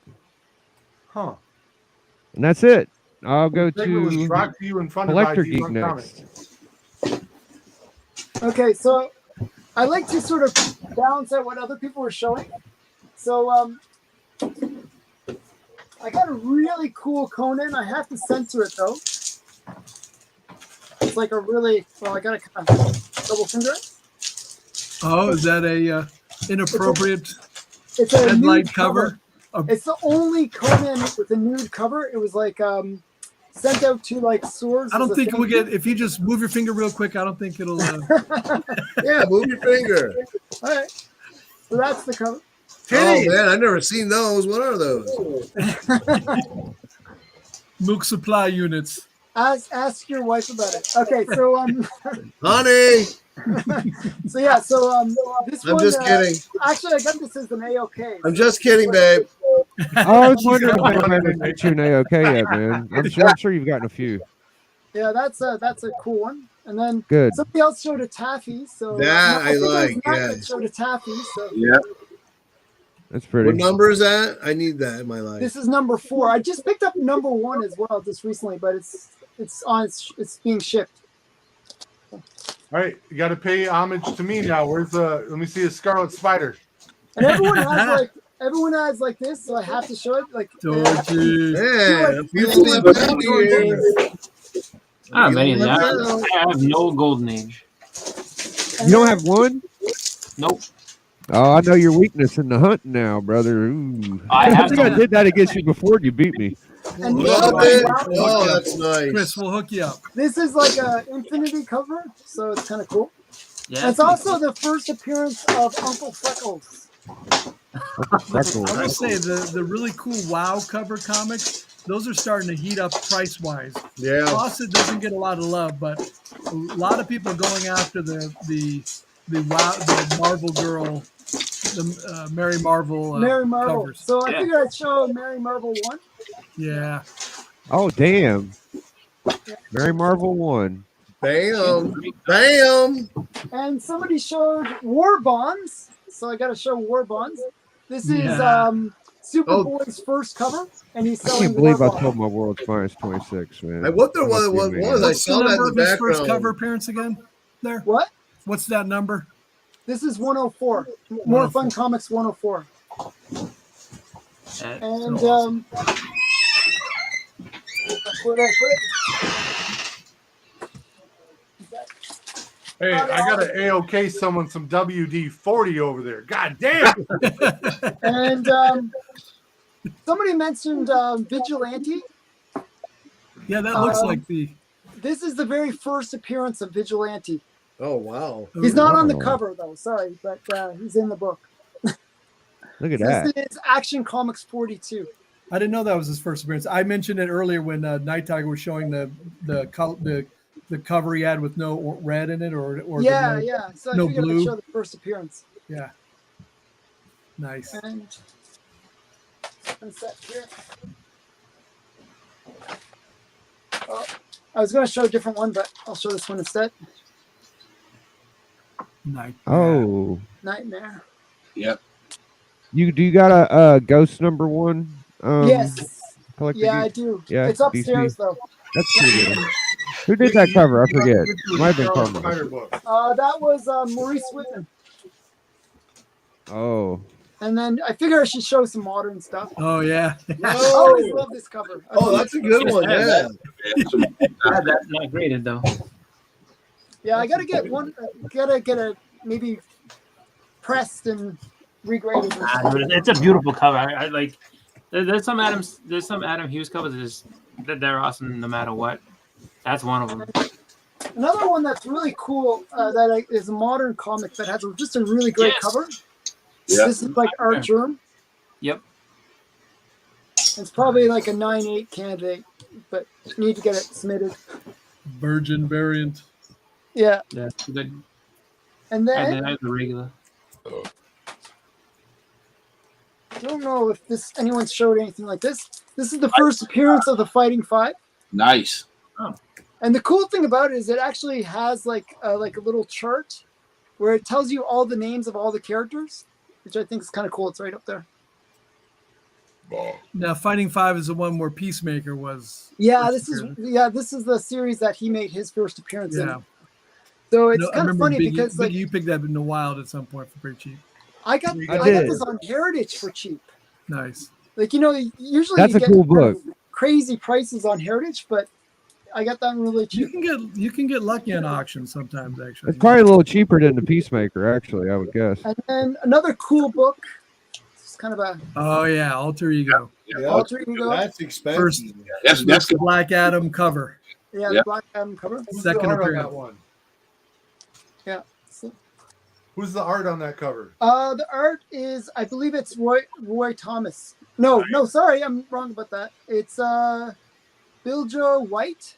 Huh? And that's it. I'll go The segment was to brought to you and funded by Collector Geek D-Runk next. Comics. Okay, so I like to sort of balance out what other people were showing. So I got a really cool Conan. I have to censor it though. It's like a really I gotta kind of double finger it. Oh, is that a inappropriate It's a headlight nude cover? It's the only Conan with a nude cover. It was like sent out to like Swords. I don't as a think we'll thank get. you. If you just move your finger real quick, I don't think it'll. Yeah, move your finger. All right. So that's the cover. Oh man, I've never seen those. What are those? Milk supply units. Ask your wife about it. Okay, so Honey. so yeah, so this I'm one. just kidding. Actually, I got this as an AOK. I'm just kidding, babe. I was wondering if I haven't met you an AOK yet, man. I'm sure you've gotten a few. Yeah, that's a cool one. And then Good. somebody else showed a taffy. So That I think it was like, Matt yeah. that showed a taffy. So Yeah. That's pretty. What number is that? I need that in my life. this is number 4. I just picked up number 1 as well just recently, but it's being shipped. All right, you got to pay homage to me now. Where's the? Let me see a Scarlet Spider. And everyone has like this, so I have to show it. Like Georgie. Man, I'm feeling my bad here. I don't have many of that. I have no Golden Age. and You don't then- have one? Nope. Oh, I know your weakness in the hunt now, brother. Ooh. I I have think I some. did that against you before and you beat me. And Love it. Oh, that's nice. Chris, we'll hook you up. this is like a Infinity cover, so it's kind of cool. Yeah, It's also the first appearance of Uncle Freckles. Freckles. I will say the really cool WoW cover comics, those are starting to heat up price wise. Yeah. Fawcett doesn't get a lot of love, but a lot of people are going after the Marvel Girl the Mary Marvel Mary Marvel. covers. So I figured I'd show Mary Marvel 1. Yeah. Oh, damn. Mary Marvel 1. Bam. Bam. And somebody showed War Bonds. So I got to show War Bonds. This is Yeah. Superboy's first cover, and he's I selling can't believe I War told Bonds. my world's finest 26, man. I wonder what That it must be was. I amazing. What's saw the that in number the of his first background. cover appearance again? There. What? What's that number? This is 104. More Fun Comics 104. And where did I put it? Hey, I got to AOK someone some WD-40 over there. God damn. And somebody mentioned Vigilante. Yeah, that looks like the. This is the very first appearance of Vigilante. Oh, wow. He's not on the Wow. cover, though. Sorry, but he's in the book. Look at This that. is Action Comics 42. I didn't know that was his first appearance. I mentioned it earlier when Night Tiger was showing the cover he had with no red in it, or Yeah, no, yeah. So no I figured blue. I'd show the first appearance. Yeah. Nice. And set here. Oh, I was going to show a different one, but I'll show this one instead. Night. Oh. Nightmare. Yep. You got a Ghost number 1? Yes. Collector Yeah, I Geek? do. Yeah, It's upstairs, DC. though. That's pretty good. Who did that cover? I forget. Might have been Scarlet Carnage. Spider book. That was Maurice Whitman. Oh. And then I figure I should show some modern stuff. Oh yeah. I always love this cover. Oh, that's a good one. Yeah. That's not graded though. Yeah, I gotta get one. Gotta get a maybe pressed and regraded. It's a beautiful cover. I like. There's some Adam Hughes covers that they're awesome no matter what. That's one of them. Another one that's really cool is a modern comic that has just a really great cover. Yeah. This is like Art Germ. Yep. It's probably like a 9.8 candidate, but need to get it submitted. Virgin variant. Yeah. Yeah. Good. And then And then I have the regular. I don't know if anyone's showed anything like this. This is the first appearance of the Fighting Five. Nice. Oh. And the cool thing about it is it actually has like a little chart where it tells you all the names of all the characters, which I think is kind of cool. It's right up there. Now, Fighting Five is the one where Peacemaker was. Yeah, first appearance. this is the series that he made his first appearance Yeah. in. So it's No, I kind of remember funny Biggie, because like Biggie, you picked that up in the wild at some point for pretty cheap. I got did. this on Heritage for cheap. Nice. Like usually That's you a get cool kind of book. crazy prices on Heritage, but I got that really cheap. You can get lucky on auction sometimes. Actually, It's probably a little cheaper than the Peacemaker, actually, I would guess. And then another cool book. It's kind of a Oh yeah, Alter Ego. Yeah. Alter Ego. That's expensive. First, That's good. Black Adam cover. Yeah, Yeah. Black Adam cover. Who's Second the art on appearance. that one? Yeah. So, Who's the art on that cover? the art is, I believe it's Roy Thomas. No, sorry, I'm wrong about that. It's Bill Joe White.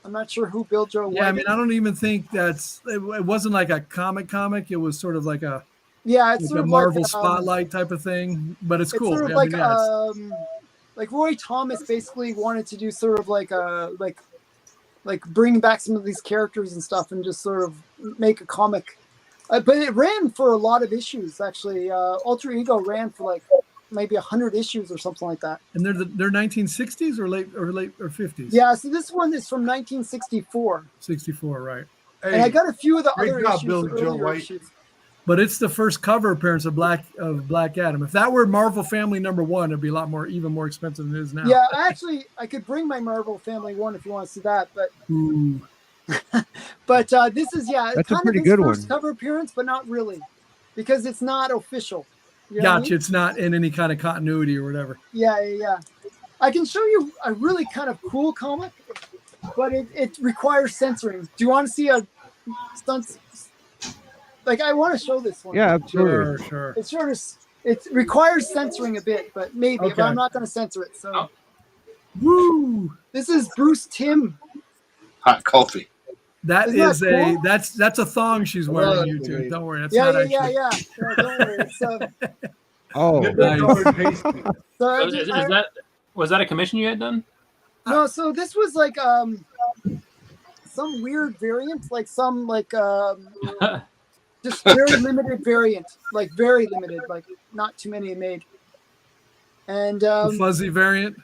I'm not sure who Bill Joe White Yeah, I mean, is. I don't even think it wasn't like a comic. It was sort of like a Yeah, it's like sort a of Marvel like, spotlight type of thing, but it's It's cool. sort of I like mean, yeah, it's- like Roy Thomas basically wanted to do sort of like bring back some of these characters and stuff and just sort of make a comic. But it ran for a lot of issues actually. Alter Ego ran for like maybe 100 issues or something like that. and they're 1960s or late or 50s. Yeah, so this one is from 1964, 64, right? and I got a few of the Great other job, issues. Billy Joe earlier White. issues. But it's the first cover appearance of Black Adam. If that were Marvel Family #1, it'd be a lot more, even more expensive than it is now. Yeah, I could bring my Marvel Family one if you want to see that, but Ooh. this is it's That's a kind pretty of his good first one. cover appearance, but not really, because it's not official. You know what I Gotcha. mean? It's not in any kind of continuity or whatever. Yeah. I can show you a really kind of cool comic, but it requires censoring. Do you want to see a stunt? Like, I want to show this one. Yeah, absolutely. Sure. It's sort of, it requires censoring a bit, but maybe if Okay. I'm not going to censor it. So Woo! this is Bruce Timm. Hot coffee. That Isn't is that a cool? that's a thong she's Hold wearing. on, You two, wait. don't worry. That's Yeah, not yeah, actually. yeah, yeah. Yeah, don't worry. It's, Oh, Nice. Colored pasty. so I Is, just, is that was that a commission you had done? no, so this was like some weird variant, like some like just very limited variant, like very limited, like not too many made. And The fuzzy variant.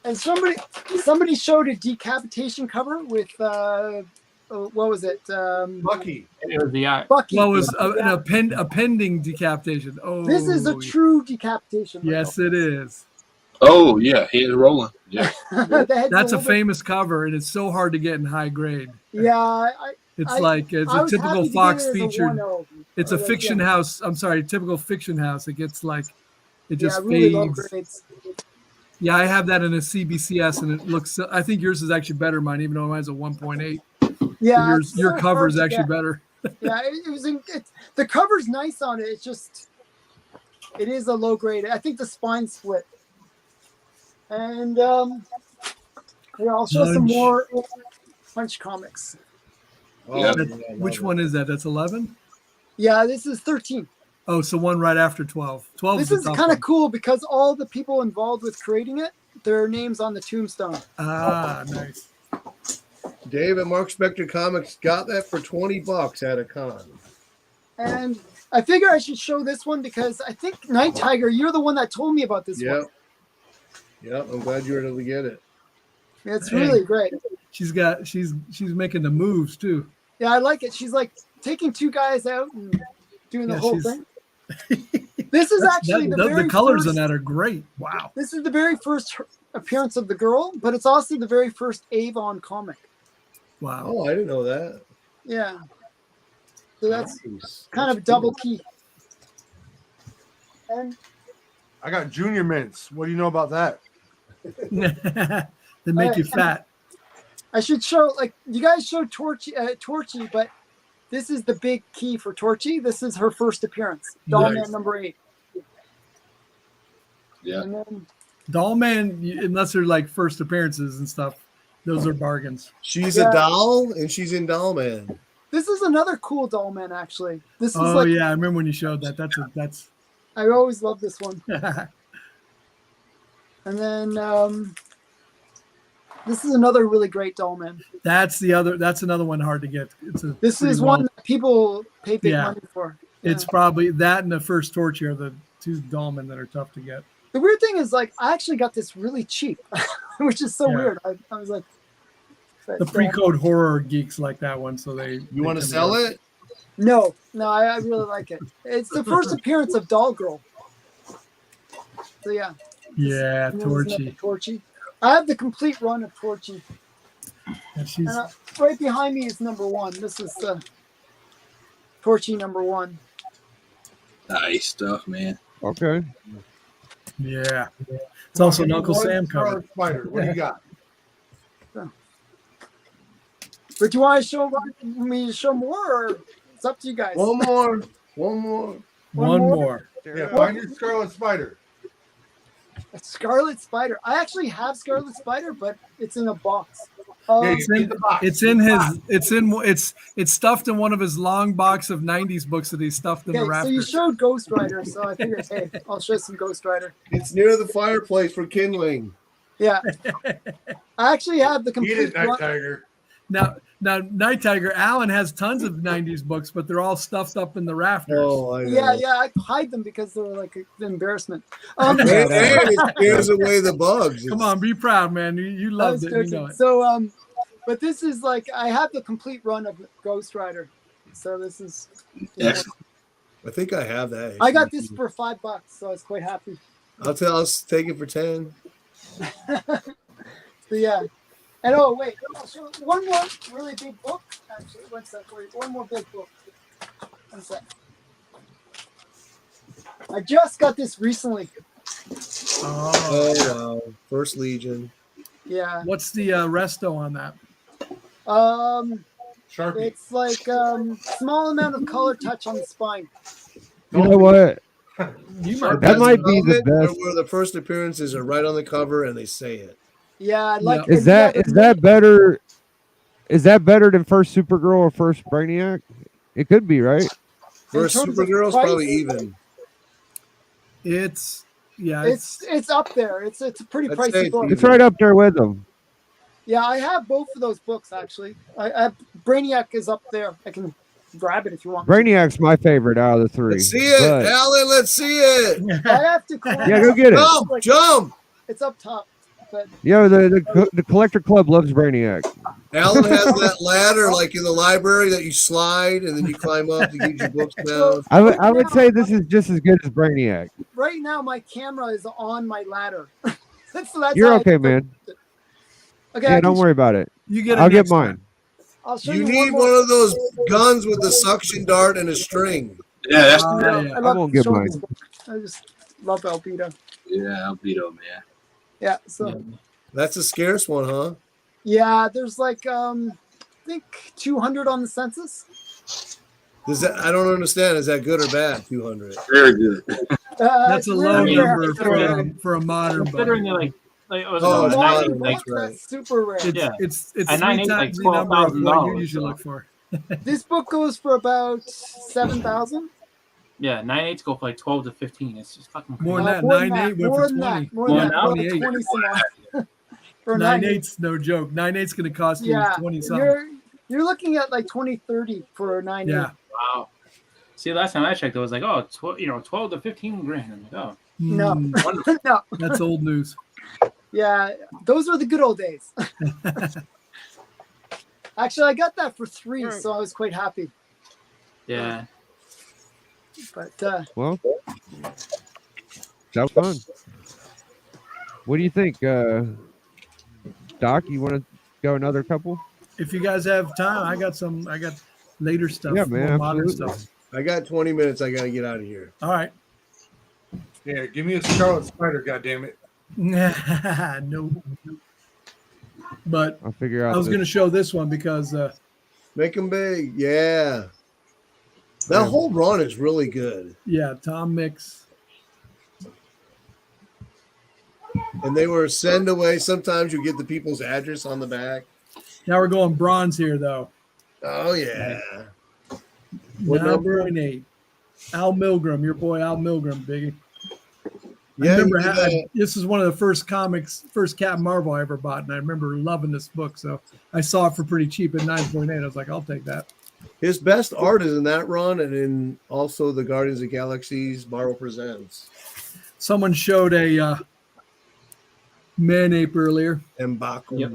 and somebody showed a decapitation cover with what was it? Bucky. It was the Bucky. Well, it was Yeah. a pending decapitation. Oh, This is a true decapitation. Yes, it is. Oh yeah, he is rolling. Yeah. The head's That's a little bit- famous cover, and it's so hard to get in high grade. Yeah, It's I like it's I a was typical happy to get Fox it as a featured. 1.0. It's a Yeah. fiction house. I'm sorry, typical fiction house. It gets like it Yeah, just really low fades. grades. Yeah, I have that in a CBCS, and it looks. I think yours is actually better, mine, even though mine's a 1.8. Yeah, it's Your so cover hard is to actually get. better. Yeah, it was. The cover's nice on it. It's just, it is a low grade. I think the spine split. And yeah, I'll show some Punch. more Punch comics. Oh, Yeah. yeah, I Which love one is that? That's 11. Yeah, this is 13. Oh, so one right after 12. 12. This is kind of cool because all the people involved with creating it, their names on the tombstone. Ah, nice. it. Dave at Mark Spector Comics got that for $20 at a con. And I figure I should show this one because I think Night Tiger, you're the one that told me about this Yep. one. Yep. I'm glad you were able to get it. It's really great. She's making the moves too. Yeah, I like it. She's like taking two guys out and doing the Yeah, whole she's- thing. This is actually the very colors first, in that are great. Wow. This is the very first appearance of the girl, but it's also the very first Avon comic. Wow. Oh, I didn't know that. Yeah. So that's Nice. kind of double key. And I got junior mints. What do you know about that? They make you fat. I should show, like, you guys showed Torchy, but this is the big key for Torchy. This is her first appearance. Dollman Nice. number 8. Yeah. And then Dollman, unless they're like first appearances and stuff, those are bargains. She's Yeah. a doll and she's in Dollman. this is another cool Dollman, actually. This is Oh like, yeah, I remember when you showed that. That's I always love this one. And then this is another really great Dollman. that's another one hard to get. This is one that people pay big Yeah. money for. It's Yeah. probably that and the first Torture are the two Dollmen that are tough to get. The weird thing is, like, I actually got this really cheap, which is so Yeah. weird. I was like, but, The pre-code horror geeks like that one, so they. You want to sell it? No, I really like it. It's the first appearance of Doll Girl. So yeah. Yeah, And then there's another Torchy. Torchy. I have the complete run of Torchy. And she's Right behind me is number 1. This is Torchy number 1. Nice stuff, man. okay. yeah. It's also an Uncle Sam cover. Scarlet Spider. What do you got? But do you want me to show more, or it's up to you guys? One more. One more. One more? more. Yeah, find your Scarlet Spider. A Scarlet Spider. I actually have Scarlet Spider, but it's in a box. Yeah, It's you in, get the box. it's stuffed in one of his long box of 90s books that he stuffed in the Okay, so you rafters. showed Ghost Rider, so I figured, hey, I'll show some Ghost Rider. It's near the fireplace for kindling. Yeah. I actually have the Eat complete it, Night run. Tiger. Now Night Tiger Allen has tons of 90s books, but they're all stuffed up in the rafters. Oh, I know. Yeah, I hide them because they're like an embarrassment. And it scares away the bugs. Come on, be proud, man. You I loved was it. You joking. know it. So, but this is like, I have the complete run of Ghost Rider. So this is, Excellent. I think I have that. I got this for $5, so I was quite happy. I'll take it for 10. So yeah. And oh wait, I'll show one more really big book. Actually, one sec. Wait, one more big book. One sec. I just got this recently. Oh, wow. First Legion. Yeah. What's the resto on that? Sharpie. It's like small amount of color touch on the spine. You know what? You might That might be the Velvet, best. Where the first appearances are right on the cover and they say it. Yeah, I like. Is that better? Is that better than first Supergirl or first Brainiac? It could be, right? First terms of Supergirl's price, probably even. It's It's up there. It's a pretty I'd say pricey it's book. It's right up there with them. Yeah, I have both of those books actually. I have Brainiac is up there. I can grab it if you want. Brainiac's my favorite out of the three. Let's see it, but- Alan. Let's see it. I have to. Yeah, go get it. Jump, Like, jump. it's up top, but Yo, the Collector Club loves Brainiac. Alan has that ladder like in the library that you slide and then you climb up to get your books down. I would say this is just as good as Brainiac. right now my camera is on my ladder. So that's You're how I okay, can- man. Okay, Yeah, I don't can- worry about it. you get. It I'll get next mine. time. I'll show You you need more. one of those guns with the suction dart and a string. Yeah, that's Yeah, I yeah. love won't get showing mine. this book. I just love Albedo. yeah, Albedo, man. Yeah, so That's a scarce one, huh? yeah, there's like I think 200 on the census. Does that? I don't understand. Is that good or bad? 200. Very good. That's it's a low really rare. number for a modern book. Considering they're like it was Oh, a it's nine modern, eight, that's like right. That's super rare. It's Yeah. it's A three 9.8 times like the number of what you $12,000, usually so. look for. This book goes for about 7,000. yeah, 9.8s go for like 12 to 15. It's just fucking crazy. More than that. More than 9.8 that. went More for than 20. that. More More than than that. that? 20 some odd. For 9.8's no joke. 9.8's going to cost you Yeah, 20 something. you're looking at like 20, 30 for a 9.8. Yeah. Wow. See, last time I checked, it was like, oh, 12 to 15 grand. I'm like, oh, No, Mm, no. that's old news. Yeah, those were the good old days. Actually, I got that for 3, so I was quite happy. yeah. But Well, that was fun. What do you think, Doc? You want to go another couple? If you guys have time, I got later stuff. Yeah, man, more modern absolutely. stuff. I got 20 minutes. I got to get out of here. All right. Yeah, give me a Scarlet Spider, goddammit. No. But I'll figure out. I was going to show this one because Make them big. Yeah. That Yeah. whole run is really good. yeah, Tom Mix. And they were send away. Sometimes you get the people's address on the back. Now we're going bronze here though. Oh, yeah. What number? 9.8. Al Milgram, your boy Al Milgram, Biggie. I Yeah, remember you did that. this is one of the first Captain Marvel I ever bought, and I remember loving this book. So I saw it for pretty cheap at 9.8. I was like, I'll take that. His best art is in that run and in also the Guardians of the Galaxy's Marvel Presents. Someone showed a man-ape earlier. M'Baku. Yep.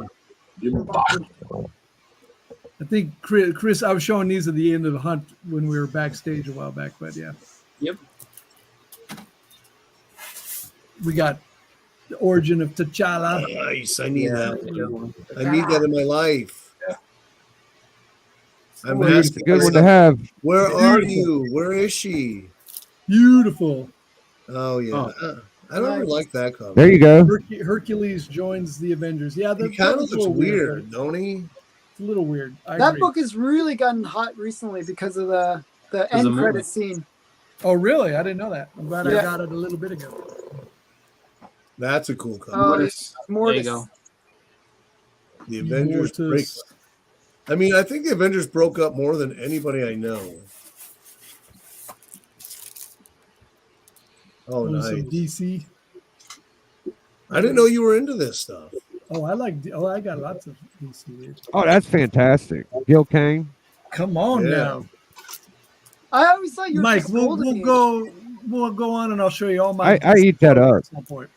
I think Chris, I was showing these at the end of the hunt when we were backstage a while back, but yeah. Yep. We got the origin of T'Challa. Nice. I need Yeah. that. I need that in my life. I'm Well, it's a asking good one to myself, have. where are you? Where is she? Beautiful. Oh, yeah. I don't Nice. like that cover. There you go. Hercules joins the Avengers. Yeah, He kind of looks weird, don't he? It's a little weird. I that agree. book has really gotten hot recently because of the end of the credit movie. scene. Oh, really? I didn't know that. I'm glad I Yeah. got it a little bit ago. That's a cool cover. Oh, Mortis. There you Mortis. go. The Avengers break. Mortis. I mean, I think the Avengers broke up more than anybody I know. Oh, Some nice. DC. I didn't know you were into this stuff. Oh, I got lots of DC here. Oh, that's fantastic. Gil Kane. Come on Yeah. now. I always thought you were Mike, just we'll Golden Age. go on and I'll show you all my I eat that up. at some point.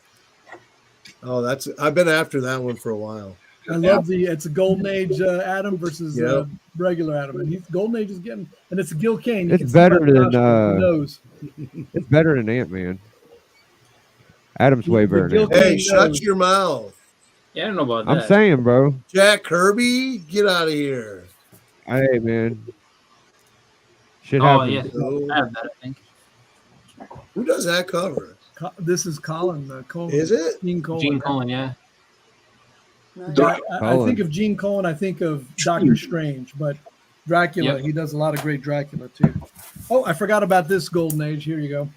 Oh, I've been after that one for a while. I love it's a Golden Age Adam versus Yep. regular Adam, and Golden Age is getting, and it's a Gil Kane. You It's can see better by than, Josh nose. It's better than Ant-Man. Adam's way better. Gil Than Ant-Man. Hey, Kane shut knows. your mouth. Yeah, I don't know about I'm that. saying, bro. Jack Kirby, get out of here. Hey, man. Shit Oh, happens. yeah. Oh, I have that, I think. who does that cover? This is Colin. Coleman. Is it? Gene Colan? Gene Colan, yeah. Nice. I think of Gene Colan. I think of Doctor Strange, but Dracula. Yep. He does a lot of great Dracula too. Oh, I forgot about this Golden Age. Here you go.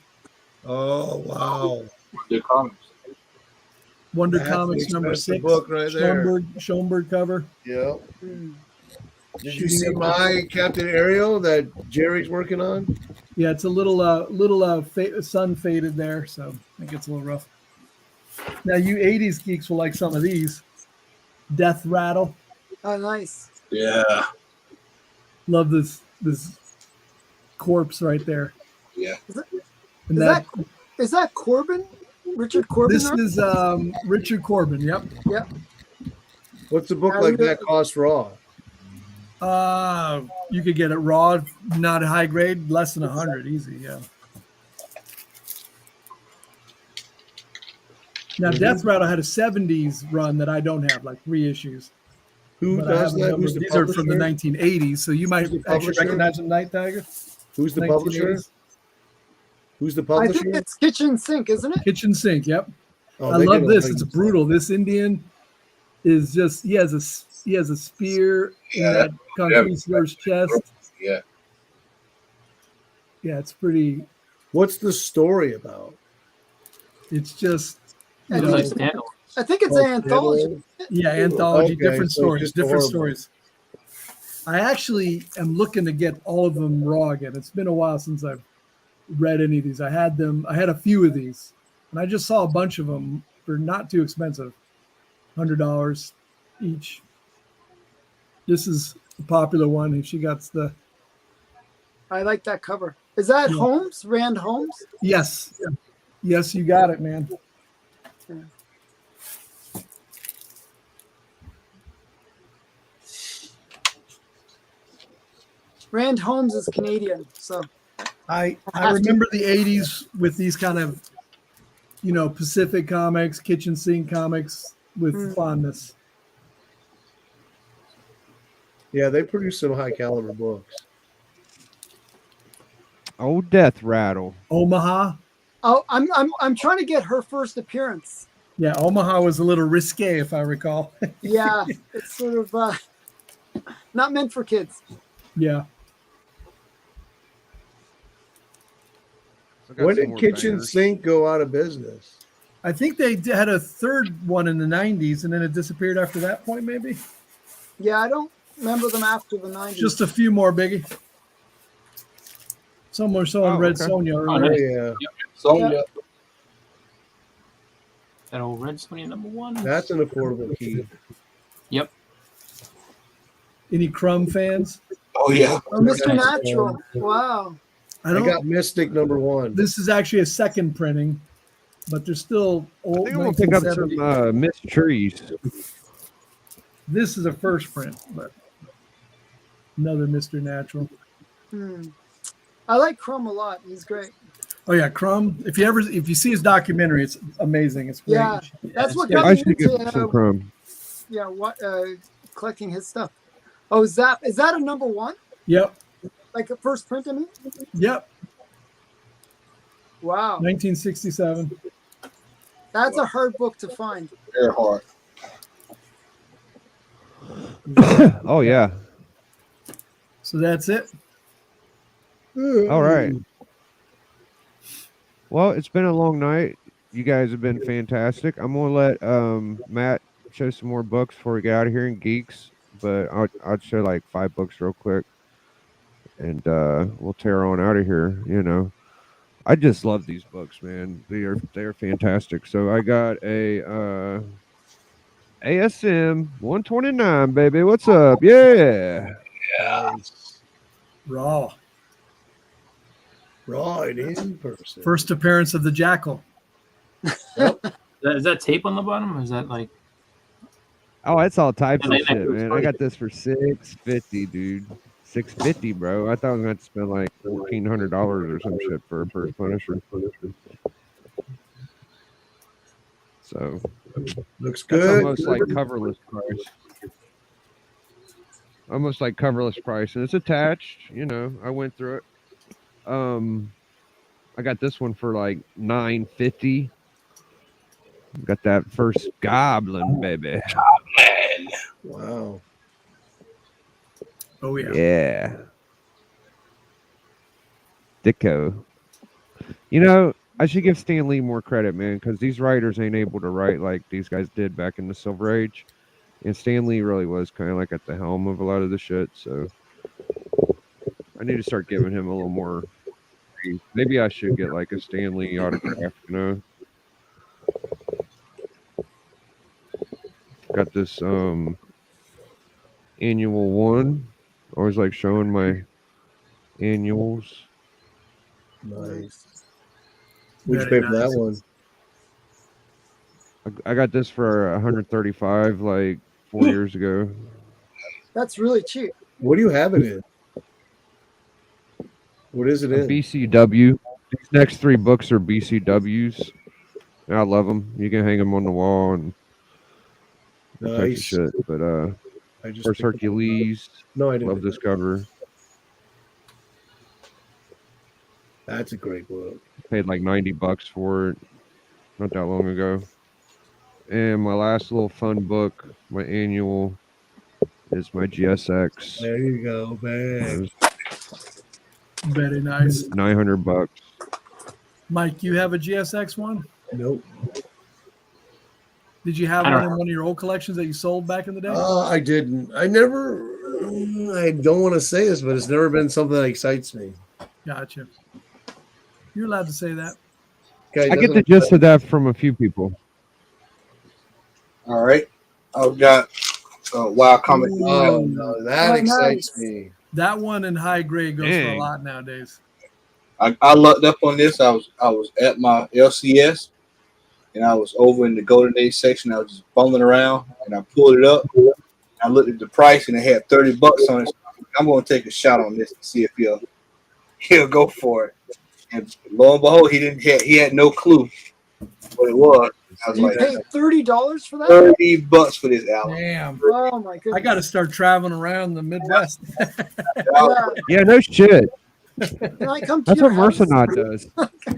Oh, wow. The comics. Wonder That's an Comics number expensive 6. book right there. Schoenberg cover. Yep. Mm. Did you see my Captain Ariel that Jerry's working on? Yeah, it's a little sun faded there, so it gets a little rough. Now, you 80s geeks will like some of these. Death Rattle. Oh, nice. Yeah. Love this corpse right there. Yeah. And Is that Corbin? Richard Corbin? This is Richard Corbin. Yep. Yep. What's a book like that cost raw? You could get it raw, not a high grade, less than 100, easy. Yeah. Now, Death Rattle had a 70s run that I don't have, like 3 issues. Who But does that? Who's the these are from the publisher? 1980s, so you might Who's the actually publisher? recognize them, Night Tiger. Who's the publisher? 1980s. Who's the I publisher? think it's Kitchen Sink, isn't it? Kitchen Sink. Yep. Oh, I they love did a this. really It's good brutal. This Indian is just he has a spear in that conquistador's chest. Yeah. Yeah, it's pretty. What's the story about? It's just I you think know, it's, I think it's an anthology. yeah, anthology, Okay, different so stories, just different horrible. stories. I actually am looking to get all of them raw again. It's been a while since I've read any of these. I had a few of these, and I just saw a bunch of them for not too expensive, $100 each. This is a popular one, and she got the I like that cover. Is that Yeah. Holmes? Rand Holmes? yes, yes, you got it, man. Rand Holmes is Canadian, so I have to- remember the 80s with these kind of, Pacific comics, kitchen sink comics with fondness. Yeah, they produce some high caliber books. Oh, Death Rattle. Omaha. oh, I'm trying to get her first appearance. Yeah, Omaha was a little risque, if I recall. Yeah, it's sort of not meant for kids. Yeah. I got When some did more Kitchen bangers. Sink go out of business? I think they had a third one in the 90s, and then it disappeared after that point, maybe. Yeah, I don't remember them after the 90s. Just a few more, Biggie. Someone saw Oh, Red okay. Sonja Oh, earlier. yeah. So Yeah. yeah. That old Red Sonja #1. That's an affordable key. Yep. Any Crumb fans? Oh yeah. Oh, Mr. Natural. Wow. I I don't. got Mystic #1. This is actually a second printing, but they're still I old. think I'm gonna pick up 1970. some Missed Trees. This is a first print, but another Mr. Natural. I like Crumb a lot. He's great. Oh yeah, Crumb. If you see his documentary, it's amazing. It's great. Yeah, that's what Yeah, got I me should get into some Crumb. collecting his stuff. Oh, is that a #1? Yep. Like a first print, I mean? Yep. Wow. 1967. That's a hard book to find. Very hard. Oh yeah. So that's it. All right. Well, it's been a long night. You guys have been fantastic. I'm gonna let Matt show some more books before we get out of here in geeks, but I'll show like 5 books real quick, and we'll tear on out of here. I just love these books, man. They're fantastic. So I got a ASM 129, baby. What's up? Yeah. Raw. Right in person. First appearance of the Jackal. Is that tape on the bottom, or is that like? Oh, it's all types of Yeah, shit, man. I got this for $650, dude. $650, bro. I thought I was going to spend like $1,400 or some shit for a first Punisher. So Looks that's good. almost like coverless price. Almost like coverless price, and it's attached. I went through it. I got this one for like $950. Got that first Goblin, baby. Wow. Oh yeah. Yeah. Ditko. I should give Stan Lee more credit, man, because these writers ain't able to write like these guys did back in the Silver Age. And Stanley really was kind of like at the helm of a lot of the shit. So I need to start giving him a little more. Maybe I should get like a Stanley autograph, you know. Got this annual one. Always like showing my annuals. Nice. What'd you pay for that one? I got this for 135 like 4 years ago. That's really cheap. What do you have it in? What is it in? BCW. These next 3 books are BCWs. And I love them. You can hang them on the wall and that type of Nice. shit. But I just First picked up Hercules. No, I didn't. Love this cover. That's a great book. Paid like $90 for it not that long ago. And my last little fun book, my annual, is my GSX. There you go, man. Very nice. $900. Mike, you have a GSX one? Nope. Did you have I one don't in one of your old collections that you sold back in the day? I didn't. I don't want to say this, but it's never been something that excites me. Gotcha. You're allowed to say that. Okay, I get the gist of that from a few people. All right. I've got Wild Comic. Oh, no, that Oh, excites nice. me. That one in high grade goes for a Dang. lot nowadays. I looked up on this. I was at my LCS, and I was over in the Golden Age section. I was just bumming around, and I pulled it up. I looked at the price, and it had $30 on it. I'm going to take a shot on this and see if he'll go for it. And lo and behold, he had no clue what it was. I was You like, paid $30 for that? $30 for this album. Damn. Oh my goodness! I got to start traveling around the Midwest. Yeah. Yeah, no shit. Can I come to That's your what house? Mercenot does.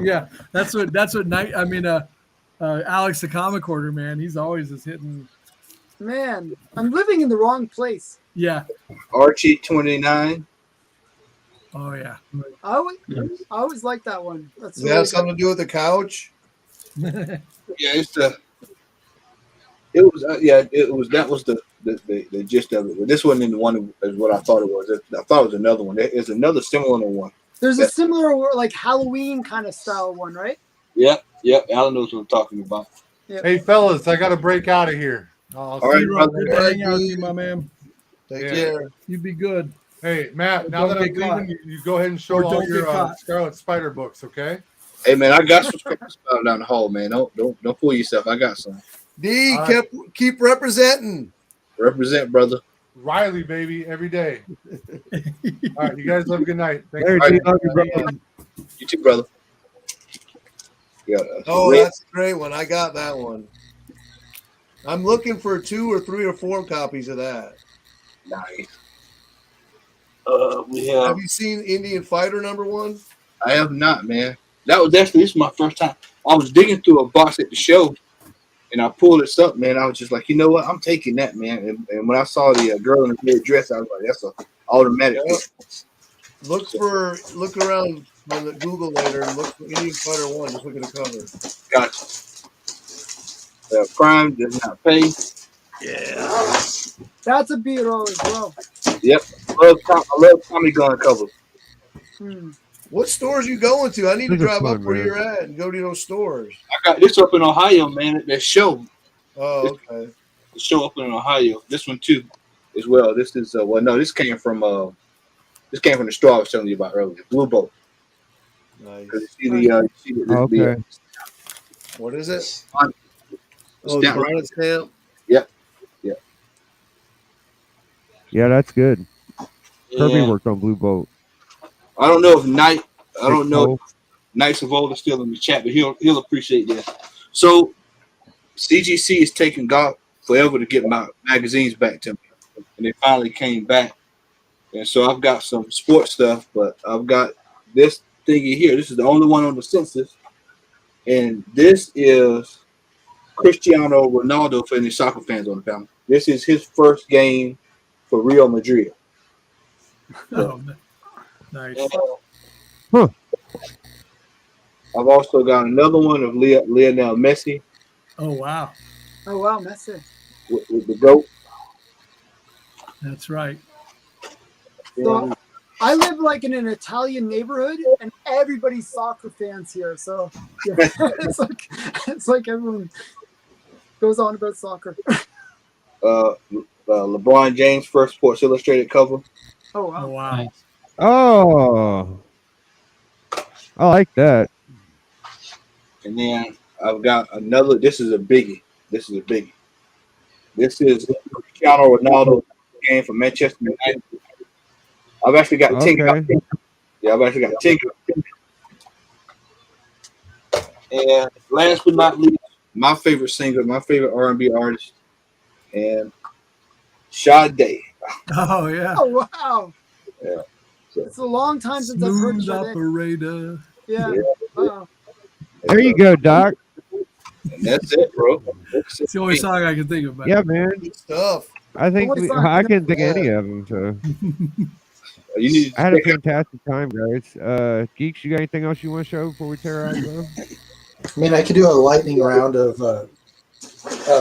Yeah, that's what night. I mean, Alex, the comic hoarder, man, he's always just hitting. Man, I'm living in the wrong place. Yeah. Archie 29. Oh yeah. I always like that one. That's Does that have something to do with the couch? Yeah, that was the gist of it. But this wasn't in the one is what I thought it was. I thought it was another one. There's another similar one. There's a similar like Halloween kind of style one, right? Yep. Alan knows what I'm talking about. Yep. Hey, fellas, I got to break out of here. All right, Zero, brother. good to hang out with you, my man. Take Yeah. care. You be good. Hey, Matt, now Don't that I'm get caught. leaving, you go ahead and show Or all don't your get caught. Scarlet Spider books, okay? Hey man, I got some scripts down the hall, man. Don't fool yourself. I got some. D, All right. keep representing. Represent, brother. Riley, baby, every day. All right, you guys have a good night. Thank There, you. G, love you, brother. You too, brother. Yeah. Oh, that's a great one. I got that one. I'm looking for 2 or 3 or 4 copies of that. nice. We have. Have you seen Indian Fighter #1? I have not, man. This is my first time. I was digging through a box at the show, and I pulled this up, man. I was just like, you know what? I'm taking that, man. And when I saw the girl in the red dress, I was like, that's an automatic. Yeah. Look around on the Google later and look for Indian Fighter 1. Just look at the cover. Gotcha. Crime does not pay. Yeah. That's a B-roll as well. Yep. I love Tommy gun covers. What stores you going to? I need to Those are drive up fun, where man. you're at and go to those stores. I got this up in Ohio, man. At that show. Oh, okay. The show up in Ohio. This one too, as well. This is this came from the store I was telling you about earlier. Blue Boat. Nice. Okay. What is it? Stamp. Oh, the Bronnet stamp. Yep. Yeah, that's good. Kirby Yeah. worked on Blue Boat. I don't know if Knights Ditko. of Old is still in the chat, but he'll appreciate that. So CGC is taking God forever to get my magazines back to me, and they finally came back. And so I've got some sports stuff, but I've got this thingy here. This is the only one on the census, and this is Cristiano Ronaldo for any soccer fans on the panel. This is his first game for Real Madrid. Oh, nice. Huh. I've also got another one of Lionel Messi Oh wow. Oh wow, that's it. with the GOAT. That's right. So I live like in an Italian neighborhood, and everybody's soccer fans here. So yeah, it's like everyone goes on about soccer. LeBron James first Sports Illustrated cover. Oh wow! Oh wow! Nice. Oh, I like that. And then I've got another. This is a biggie. This is Cristiano Ronaldo game for Manchester United. I've actually got 10. Okay. Yeah, I've actually got 10. And last but not least, my favorite singer, my favorite R&B artist, and Sade. Oh yeah! Oh wow! Yeah. It's a long time since I've heard Smooth Sade. operator. Yeah. Yeah. Wow. There you go, Doc. And that's it, bro. That's It's the only song I can think of. Yeah, man. Good stuff. I think What song I did can't think of that? any of them. So You need I had a fantastic time, guys. Geeks, you got anything else you want to show before we tear out, bro? I mean, I could do a lightning round of a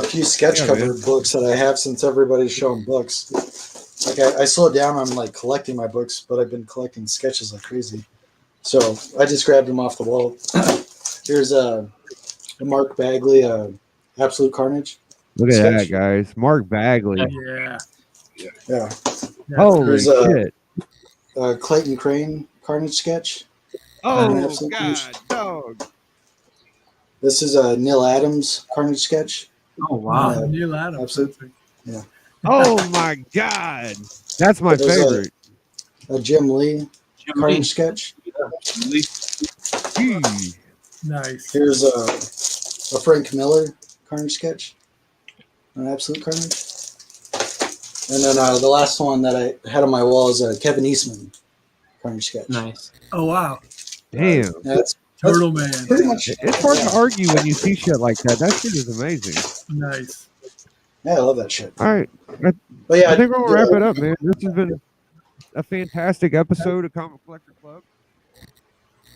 few sketch Yeah, cover man. books that I have since everybody's showing books. Like I slowed down on like collecting my books, but I've been collecting sketches like crazy. So I just grabbed them off the wall. Here's the Mark Bagley, Absolute Carnage. Look at Sketch. that, guys. Mark Bagley. Yeah. Yeah. Holy There's shit. Clayton Crane Carnage sketch. Oh, Absolute God, Carnage. dog. This is Neil Adams Carnage sketch. Oh wow. Neil Adams. Absolute. Yeah. Oh, my God. That's my There's favorite. A Jim Lee Jim Carnage Lee. sketch. Gee. Nice. Here's a Frank Miller Carnage sketch. An Absolute Carnage. And then the last one that I had on my wall is a Kevin Eastman Carnage sketch. Nice. Oh wow. Damn. That's Turtle Man. pretty much. It's hard to argue when you see shit like that. That shit is amazing. Nice. Yeah, I love that shit. All right. But yeah, I think we're going to wrap it up, man. This has been a fantastic episode of Comic Collector Club.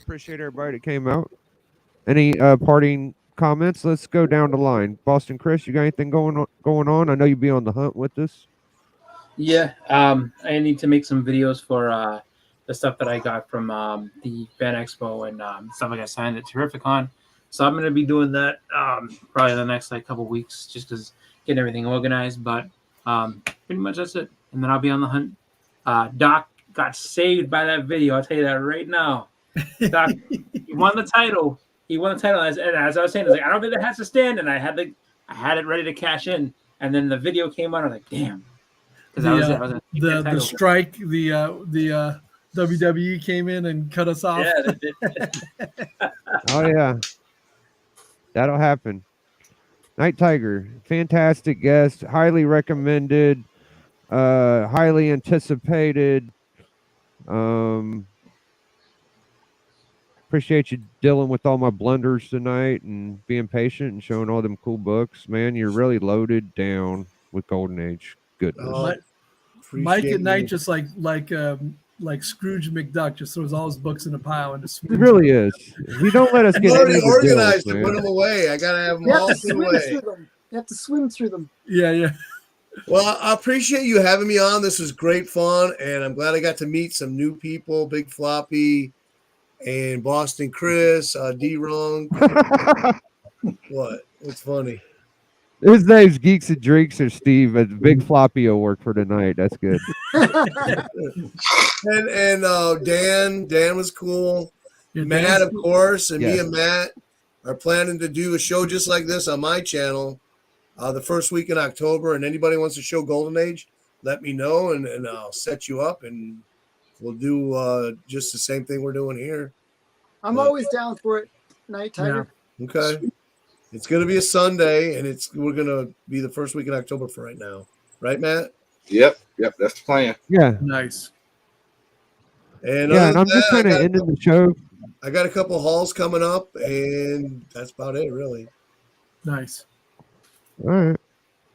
Appreciate everybody that came out. Any parting comments? Let's go down the line. Boston Chris, you got anything going on? I know you'll be on the hunt with us. Yeah. I need to make some videos for the stuff that I got from the Fan Expo and stuff I got signed at Terrificon. So I'm going to be doing that probably the next couple weeks, just because getting everything organized. But pretty much that's it. And then I'll be on the hunt. Doc got saved by that video. I'll tell you that right now. Doc, he won the title. He won the title. And as I was saying, I was like, I don't think that has to stand. And I had it ready to cash in. And then the video came on. I was like, damn. The strike, the WWE came in and cut us off. Yeah, they did. Oh, yeah. That'll happen. Night Tiger, fantastic guest, highly recommended, highly anticipated. Appreciate you dealing with all my blunders tonight and being patient and showing all them cool books. Man, you're really loaded down with Golden Age goodness. Mike at night, just like Scrooge McDuck, just throws all his books in a pile and just It really is. He don't let us I'm get already any of the organized deals, to put man. them away. I gotta have them You have all to put swim away. through them. You have to swim through them. Yeah. Well, I appreciate you having me on. This was great fun, and I'm glad I got to meet some new people, Big Floppy and Boston Chris, D-Rung. What? What's funny? His name's Geeks and Drinks or Steve, but Big Floppy will work for tonight. That's good. and Dan was cool. Yeah, Matt, Dan's of course, and me Yes. and Matt are planning to do a show just like this on my channel the first week in October. And anybody wants to show Golden Age, let me know, and I'll set you up, and we'll do just the same thing we're doing here. I'm always down for it. Night Tiger. Okay. It's going to be a Sunday, and we're going to be the first week in October for right now. Right, Matt? Yep, that's the plan. Yeah. Nice. And Yeah, and I'm just kind of ending the show. I got a couple hauls coming up, and that's about it, really. Nice. All right.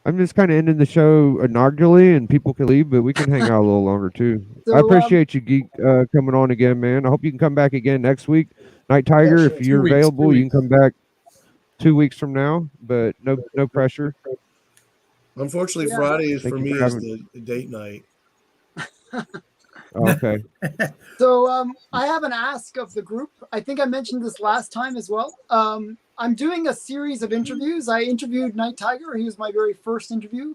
I'm just kind of ending the show inaugurally, and people can leave, but we can hang out a little longer too. So, I appreciate you, Geek, coming on again, man. I hope you can come back again next week. Night Tiger, sure. if you're 2 weeks, available, 2 you can come back 2 weeks from now, but no pressure. Unfortunately, Yeah. Friday is Thank for you me for is having- the date night. Okay. So I have an ask of the group. I think I mentioned this last time as well. I'm doing a series of interviews. I interviewed Night Tiger. He was my very first interview.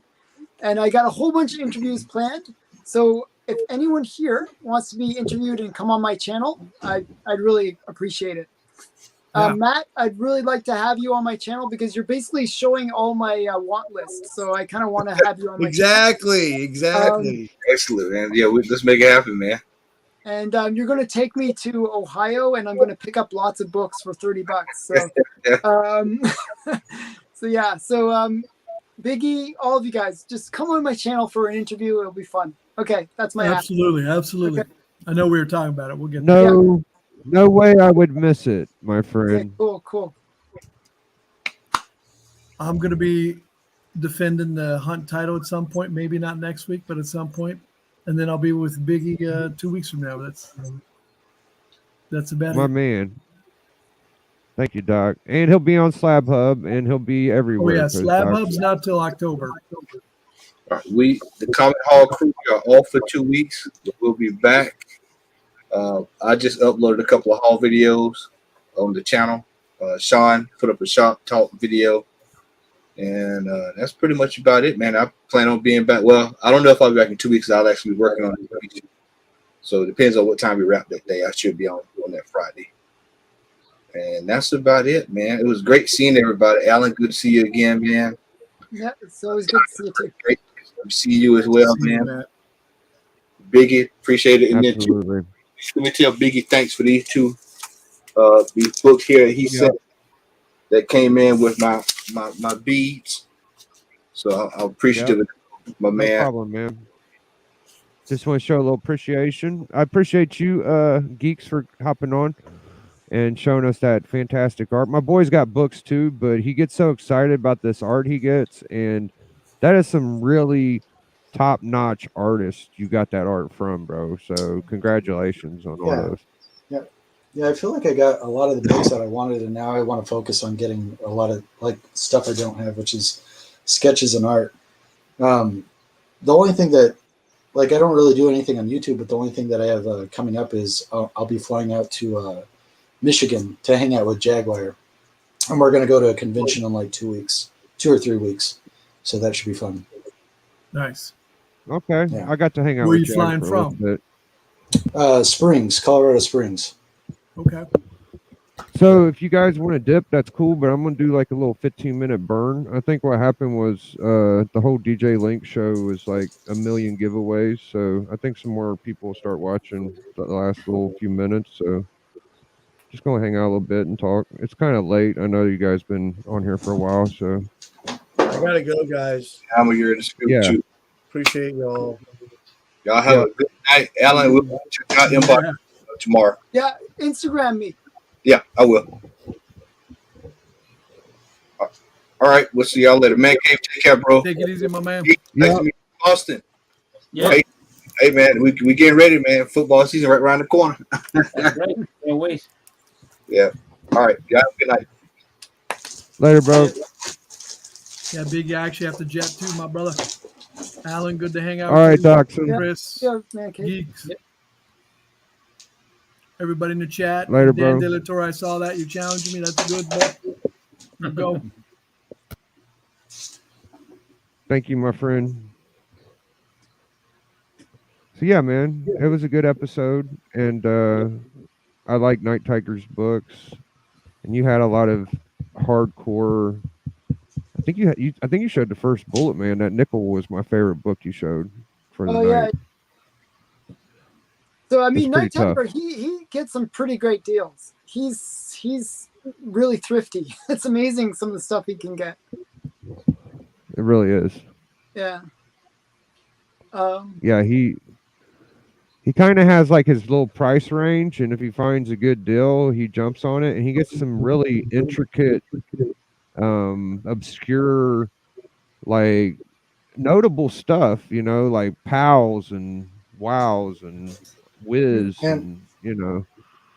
And I got a whole bunch of interviews planned. So if anyone here wants to be interviewed and come on my channel, I'd really appreciate it. Yeah. Matt, I'd really like to have you on my channel because you're basically showing all my want list. So I kind of want to have you on my Exactly. Exactly. Excellent, man. Yeah, let's make it happen, man. channel. And you're going to take me to Ohio, and I'm going to pick up lots of books for $30. So, so yeah. So Biggie, all of you guys, just come on my channel for an interview. It'll be fun. Okay, that's my ask. Absolutely, absolutely. Okay. I know we were talking about it. We'll get No way I would miss it, my Okay, friend. cool. I'm going to be defending the Hunt title at some point. Maybe not next week, but at some point. And then I'll be with Biggie 2 weeks from now. That's about My it. man. Thank you, Doc. And he'll be on Slab Hub, and he'll be Oh everywhere. yeah, 'cause Slab Doc- Hub's not till October. All right, the Comic Hall crew are off for 2 weeks. We'll be back. I just uploaded a couple of haul videos on the channel. Sean put up a shop talk video. And that's pretty much about it, man. I plan on being back. Well, I don't know if I'll be back in 2 weeks. I'll actually be working on it. So it depends on what time we wrap that day. I should be on that Friday. And that's about it, man. It was great seeing everybody. Alan, good to see you again, man. Yeah, it's always good to see you too. Great to see you as well, See you, man. Matt. Biggie, appreciate it. And then too, Absolutely. let me tell Biggie thanks for these these books here he sent that came in with my beads. So I'm appreciative of my No man. problem, man. Just want to show a little appreciation. I appreciate you, geeks, for hopping on and showing us that fantastic art. My boy's got books too, but he gets so excited about this art he gets, and that is some really top-notch artists you got that art from, bro. So congratulations on all those. Yeah, I feel like I got a lot of the books that I wanted, and now I want to focus on getting a lot of like stuff I don't have, which is sketches and art. The only thing that, like, I don't really do anything on YouTube, but the only thing that I have coming up is I'll be flying out to Michigan to hang out with Jaguar, and we're going to go to a convention in like 2 weeks, 2 or 3 weeks. So that should be fun. Nice. Okay, Yeah. I got to hang out Where with you Jag flying for a little from? bit. Springs, Colorado Springs. Okay. So if you guys want to dip, that's cool, but I'm gonna do like a little 15-minute burn. I think what happened was the whole DJ Link show was like a million giveaways, so I think some more people will start watching the last little few minutes. So just gonna hang out a little bit and talk. It's kind of late. I know you guys been on here for a while, so I gotta go, guys. I'm here to speak Yeah. with you. Appreciate y'all. Y'all have a good night. Alan, we'll check out inbox tomorrow. Yeah, Instagram me. Yeah, I will. All right, we'll see y'all later. Man Cave, take care, bro. Take it easy, my man. Nice Yeah. to meet you, Austin. Yeah, Hey, man, we getting ready, man. Football season right around the corner. that's great. Can't wait. Yeah. All right. Y'all have a good night. later, bro. Yeah, Big, I actually have to jet too, my brother. Alan, good to hang out All right, with you. Doc. Chris, Yeah, man, Kate. Geeks. Everybody in the chat. Later, Dan bro. De La Torre, I saw that. You challenged me. That's good, boy. Go. Thank you, my friend. So yeah, man, it was a good episode, and I like Night Tiger's books, and you had a lot of hardcore. I think I think you showed the first Bullet Man. That Nickel was my favorite book you showed for the Oh yeah. night. So I mean, pretty Night Tiger, he gets some pretty great deals. He's really thrifty. It's amazing some of the stuff he can get. It really is. Yeah. Yeah, he kind of has like his little price range, and if he finds a good deal, he jumps on it, and he gets some really intricate, obscure, like notable stuff, you know, like pals and wows and whiz, and you know.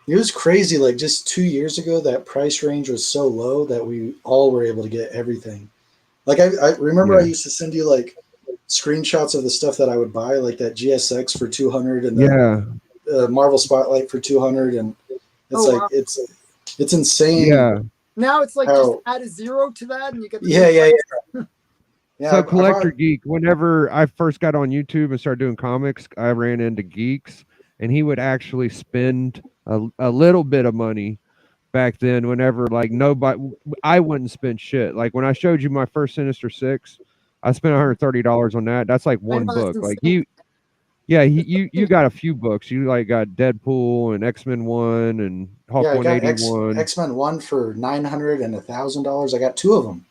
It was crazy. Like just 2 years ago, that price range was so low that we all were able to get everything. Like I remember I Yeah. used to send you like screenshots of the stuff that I would buy, like that GSX for 200 and the Marvel Spotlight for 200, and it's wow. it's insane. Yeah. Now it's like How- just add a 0 to that, and you get the Yeah, So I Collector bought- Geek, whenever I first got on YouTube and started doing comics, I ran into Geeks, and he would actually spend a little bit of money back then whenever like nobody, I wouldn't spend shit. Like when I showed you my first Sinister Six, I spent $130 on that. That's like one know, that's book. Like insane. you got a few books. You like got Deadpool and X-Men 1 and Hulk yeah, I got 181. X-Men 1 for $900 and $1,000. I got 2 of them.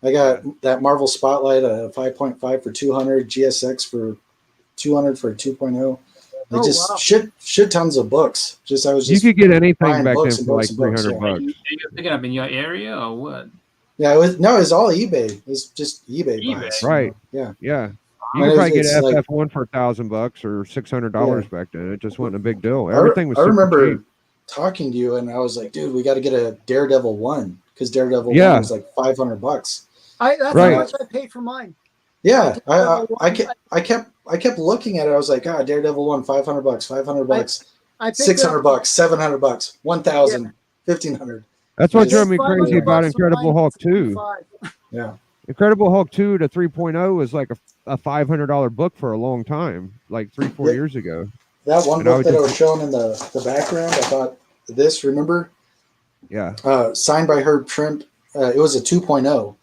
I got that Marvel Spotlight, a 5.5 for 200, GSX for 200 for a 2.0. Like wow. shit tons of books. I was You just could get anything buying back then books and for like books and books, 300 yeah. bucks. Are you picking up in your area or what? Yeah, it was all eBay. It was just eBay eBay. buys. Right. Yeah. Yeah. You And could probably get it's an like- FF1 for $1,000 or $600 back then. It just wasn't a big deal. I Everything was super remember cheap. talking to you, and I was like, dude, we got to get a Daredevil 1 because Daredevil 1 was like $500. That's Right. how much I paid for mine. Yeah, Daredevil I kept looking at it. I was like, God, Daredevil 1, $500, $500, I picked $600, up- $700, 1,000, 1,500. That's what It's drove me $500 crazy about for Incredible mine, Hulk it's 2. 25. Yeah. Incredible Hulk 2 to 3.0 was like a $500 book for a long time, like 3-4 Yeah. years ago. That one And I book was that I just- was showing in the background, I thought this, remember? Yeah. Signed by Herb Trimp. It was a 2.0.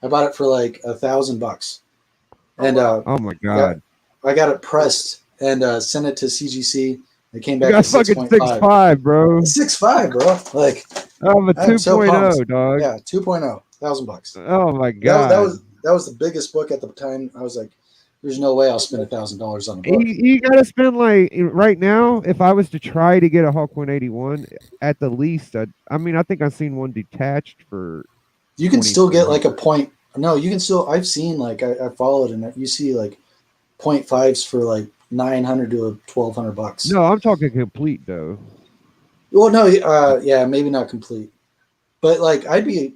I bought it for like $1,000. And Oh my god. I got it pressed and sent it to CGC. It came You back got at fucking 6.5. 6.5, bro. 6.5, bro. Like I'm a I'm so 2.0, pumped. dog. Yeah, 2.0, $1,000. Oh my god. That was the biggest book at the time. I was like, there's no way I'll spend $1,000 on a book. You gotta spend like right now. If I was to try to get a Hulk 181, at the least, I mean, I think I've seen one detached for. You can still get 20. like a point. No, you can still. I've seen like I followed and you see like 0.5s for like $900 to $1,200. No, I'm talking complete though. Well, no, yeah, maybe not complete, but like I don't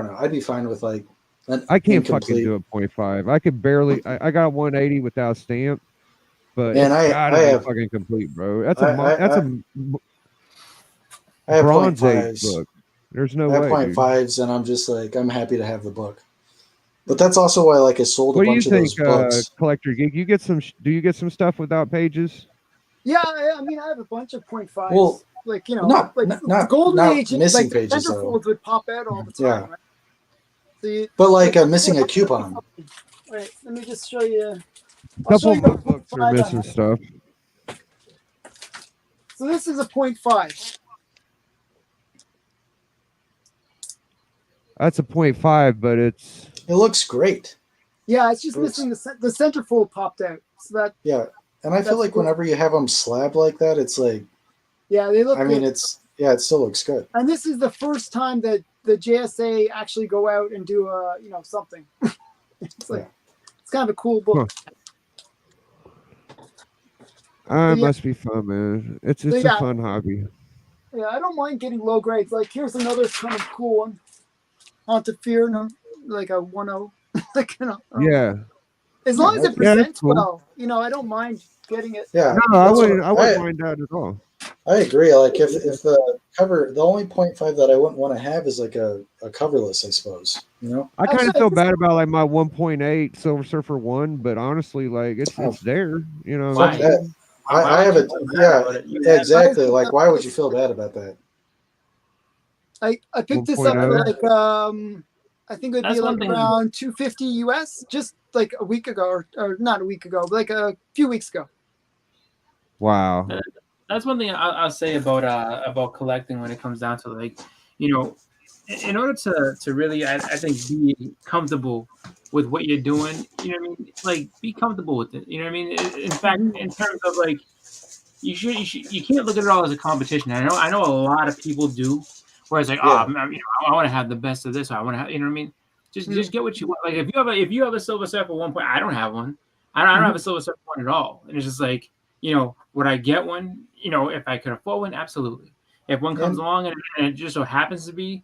know, I'd be fine with like an I can't fucking incomplete. do a 0.5. I could barely. I got 180 without stamp, but Man, it's I gotta be have- fucking complete, bro. That's I have Bronze Age 0.5s. book. There's no I have way. Dude. 0.5s, and I'm just like I'm happy to have the book. But that's also why like I sold What a do you bunch of think, those books. Collector Geek? You get some? Do you get some stuff without pages? Yeah, I mean, I have a bunch of 0.5s. Well, like not- like not- the Golden not Age, missing like the pages, though. centerfolds would pop out all the time. Yeah. Right? So But like missing a coupon. Wait, let me just show you. A I'll show couple you of the my books 0.5 are I missing have. stuff. So this is a 0.5. That's a 0.5, but it's It looks great. Yeah, it's just Oops. missing the centerfold popped out. So that Yeah, and I feel That's like cool. whenever you have them slabbed like that, it's like they look. I mean, good. it still looks good. And this is the first time that the JSA actually go out and do something. It's like it's kind of a cool book. it Yeah. must be fun, man. It's Yeah. a fun hobby. Yeah, I don't mind getting low grades. Like here's another kind of cool one. Haunted Fear, like a 1.0. Like Yeah. as long as it Yeah, that's presents cool. well, I don't mind getting it. Yeah, No, I that's what- wouldn't mind that at all. I agree. Like if the cover, the only 0.5 that I wouldn't want to have is like a coverless, I suppose. I kind of Actually, feel bad about like my 1.8 Silver Surfer 1, but honestly, like it's Oh. there, Fuck that. I have it. Yeah, exactly. Like, why would you feel bad about that? I picked this up 1.0. for like I think it would That's be one like thing- around $250 US, just like a week ago, or not a week ago, but like a few weeks ago. Wow. That's one thing I'll say about collecting when it comes down to like, in order to really, I think, be comfortable with what you're doing, you know what I mean? Like, be comfortable with it. You know what I mean? In fact, in terms of like, you can't look at it all as a competition. I know a lot of people do, where it's like, Yeah. I want to have the best of this. Or I want to have, you know what I mean? Just get what you want. Like if you have a Silver Surfer 1 point, I don't have one. I don't have a Silver Surfer 1 at all. And it's just like, would I get one? If I could afford one, absolutely. If one comes along and it just so happens to be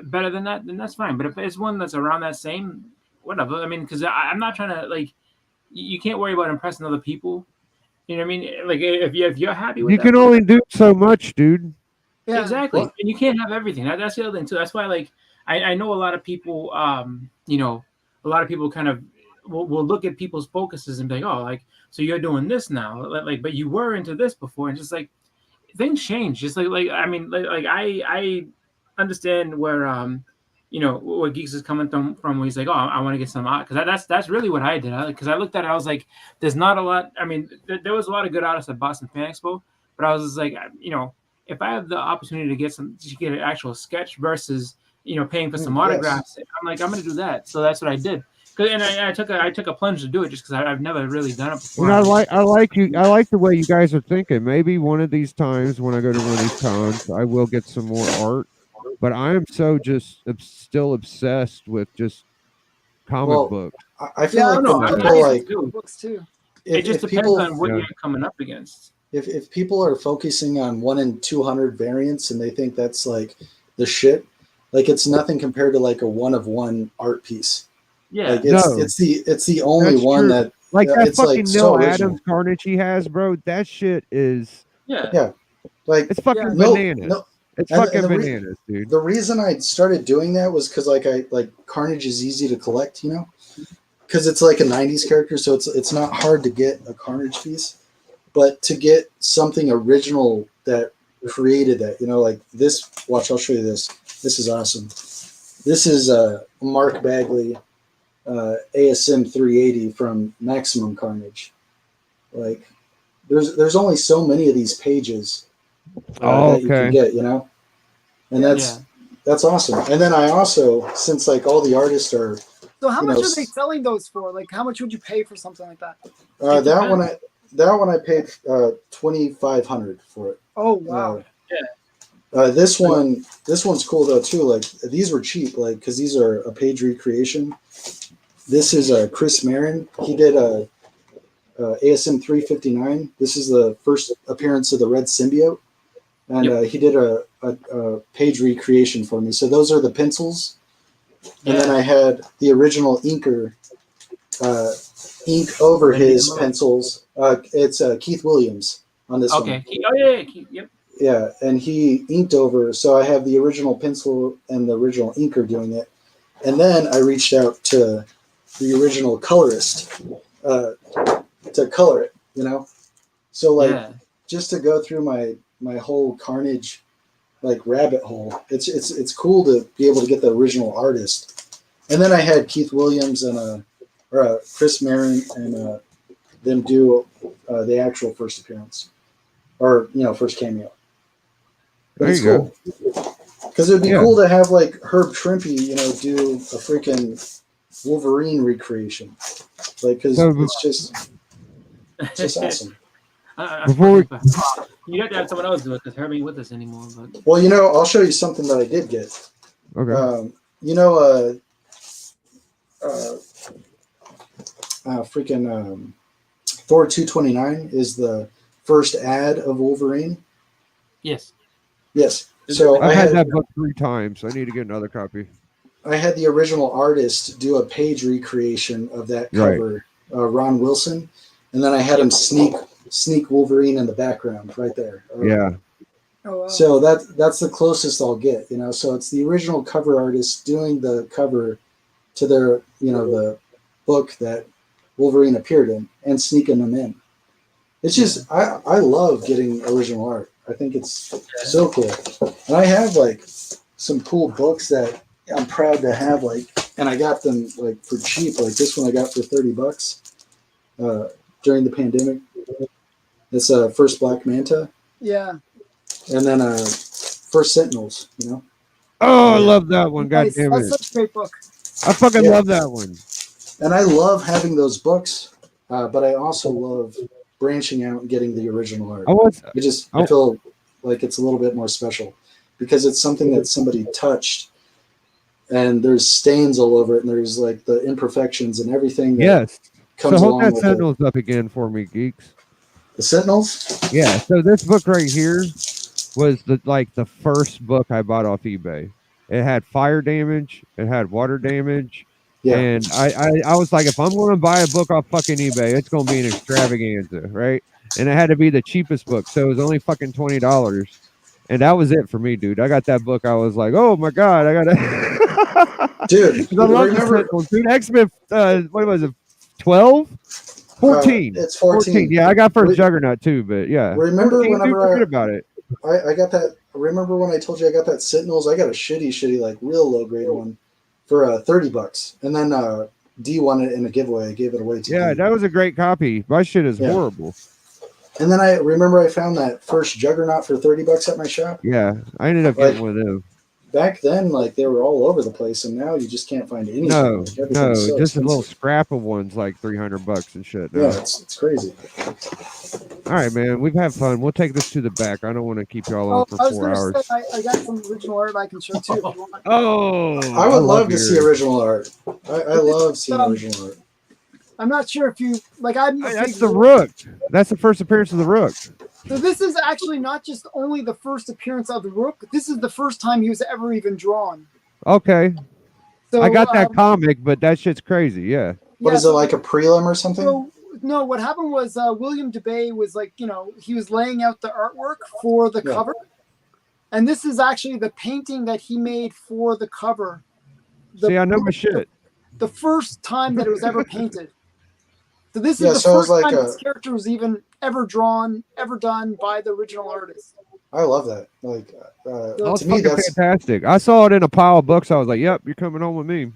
better than that, then that's fine. But if it's one that's around that same, whatever. I mean, because I'm not trying to like. You can't worry about impressing other people. You know what I mean? Like if you're happy with You that, can only do so much, dude. Yeah. exactly, Well, and you can't have everything. That's the other thing too. That's why, like, I know a lot of people, a lot of people kind of will look at people's focuses and be like, oh, like, so you're doing this now, like, but you were into this before, and just like things change. Just like I mean, like I understand where where Geeks is coming from where he's like, oh, I want to get some art, because that's really what I did. Because I looked at it, I was like, there's not a lot. I mean, there was a lot of good artists at Boston Fan Expo, but I was just like, if I have the opportunity to get an actual sketch versus paying for some autographs, I'm like, I'm gonna do that. So that's what I did. And I took a plunge to do it just because I've never really done it before. And I like the way you guys are thinking. Maybe one of these times when I go to one of these cons, I will get some more art. But I am so still obsessed with just comic books. I feel like people like books too. It just depends on what you're coming up against. If people are focusing on 1 in 200 variants and they think that's like the shit, like it's nothing compared to like a 1 of 1 art piece. Yeah, like it's the only That's one true. that like that it's fucking like so Neil original. Adams Carnage he has, bro. That shit is like it's fucking bananas. It's fucking bananas, dude. The reason I started doing that was because like Carnage is easy to collect, because it's like a 90s character, so it's not hard to get a Carnage piece. But to get something original that created that, like this, watch, I'll show you this. This is awesome. This is Mark Bagley ASM 380 from Maximum Carnage. Like, there's only so many of these pages that you can get, and that's awesome. And then I also, since like all the artists are, so how much are they selling those for? Like, how much would you pay for something like that? That one I paid $2,500 for it. Oh wow! This one's cool though too. Like these were cheap, like because these are a page recreation. This is Chris Marin. He did a ASM 359. This is the first appearance of the Red Symbiote, and he did a page recreation for me. So those are the pencils, and then I had the original inker ink over his pencils. It's Keith Williams on this one. Okay. Oh yeah. Yep. Yeah, and he inked over, so I have the original pencil and the original inker doing it. And then I reached out to the original colorist to color it, So like just to go through my whole Carnage like rabbit hole. It's cool to be able to get the original artist. And then I had Keith Williams and Chris Marin and them do the actual first appearance or first cameo. But it's cool because it would be cool to have like Herb Trimpe, do a freaking Wolverine recreation, like because it's just awesome. You have to have someone else do it because Herb ain't with us anymore. But Well, I'll show you something that I did get. Okay. Thor 229 is the first ad of Wolverine. Yes. So I had that book 3 times. I need to get another copy. I had the original artist do a page recreation of that cover, Ron Wilson, and then I had him sneak Wolverine in the background right there. Yeah. Oh, wow. So that's the closest I'll get, So it's the original cover artist doing the cover to their, the book that Wolverine appeared in and sneaking them in. It's just I love getting original art. I think it's so cool. And I have like some cool books that I'm proud to have, like, and I got them like for cheap. Like this one I got for $30 during the pandemic. It's First Black Manta. Yeah. And then First Sentinels, Oh, I love that one. God damn it. That's such a great book. I fucking love that one. And I love having those books, but I also love branching out and getting the original art. I feel like it's a little bit more special because it's something that somebody touched and there's stains all over it and there's like the imperfections and everything that comes so along hold that with Sentinels up again for me, geeks. The Sentinels? Yeah, so this book right here was the first book I bought off eBay. It had fire damage. It had water damage. Yeah. And I was like, if I'm going to buy a book off fucking eBay, it's going to be an extravaganza, right? And it had to be the cheapest book, so it was only fucking $20, and that was it for me, dude. I got that book. I was like, oh my god, I got it, Dude. I love the Remember, Sentinels, dude. X-Men, what was it? 12, 14, it's 14. Yeah, I got for Re- Juggernaut too, but yeah. Remember 14, whenever dude, forget about it. I got that. Remember when I told you I got that Sentinels? I got a shitty, like real low grade one for $30, and then D won it in a giveaway. I gave it away to Yeah, D. that was a great copy. My shit is horrible. And then I remember I found that first Juggernaut for $30 at my shop. Yeah, I ended up getting one of them. Back then, like they were all over the place, and now you just can't find anything. No, Like, everything's so just a little expensive. scrap of ones like $300 and shit. Yeah, it's crazy. All right, man. We've had fun. We'll take this to the back. I don't want to keep y'all on for I was 4 gonna hours. say I got some original art I can show too. If you want. Oh, I would love to see original art. I love seeing original art. I'm not sure if you like. That's the Rook. That's the first appearance of the Rook. So this is actually not just only the first appearance of the Rook. This is the first time he was ever even drawn. Okay. So I got that comic, but that shit's crazy. Yeah. What is it, like a prelim or something? So, no, what happened was William DeBay was like, he was laying out the artwork for the cover. And this is actually the painting that he made for the cover. See, I know my shit. The first time that it was ever painted. So this Yeah, is the so it was first like time this character was even ever drawn, ever done by the original artist. I love that. Like, That's to me, that's fantastic. I saw it in a pile of books. I was like, "Yep, you're coming home with me."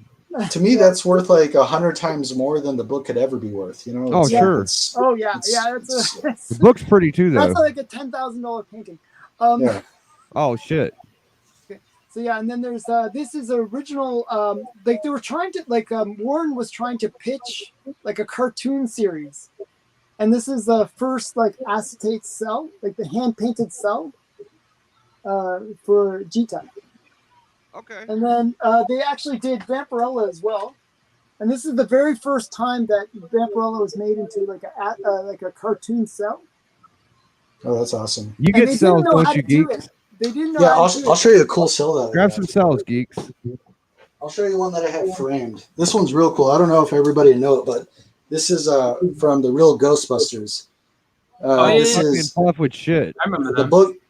to me that's worth like 100 times more than the book could ever be worth. You know? Oh, sure. Oh yeah, that's The book's pretty too, though. that's like a $10,000 painting. Yeah. Oh shit. So yeah, and then there's this is original. Like they were trying to Warren was trying to pitch like a cartoon series, and this is the first like acetate cell, like the hand painted cell, for G-Type. Okay. And then they actually did Vampirella as well, and this is the very first time that Vampirella was made into like a cartoon cell. Oh, that's awesome. You And get they cells, didn't know don't how you, to do geeks? it. They didn't know. Yeah, how to do I'll it. show you a cool cell that I Grab got. some cells, geeks. I'll show you one that I have framed. This one's real cool. I don't know if everybody know it, but this is from the real Ghostbusters. This is Puff with shit. I remember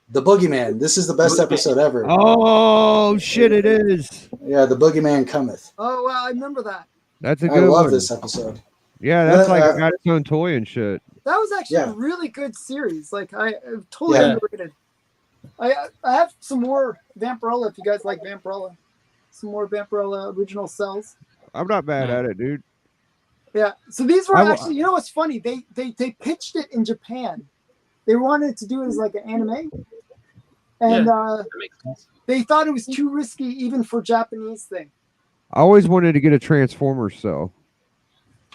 the Boogeyman. This is the best episode ever. Oh shit! It is. Yeah, the Boogeyman cometh. Oh wow, I remember that. That's a I good love one. this episode. Yeah, that's Then, like got its own toy and shit. That was actually Yeah. a really good series. Like I totally Yeah. underrated. I have some more Vampirella if you guys like Vampirella. Some more Vampirella original cells. I'm not mad at it, dude. Yeah. So these were I wa- actually, you know what's funny? They pitched it in Japan. They wanted to do it as like an anime. And That makes sense. they thought it was too risky even for Japanese thing. I always wanted to get a Transformer cell.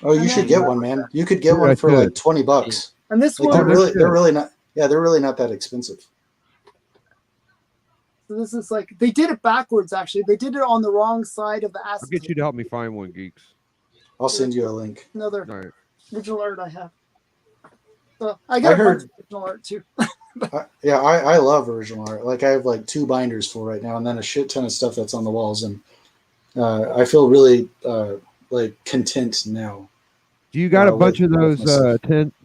Oh, you should get one, man. You could get one I for could. like $20. And this Like, one they're really not. Yeah, they're really not that expensive. so this is like they did it backwards actually. They did it on the wrong side of the I'll acid. get you to help me find one, geeks. I'll send you a link. Another All right. original art I have. So I got a heard- bunch of original art too. I love original art. Like I have like 2 binders full right now, and then a shit ton of stuff that's on the walls, and I feel really like content now. Do you got a bunch of with those myself.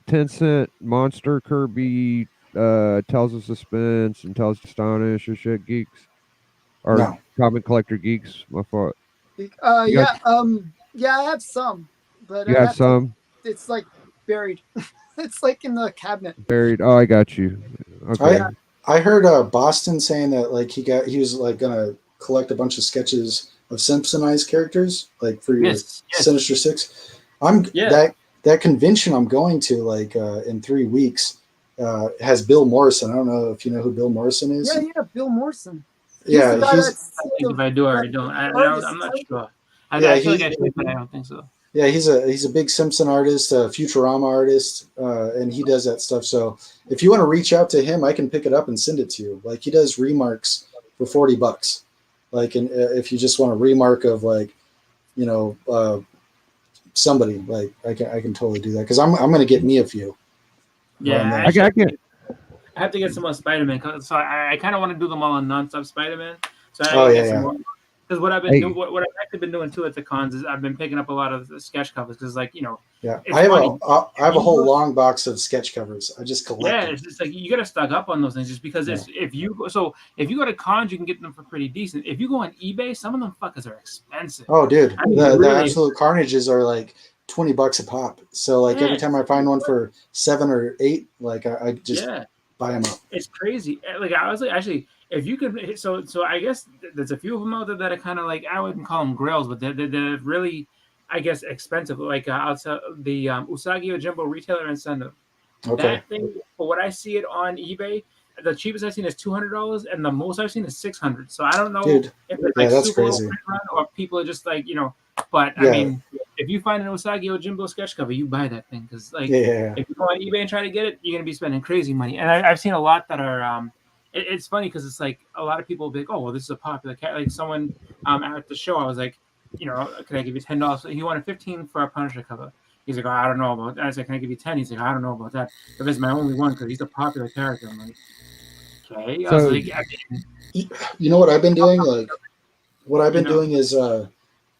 10-cent Monster Kirby Tales of Suspense and Tales of Astonish or shit, geeks? Or No. comic collector geeks? My fault. You Yeah, got- yeah, I have some, but You I have have to- some it's like buried. It's like in the cabinet. buried. Oh, I got you. Okay. I heard Boston saying that like he was like gonna collect a bunch of sketches of Simpsonized characters like for your Yes. Sinister Six. That convention I'm going to like in 3 weeks has Bill Morrison. I don't know if you know who Bill Morrison is. Yeah, Bill Morrison. Yeah, the guy he's that's I think if I do or I don't. I'm not sure. I Yeah, feel like he's- I should, but I don't think so. Yeah, he's a big Simpson artist, a Futurama artist, and he does that stuff. So if you want to reach out to him, I can pick it up and send it to you. Like he does remarks for $40. Like, and if you just want a remark of like, somebody, like I can totally do that because I'm gonna get me a few. Yeah, I can. I have to get some more Spider-Man. So I kind of want to do them all on nonstop Spider-Man. So I Oh, get yeah, some yeah. more. Because what I've been Hey. doing, what I've actually been doing too at the cons is I've been picking up a lot of the sketch covers because, like, Yeah, it's I have funny. I have a whole long box of sketch covers. I just collect Yeah, them. it's just like you got to stock up on those things just because if you go to cons, you can get them for pretty decent. If you go on eBay, some of them fuckers are expensive. Oh, dude, I mean, the really. absolute carnages are like $20 a pop. So like every Yeah. time I find one for 7 or 8, like I just buy them up. It's crazy. Like I was like, actually, if you could, so I guess there's a few of them out there that are kind of like I wouldn't call them grails, but they're really, I guess, expensive. Like outside the Usagi Ojimbo Retailer Incentive. Okay. That thing, for what I see it on eBay, the cheapest I've seen is $200, and the most I've seen is $600. So I don't know Dude, if it's yeah, like that's super low crazy. print run or if people are just like But I Yeah. mean, if you find an Usagi Ojimbo sketch cover, you buy that thing because like Yeah. if you go on eBay and try to get it, you're gonna be spending crazy money. And I've seen a lot that are it's funny because it's like a lot of people will be like, oh well, this is a popular cat. Like someone at the show, I was like, can I give you $10? He wanted 15 for a Punisher cover. He's like, oh, I don't know about that. I said, can I give you 10? He's like, I don't know about that. But this is my only one because he's a popular character. I'm like, okay. I was So- like, You know what I've been doing? Like what I've been doing is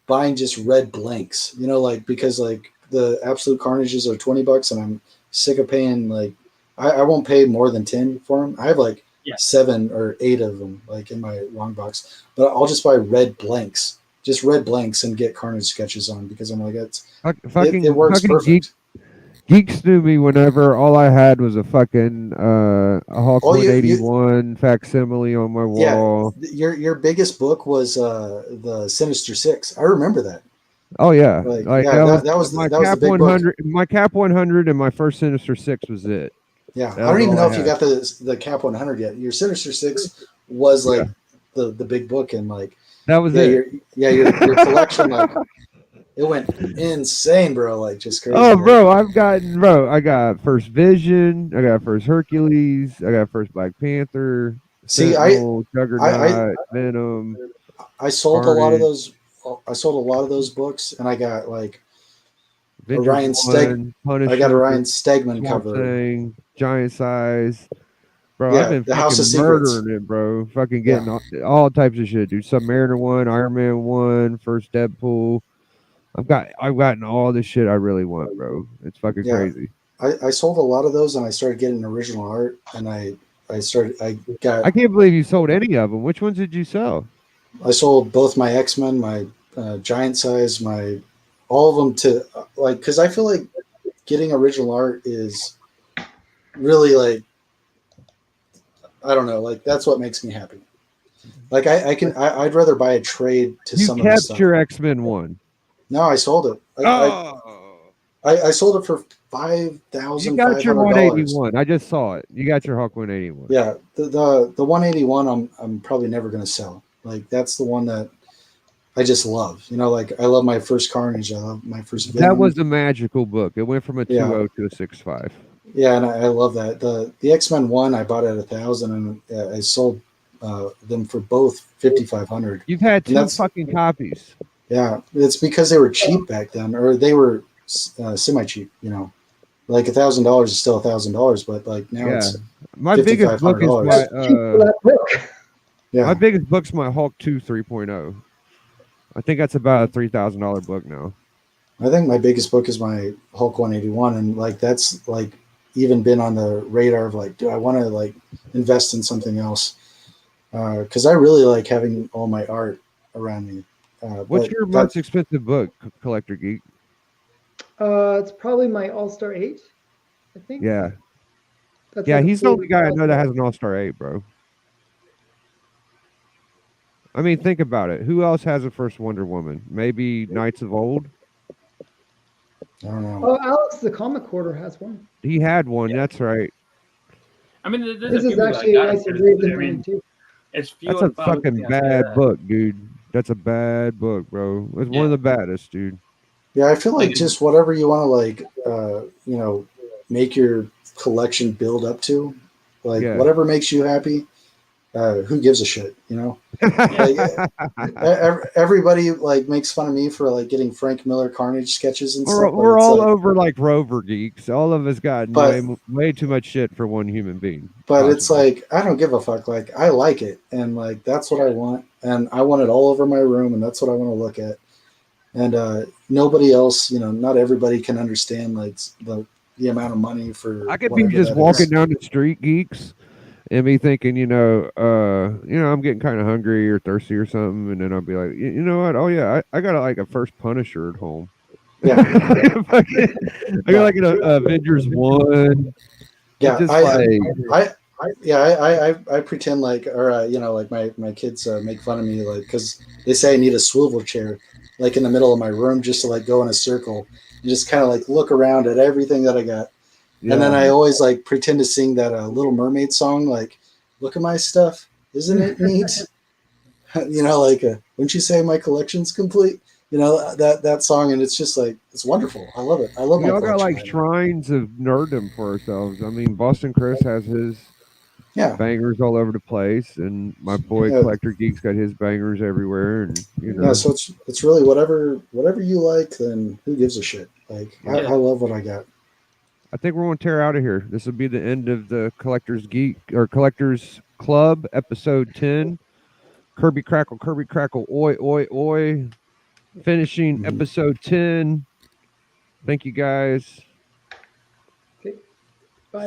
buying just red blanks. Like because like the absolute carnages are $20 and I'm sick of paying like I won't pay more than 10 for them. I have like 7 or 8 of them like in my long box, but I'll just buy red blanks. Just red blanks and get Carnage sketches on because I'm like it works perfect. Geeks knew me whenever all I had was a fucking a Hawk 181 facsimile on my wall. Yeah, your biggest book was the Sinister Six. I remember that. Oh yeah, that was my the Cap big 100. My Cap 100 and my first Sinister Six was it. Yeah, I don't even know if you got the Cap 100 yet. Your Sinister Six was like the big book and like that was it. Your collection like it went insane, bro. Like just crazy. Oh, bro, I got First Vision, I got First Hercules, I got First Black Panther. See, Juggernaut, Venom. I sold Carnage. a lot of those. I sold a lot of those books, and I got like Avengers Orion Punisher, I got Orion Stegman Swamp cover. Thing, Giant Size. Bro, Yeah, I've been the House of fucking Secrets. murdering it, bro. Fucking getting all types of shit, dude. Submariner 1, Iron Man 1, First Deadpool. I've gotten all this shit I really want, bro. It's fucking crazy. I sold a lot of those, and I started getting original art, and I can't believe you sold any of them. Which ones did you sell? I sold both my X-Men, my Giant Size, all of them to like because I feel like getting original art is really like I don't know, like that's what makes me happy. Like I'd rather buy a trade to some of the stuff. You kept your X-Men one. No, I sold it. I sold it for $5,500. You got your 181. I just saw it. You got your Hawk 181. Yeah, the 181. I'm probably never gonna sell. Like that's the one that I just love. Like I love my first Carnage. I love my first Venom. That was a magical book. It went from a 2.0 to a 6.5. Yeah, and I love that. The X-Men one I bought at 1,000, and I sold them for both 5,500. You've had two fucking copies. Yeah, it's because they were cheap back then, or they were semi-cheap. Like $1,000 is still $1,000, but like now it's my biggest book is my biggest book's my Hulk 2 3.0. I think that's about a $3,000 book now. I think my biggest book is my Hulk 181, and like that's like even been on the radar of like, do I want to like invest in something else? Because I really like having all my art around me. What's your most expensive book, Collector Geek? It's probably my All-Star 8, I think. Yeah. That's yeah, like he's the only guy I know that has an All-Star 8, bro. I mean, think about it. Who else has a first Wonder Woman? Maybe Knights of Old? I don't know. Oh, Alex, the Comic Quarter has one. He had one. That's right. I mean, This is actually a nice read than mine, too. It's That's a fucking bad book, dude. That's a bad book, bro. It's one of the baddest, dude. Yeah, I feel like just whatever you want to like, make your collection build up to, like whatever makes you happy. who gives a shit, you know? Like, everybody like makes fun of me for like getting Frank Miller Carnage sketches and stuff. We're all over like Rover geeks. All of us got But- way too much shit for one human being. But it's possibly. like, I don't give a fuck. Like, I like it. And like, that's what I want. And I want it all over my room. And that's what I want to look at. And nobody else, you know, not everybody can understand like the amount of money for. I could be whatever just that walking is. down the street, geeks, and be thinking, I'm getting kind of hungry or thirsty or something, and then I'll be like, you know what? Oh yeah, I got like a first Punisher at home. Yeah. I got like an Avengers 1. Yeah, Just I pretend like, or like my kids make fun of me, like, because they say I need a swivel chair, like in the middle of my room, just to like go in a circle and just kind of like look around at everything that I got, and then I always like pretend to sing that Little Mermaid song, like, look at my stuff, isn't it neat? Like, wouldn't you say my collection's complete? That song, and it's just like, it's wonderful. I love it. I love we my all got collection like right now. shrines of nerddom for ourselves. I mean, Boston Chris has his bangers all over the place, and my boy Collector Geek's got his bangers everywhere, and Yeah, so it's really whatever you like, then who gives a shit? Like, I love what I got. I think we're going to tear out of here. This will be the end of the Collectors Geek or Collectors Club episode 10. Kirby Crackle, oi, oi, oi. Finishing episode 10. Thank you guys.